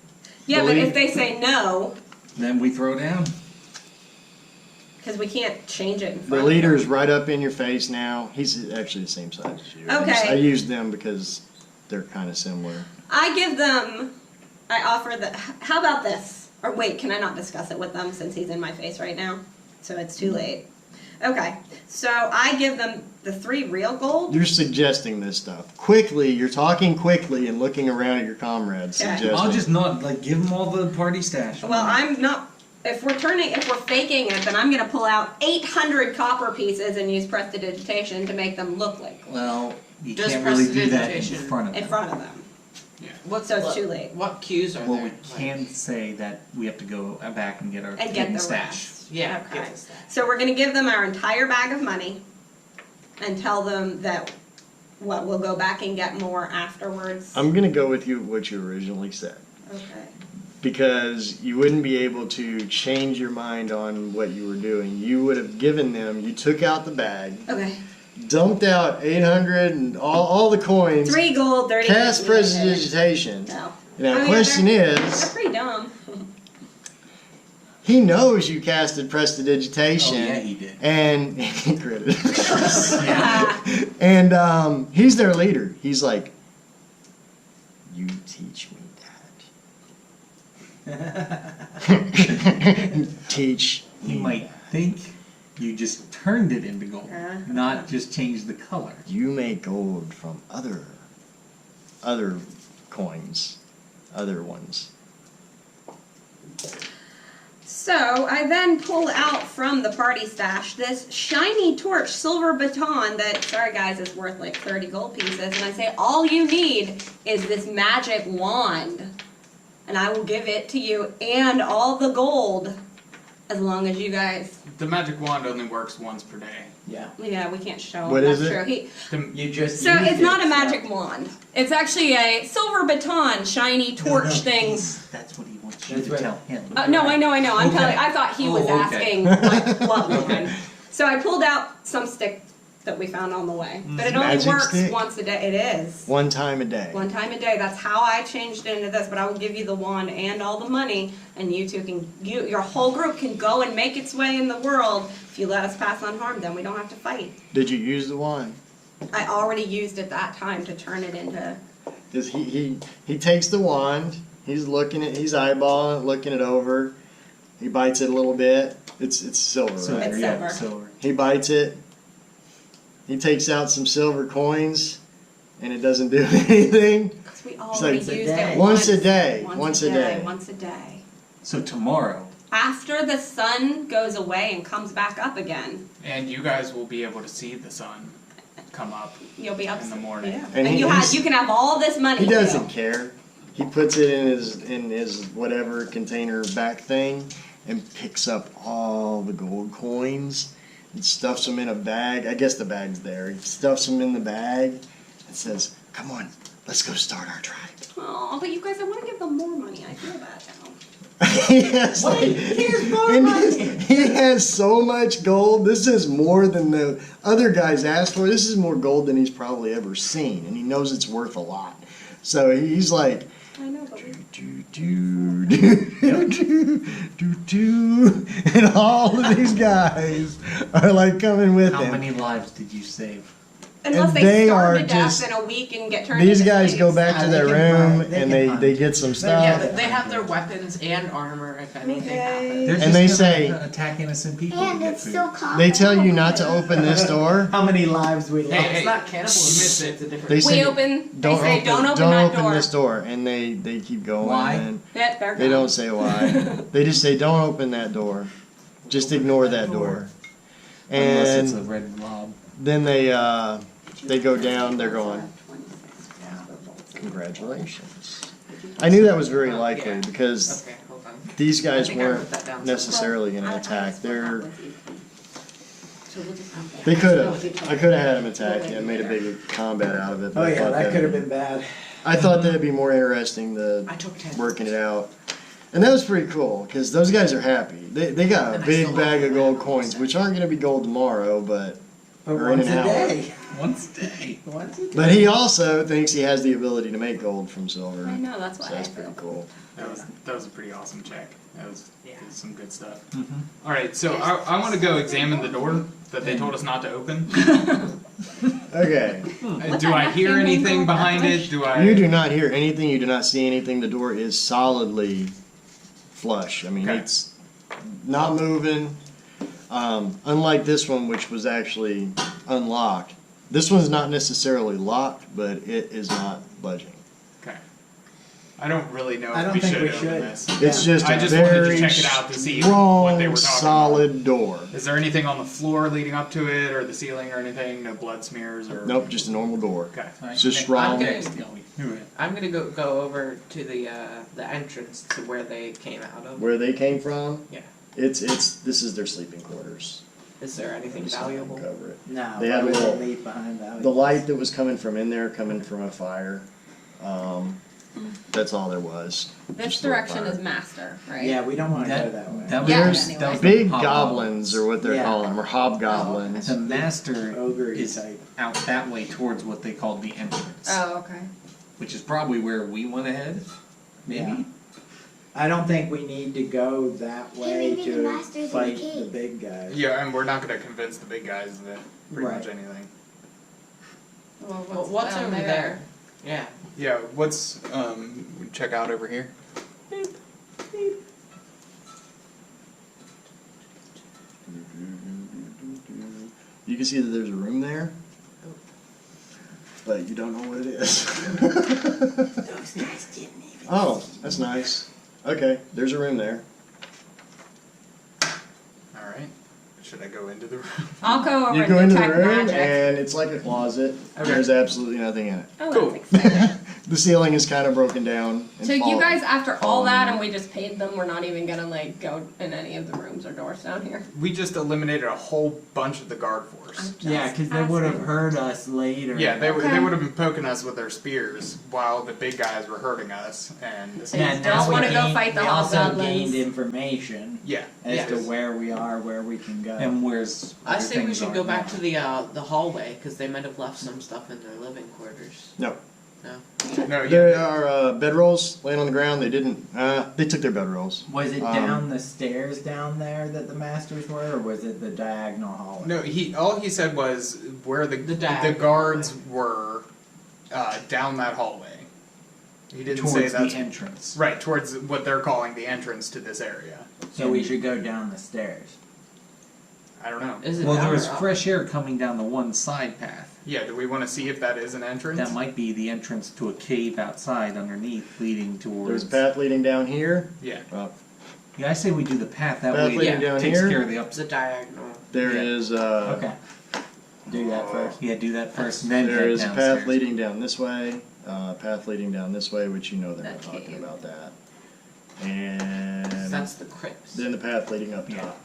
Yeah, but Believe- if they say no, Then we throw down. because we can't change it in front The of leader's them. right up in your face now. He's actually the same size as you. Okay. I used them because they're kind of similar. I give them. I offer the. How about this? Or wait, can I not discuss it with them since he's in my face right now? So it's too late. Okay, so I give them the 3 real gold. You're suggesting this stuff quickly. You're talking quickly and looking around at your comrades. Okay. Suggesting. I'll just not give them all the party stash. Well, I'm not. If we're faking it, then I'm gonna pull out 800 copper pieces and use prestidigitation to make them look like gold Well, you Does can't really do that in prestidigitation front of them. in front of them. What's So it's what- too late. What cues are Well, there? we can say that we have to go back and get our And get hidden the stash. rest. Yeah, Okay. get this stuff. So we're gonna give them our entire bag of money and tell them that we'll go back and get more afterwards. I'm gonna go with you what you originally said Okay. because you wouldn't be able to change your mind on what you were doing. You would have given them. You took out the bag, Okay. dumped out 800 and all the coins. 3 gold, 30. Cast prestidigitation. No. Now Oh, the yeah, question They're is, pretty dumb. he knows you casted prestidigitation. Oh, yeah, he did. And he critted. Yeah. And he's their leader. He's like, you teach me that. Teach He me. might think you just turned it into gold, Uh-huh. not just changed the color. You make gold from other coins, other ones. So I then pull out from the party stash this shiny torch silver baton that, sorry guys, is worth like 30 gold pieces. And I say, all you need is this magic wand. And I will give it to you and all the gold as long as you guys, The magic wand only works once per day. yeah. yeah, we can't show him. What That's is it? true. You just So used it's it, not a so- magic wand. It's actually a silver baton, shiny torch thing. That's what he wants you That's to right. tell him. No, I know. I'm Okay. telling. I thought he was Oh, okay. asking what one. So I pulled out some stick that we found on the way, but it only Magic works stick? once a day. It is One time a day. one time a day. That's how I changed it into this. But I will give you the wand and all the money, and you two can, your whole group can go and make its way in the world. If you let us pass unharmed, then we don't have to fight. Did you use the wand? I already used it that time to turn it into. Does he takes the wand. He's looking at. He's eyeballing it, looking it over. He bites it a little bit. It's silver, Silver, right? It's yeah, silver. silver. He bites it. He takes out some silver coins, and it doesn't do anything. Because we already like used it once a day, Once once a a day. day. Once a day. So tomorrow, After the sun goes away and comes back up again, And you guys will be able to see the sun come up. you'll be up In the morning. Yeah. And And, he- you can have all this money. He too. doesn't care. He puts it in his whatever container back thing and picks up all the gold coins and stuffs them in a bag. I guess the bag's there. He stuffs them in the bag and says, "Come on, let's go start our tribe." Oh, but you guys, I want to give them more money. I feel bad now. he has like, he has so much gold. This is more than the other guys asked for. This is more gold than he's probably ever seen, and he knows it's worth a lot. So he's like, I know, but we. And all of these guys are like coming with How him. many lives did you save? Unless And they, they starve are to death just- in a week and get turned These into guys go slaves. back to They their can room find- they and can they hunt. get some But stuff. yeah, they have their weapons and armor if anything Okay. happens. They're And just they gonna say- attack innocent people And to get it's food. still called. They tell you not to open this door. How many lives we Hey, lost? it's not cannibalism, it's a different. They We say, open. They don't say open, don't open don't that open door. this door, and they keep going. Why? And Yeah, they're they gone. don't say why. They just say don't open that door. Just ignore that door. Unless it's a And red blob. then they go down. They're going. Congratulations. I knew that was very likely because Okay, hold on. these I guys think I weren't wrote that down. necessarily going to attack. They're So we'll just have to- They could have. I could have had them attack you and made a big combat out of it. Oh but I yeah, thought that could have been bad. I thought that'd be more interesting to I took 10. working it out. And that was pretty cool because those guys are happy. They got a And I big still bag love of gold them. coins, which aren't going to be gold tomorrow, but But Or in once an a hour. day. Once a day. Once a day. but he also thinks he has the ability to make gold from silver. I know, that's So why that's I pretty feel. cool. That was a pretty awesome check. That was some good stuff. Mm-hmm. All right, so I want to go examine the door that they told us not to open. Okay. Do I hear napkin anything go behind that it? Do I? You do not hear anything. You do not see anything. The door is solidly flush. I mean, Okay. it's not moving. Unlike this one, which was actually unlocked. This one's not necessarily locked, but it is not budging. Okay. I don't really know I if don't we think should we open should. this. It's just I a just wanted to very check it out to see what they were strong, talking about. solid door. Is there anything on the floor leading up to it, or the ceiling, or anything? No blood smears, or Nope, just a normal door. Okay. It's just I'm strong. gonna- Next, Yowie. I'm gonna go over to the entrance to where they came out of. Where they came from? Yeah. It's this is their sleeping quarters. Is there anything Just let them valuable? cover it. No, They had a why would little- leave behind that? The light that was coming from in there, coming from a fire. That's all there was. This Just a little direction fire. is master, right? Yeah, we don't want to go that way. That was, Yeah, There's anyway. that was the big hobgoblins. goblins, or what they're Yeah. calling them, or hobgoblins. The master Ogre is type. out that way towards what they called the entrance, Oh, okay. which is probably where we want to head. Maybe. Yeah. I don't think we need to go that way Maybe the to masters in the fight the cave. big guys. Yeah, and we're not going to convince the big guys that pretty much Right. anything. Well, Well, what's down over there? Yeah. Yeah, what's check out over here? You can see that there's a room there, but you don't know what it is. Those guys didn't even. Oh, that's nice. Okay, there's a room there. All right. Should I go into the room? I'll go over You and go into the detect room, magic. and it's like a closet. Okay. There's absolutely nothing in it. Oh, Cool. that's exciting. The ceiling is kind of broken down. And So you fallen- guys, after all fallen that, in. and we just paid them, we're not even gonna like go in any of the rooms or doors down here. We just eliminated a whole bunch of the guard force. I'm just Yeah, because they would have asking. heard us later. Yeah, they Okay. would have been poking us with their spears while the big guys were hurting us, and So you Yeah, don't now we wanna go gained- fight the we also hobgoblins. gained information yeah, as yeah. to where we are, where we can go. And where's I say we things should are go back now. to the hallway because they might have left some stuff in their living quarters. No. No, There yeah. are bedrolls laying on the ground. They didn't. They took their bedrolls. Was it Um, down the stairs down there that the masters were, or was it the diagonal hallway? No, all he said was where the diagonal guards were down that hallway. He didn't say towards that's the entrance. right towards what they're calling the entrance to this area. So we should go down the stairs. I don't know. Is it Well, down there or was up? fresh air coming down the one side path. Yeah, do we want to see if that is an entrance? That might be the entrance to a cave outside underneath, leading towards. There's a path leading down here. Yeah. Yeah, I say we do the path that Path way. leading It down takes here. care of the It's a ups. diagonal. There Yeah. is. Okay. Do that first. Yeah, do that first, and then There head is a downstairs. path leading down this way. Path leading down this way, which you know they're not That talking cave. about that. And That's the crypts. then the path leading up Yeah. top.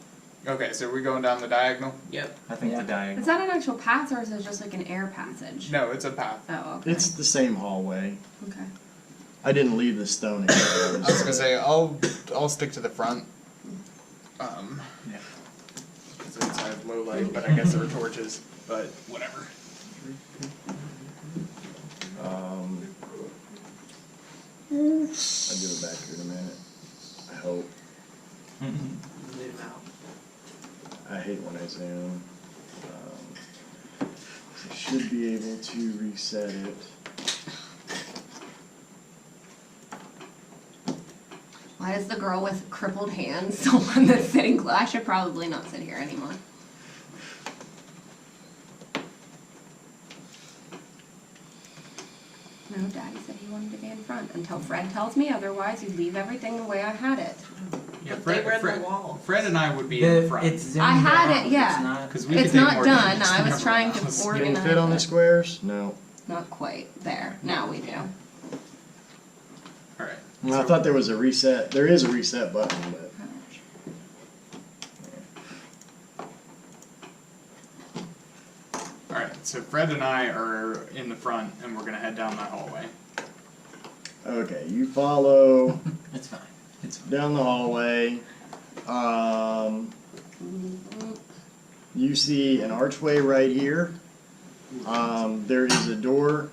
Okay, so we're going down the diagonal? Yep. I think Yeah. the diagonal. Is that an actual path or is it just like an air passage? No, it's a path. Oh, okay. It's the same hallway. Okay. I didn't leave the stone I was gonna exposed. say I'll stick to the front. Yeah. Because it's low light, but I guess there are torches. But whatever. I'll give it back here in a minute. I hope. Zoom out. I hate when I zoom. I should be able to reset it. Why is the girl with crippled hands the one that's sitting close? I should probably not sit here anymore. No, Daddy said he wanted to be in front until Fred tells me otherwise. You leave everything the way I had it. Yeah, But they were in the wall. Fred and I would be in the front. It's zoomed I had out. it, yeah. It's not. 'Cause we could It's take not more done. pictures I than was trying to everyone else. You organize didn't fit on the it. squares? No. Not quite there. Now we do. Alright. Well, I thought there was a reset. There is a reset button, but. Alright, so Fred and I are in the front and we're gonna head down that hallway. Okay, you follow It's fine. It's fine. down the hallway. You see an archway right here. There is a door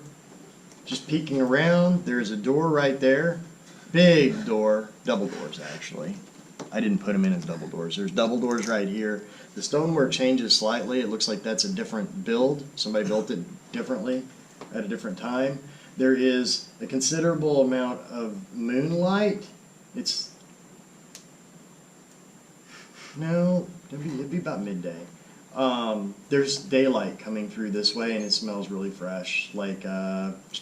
just peeking around. There's a door right there. Big door. Double doors, actually. I didn't put them in as double doors. There's double doors right here. The stonework changes slightly. It looks like that's a different build. Somebody built it differently at a different time. There is a considerable amount of moonlight. It's no, it'd be about midday. There's daylight coming through this way, and it smells really fresh, like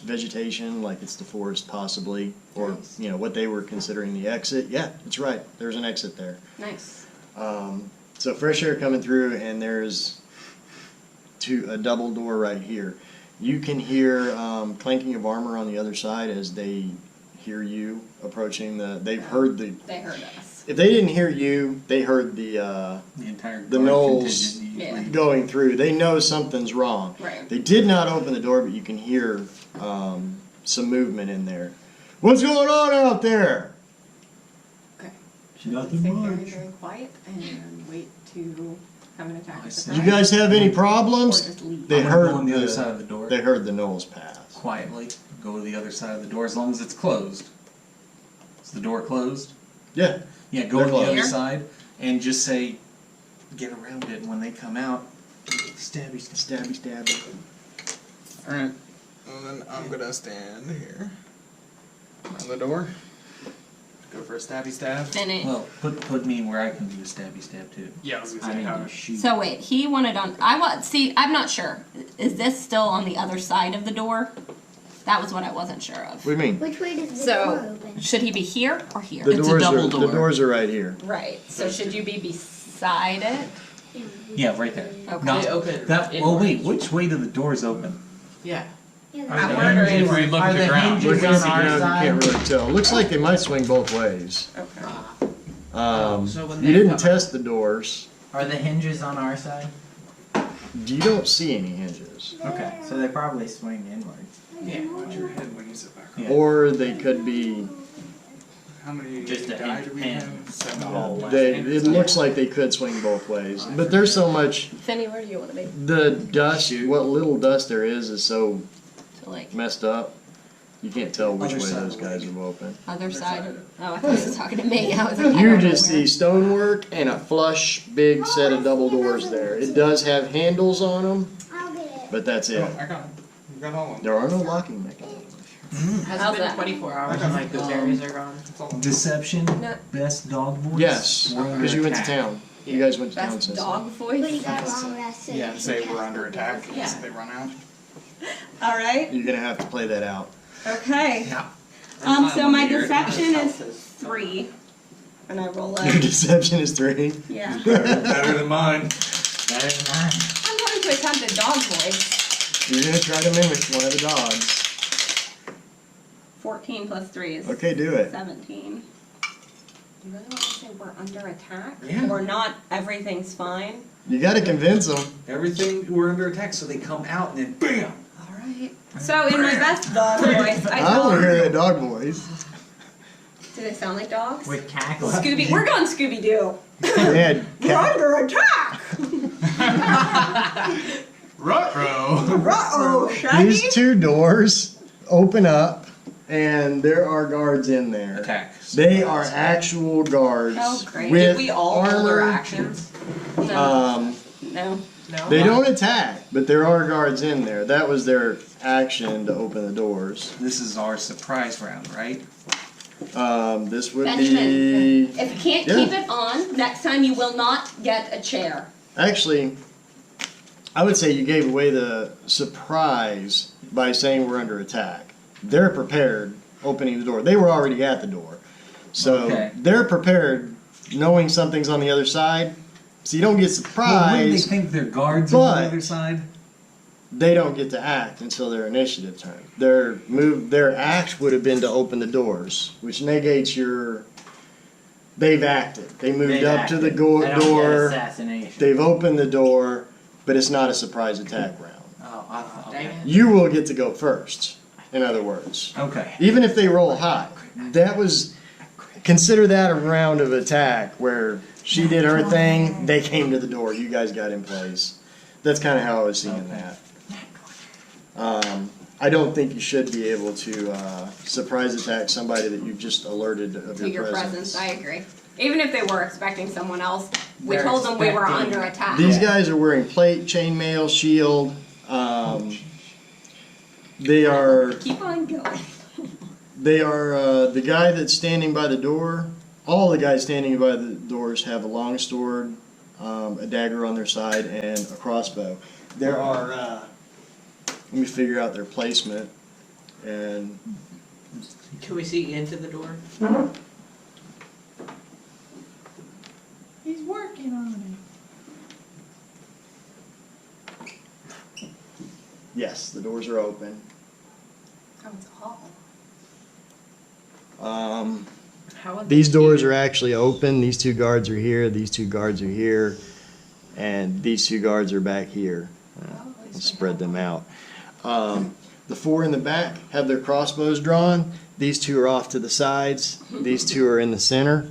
vegetation, like it's the forest possibly, or Nice. you know what they were considering the exit. Yeah, that's right. There's an exit there. Nice. So fresh air coming through, and there's a double door right here. You can hear clanking of armor on the other side as they hear you approaching they've heard the. They heard us. If they didn't hear you, they heard the entire the guard Knolls contingent Yeah. usually. going through. They know something's wrong. Right. They did not open the door, but you can hear some movement in there. What's going on out there? Okay. Nothing Stay much. very, very quiet and wait to have an attack. I see. Did you guys have any Or problems? just leave. They I'm gonna heard go on the other side of the door. They heard the Knolls pass. Quietly go to the other side of the door as long as it's closed. Is the door closed? Yeah. Yeah, go They're to the other closed. side and just say, get around it. And when they come out, stabby, stabby. Stabby, stabby. Alright. Well then I'm gonna stand here. Around the door. Go for a stabby stab. Finish. Well, put me where I can do a stabby stab too. Yeah, I was gonna I say need how. to shoot. So wait, he wanted on. See. I'm not sure. Is this still on the other side of the door? That was what I wasn't sure of. What do you mean? Which way does the door So open? should he be here or here? The It's a doors double are door. the doors are right here. Right. So should you be beside it? Yeah, right there. Okay. Not- They open that. Oh wait, inwards. which way do the doors open? Yeah. Yeah, Are the- the wondering hinges- if we look are at the the ground. hinges Looking on at the our ground, you side? can't really tell. It looks like they might swing both ways. Okay. So when You they didn't come- test the doors. Are the hinges on our side? You don't see any hinges. Okay, so they probably swing inwards. Yeah. Watch your head when you sit back. Yeah. Or they could be. How many Just a die hinge do we pin. have? Seven. It looks like they could swing both ways, but there's so much. Finny, where do you want to be? The dust, what little dust there is so So like messed up. You can't tell which Other way side those of the guys leg. have opened. other side. Oh, I thought he was talking to me. I was like, I You don't know just where. see stonework and a flush, big set of double doors there. It does have handles on them, I'll get it. but that's it. Oh, I got it. You got all of them. There are no locking mechanisms. Has How's it been that? 24 hours and like the berries are gone? That's all of them. Deception. No. Best dog voice. Yes, We're under because you went to attack. town. You guys went to town Best since. dog But you voice. got a long rest. So Yeah, you say can we're cast under the attack. doors. Yeah. They run out. All right. You're gonna have to play that out. Okay. Yeah. So my deception is 3, and I roll Your a. deception is 3. Yeah. Better than mine. Better than mine. I'm going to attempt a dog voice. You're gonna try to mimic one of the dogs. 14 plus 3 is Okay, do it. 17. You really want to say we're under attack? Yeah. Or not everything's fine? You gotta convince them. Everything we're under attack, so they come out and then BAM! Alright. So in my best dog voice, I I tell want to hear them. that dog voice. Do they sound like dogs? With cackle. Scooby, we're going Scooby Doo. Yeah, We're under attack! Ruh-roh. Uh-oh, Shaggy! these two doors open up, and there are guards in there. Attack. They are actual guards Oh, great. with Did we all hold our armor. actions? No. No. They don't attack, but there are guards in there. That was their action to open the doors. This is our surprise round, right? This would Benjamin, be if you can't Yeah. keep it on, next time you will not get a chair. actually. I would say you gave away the surprise by saying we're under attack. They're prepared, opening the door. They were already at the door, so Okay. they're prepared, knowing something's on the other side. So you don't get Well, wouldn't they surprised. think they're guards on the but- other side? They don't get to act until their initiative turn. Their act would have been to open the doors, which negates your. They've acted. They moved They've up to the acted. They don't get door. assassination. They've opened the door, but it's not a surprise attack round. Oh, I thought. Dang it. You will get to go first. In other words, Okay. even if they roll high, that was. Consider that a round of attack where she did her thing. They came to the door. You guys got in place. That's kind of how I was seeing that. I don't think you should be able to surprise attack somebody that you've just alerted of To your presence, I agree. Even if they were expecting someone else, we They're told them we were expecting- under attack. These guys are wearing plate, chainmail, shield. They are Keep on going. the guy that's standing by the door. All the guys standing by the doors have a long sword, a dagger on their side, and a crossbow. There are. Let me figure out their placement. And Can we see into the door? He's working on yes, the doors are open. Oh, it's a hall. How would These they doors do- are actually open. These two guards are here. These two guards are here, and these two guards are back here. Let's spread them out. The four in the back have their crossbows drawn. These two are off to the sides. These two are in the center.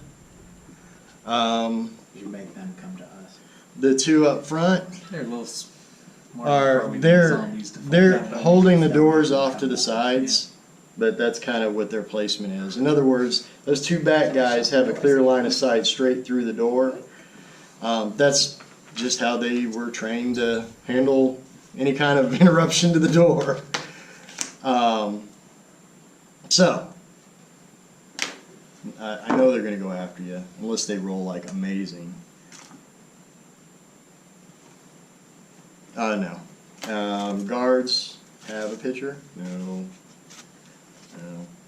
it. You make them come to us. The two up front They're a little smart. are Probably they're zombies to they're fight. holding the doors off to the sides, but that's kind of what their placement is. In other words, those two back guys have a clear line of sight straight through the door. That's just how they were trained to handle any kind of interruption to the door. So, I know they're going to go after you, unless they roll like amazing. No. Guards have a picture? No.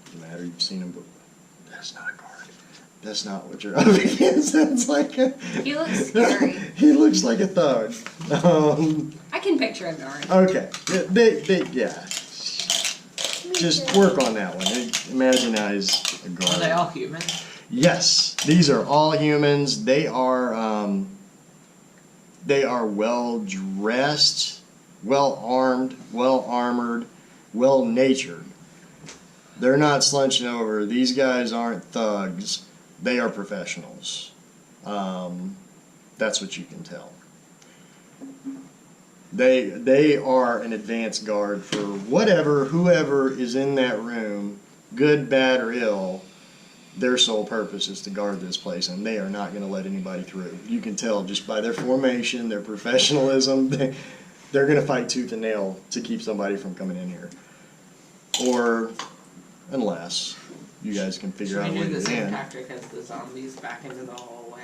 Doesn't matter, you've seen them, but that's not a guard. That's not what you're up against. That's like a. He looks scary. He looks like a thug. I can picture a guard. Okay. Yeah. Just work on that one. Imaginize a guard. Are they all human? Yes, these are all humans. They are well dressed, well armed, well armored, well natured. They're not slouching over. These guys aren't thugs. They are professionals. That's what you can tell. They are an advanced guard for whoever is in that room, good, bad, or ill. Their sole purpose is to guard this place, and they are not going to let anybody through. You can tell just by their formation, their professionalism. They're going to fight tooth and nail to keep somebody from coming in here. Or, unless you guys can figure Should out a we way do to the get same in. tactic as the zombies back into the hallway?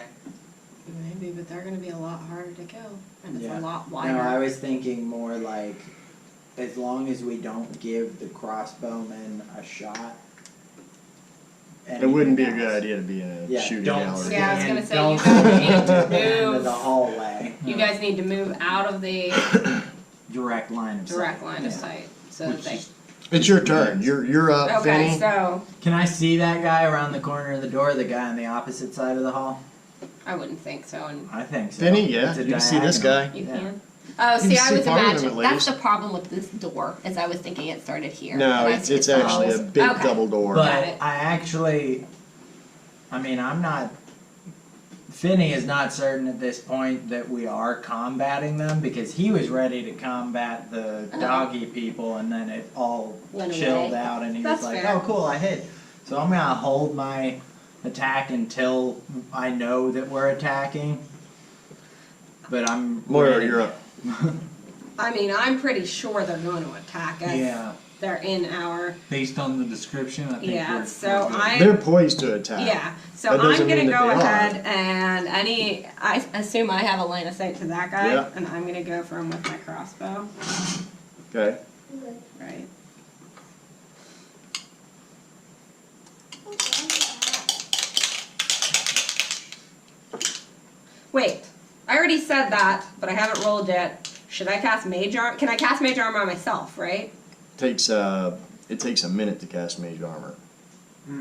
Maybe, but they're gonna be a lot harder to kill, and it's Yeah. a lot No, wider. I was thinking more like, as long as we don't give the crossbowmen a shot. It wouldn't be a good idea to be in a Yeah, shooting don't gallery. Yeah, I was gonna say, don't you guys need to stand into move. the hallway. You guys need to move out of the Direct line of direct sight. line of Yeah. sight, so that they. It's your turn. You're up, Okay, Finny. so Can I see that guy around the corner of the door, the guy on the opposite side of the hall? I wouldn't think so, and I think so. Finny, yeah, It's a you can see this guy. diagonal. you Yeah. can. Oh, You see, can I see was part of him imagining at that's the least. problem with this door, is I was thinking it started here. No, but I it's see it's the actually a walls. big Okay. double door. Got But it. I actually, I mean, I'm not Finney is not certain at this point that we are combating them because he was ready to combat the doggy people and then it all Went chilled away. out and he That's was like, fair. oh cool, I hit. So I'm gonna hold my attack until I know that we're attacking. But I'm Moira, ready. you're up. I mean, I'm pretty sure they're going to attack us. Yeah, They're in our, based on the description, I think yeah, we're so good. They're poised to attack. yeah, so That doesn't I'm gonna mean that go they are. ahead and I assume I have a line of sight to that guy, Yeah. and I'm gonna go for him with my crossbow, Okay. right? Wait, I already said that, but I haven't rolled yet. Should I cast Mage Armor? Can I cast Mage Armor on myself, right? It takes a minute to cast mage armor.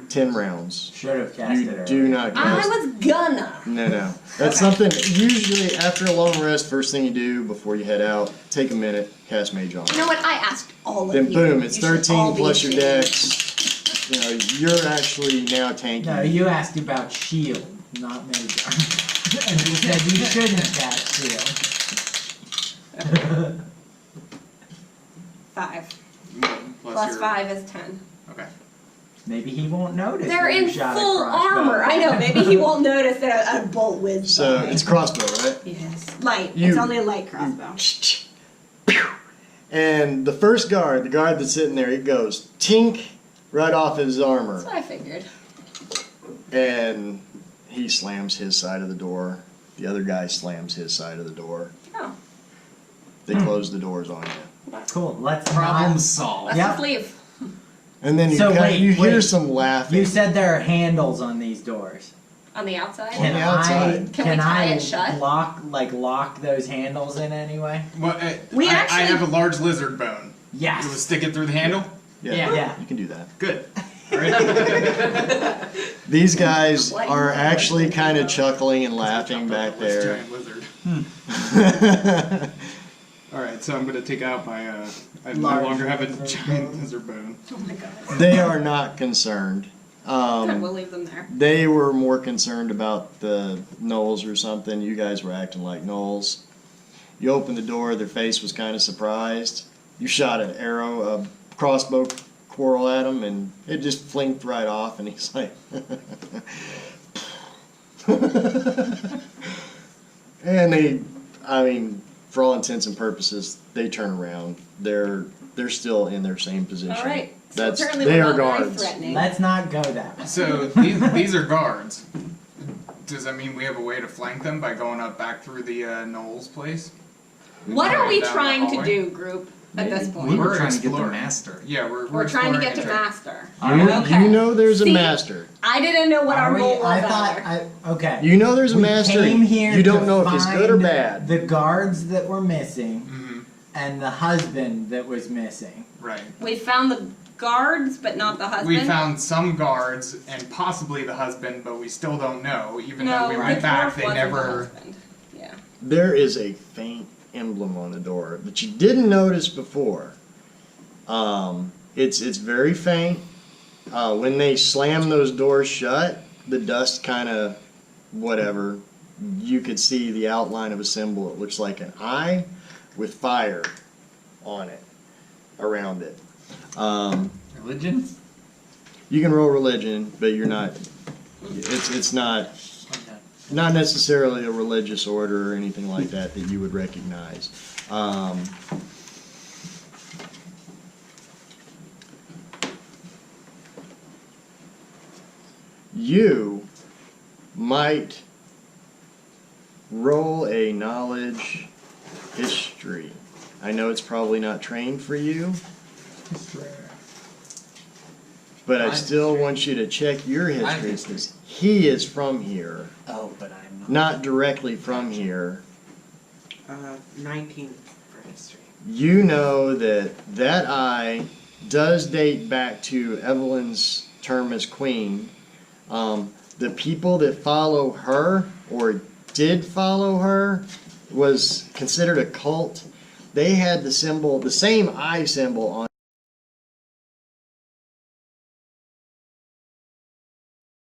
10 rounds. Should have cast You it do earlier. not I cast. was gonna. No. That's something, usually after a long rest, first thing you do before you head out, take a minute, cast mage armor. You know what? I asked all of Then you. boom, it's You should 13 all be plus your ashamed. dex. You know, you're actually now tanky. No, you asked about shield, not mage armor. And you said you shouldn't cast shield. 5. Plus Plus your- 5 is 10. Okay. Maybe he won't notice. They're that you in shot a full crossbow. armor. I know. Maybe he won't notice that a bolt whizzed So by. it's crossbow, right? Yes. Light. You- It's only a light crossbow. And the first guard, the guard that's sitting there, he goes tink right off his armor. That's what I figured. And he slams his side of the door. The other guy slams his side of the door. Oh. They close the doors on you. Cool. Let's Problem not. solved. Let's Yep. just leave. And then you, So kinda- you hear wait. some laughing. You said there are handles on these doors. On the outside? On the outside. Can we tie it shut? lock those handles in any way? Well, We I actually- have a large lizard bone. Yes. You would stick it through the handle? Yeah. You can do that. Good. All right. These guys Like- are actually kind of chuckling and laughing back This there. giant lizard. All right, so I'm gonna take out my. I no Large longer have a lizard giant bone. lizard bone. Oh my god. They are not concerned. Good, we'll leave them there. They were more concerned about the gnolls or something. You guys were acting like gnolls. You opened the door, their face was kind of surprised. You shot an arrow, a crossbow quarrel at him, and it just flinked right off, and he's like... And they, I mean, for all intents and purposes, they turn around. They're still in their same position. All right. So That's, apparently they we're are not very guards. threatening. Let's not go that way. So these are guards. Does that mean we have a way to flank them by going up back through the Knowles place? What are we Down the trying to hallway? do, group, at this point? We were We're trying to get the exploring. master. Yeah, We're trying to get to exploring master. You know there's a See? master. I didn't know what Are our we- goal was I either. thought. Okay. You know there's a We master. came here You don't to know if it's good or find bad. The guards that were missing Mm-hmm. and the husband that was missing. Right. We found the guards, but not the husband. We found some guards and possibly the husband, but we still don't know. Even no, though we the went back, dwarf they wasn't never. the husband. Yeah. There is a faint emblem on the door that you didn't notice before. It's very faint. When they slam those doors shut, the dust kind of whatever. You could see the outline of a symbol. It looks like an eye with fire on it, around it. Religion? You can roll religion, but you're not. It's not. Okay. Not necessarily a religious order or anything like that that you would recognize. You might roll a knowledge history. I know it's probably not trained for you, but I still want you to check your history because he is from here. Oh, but I'm not. Not directly from here. 19 for history. You know that that eye does date back to Evelyn's term as queen. The people that follow her or did follow her was considered a cult. They had the symbol, the same eye symbol on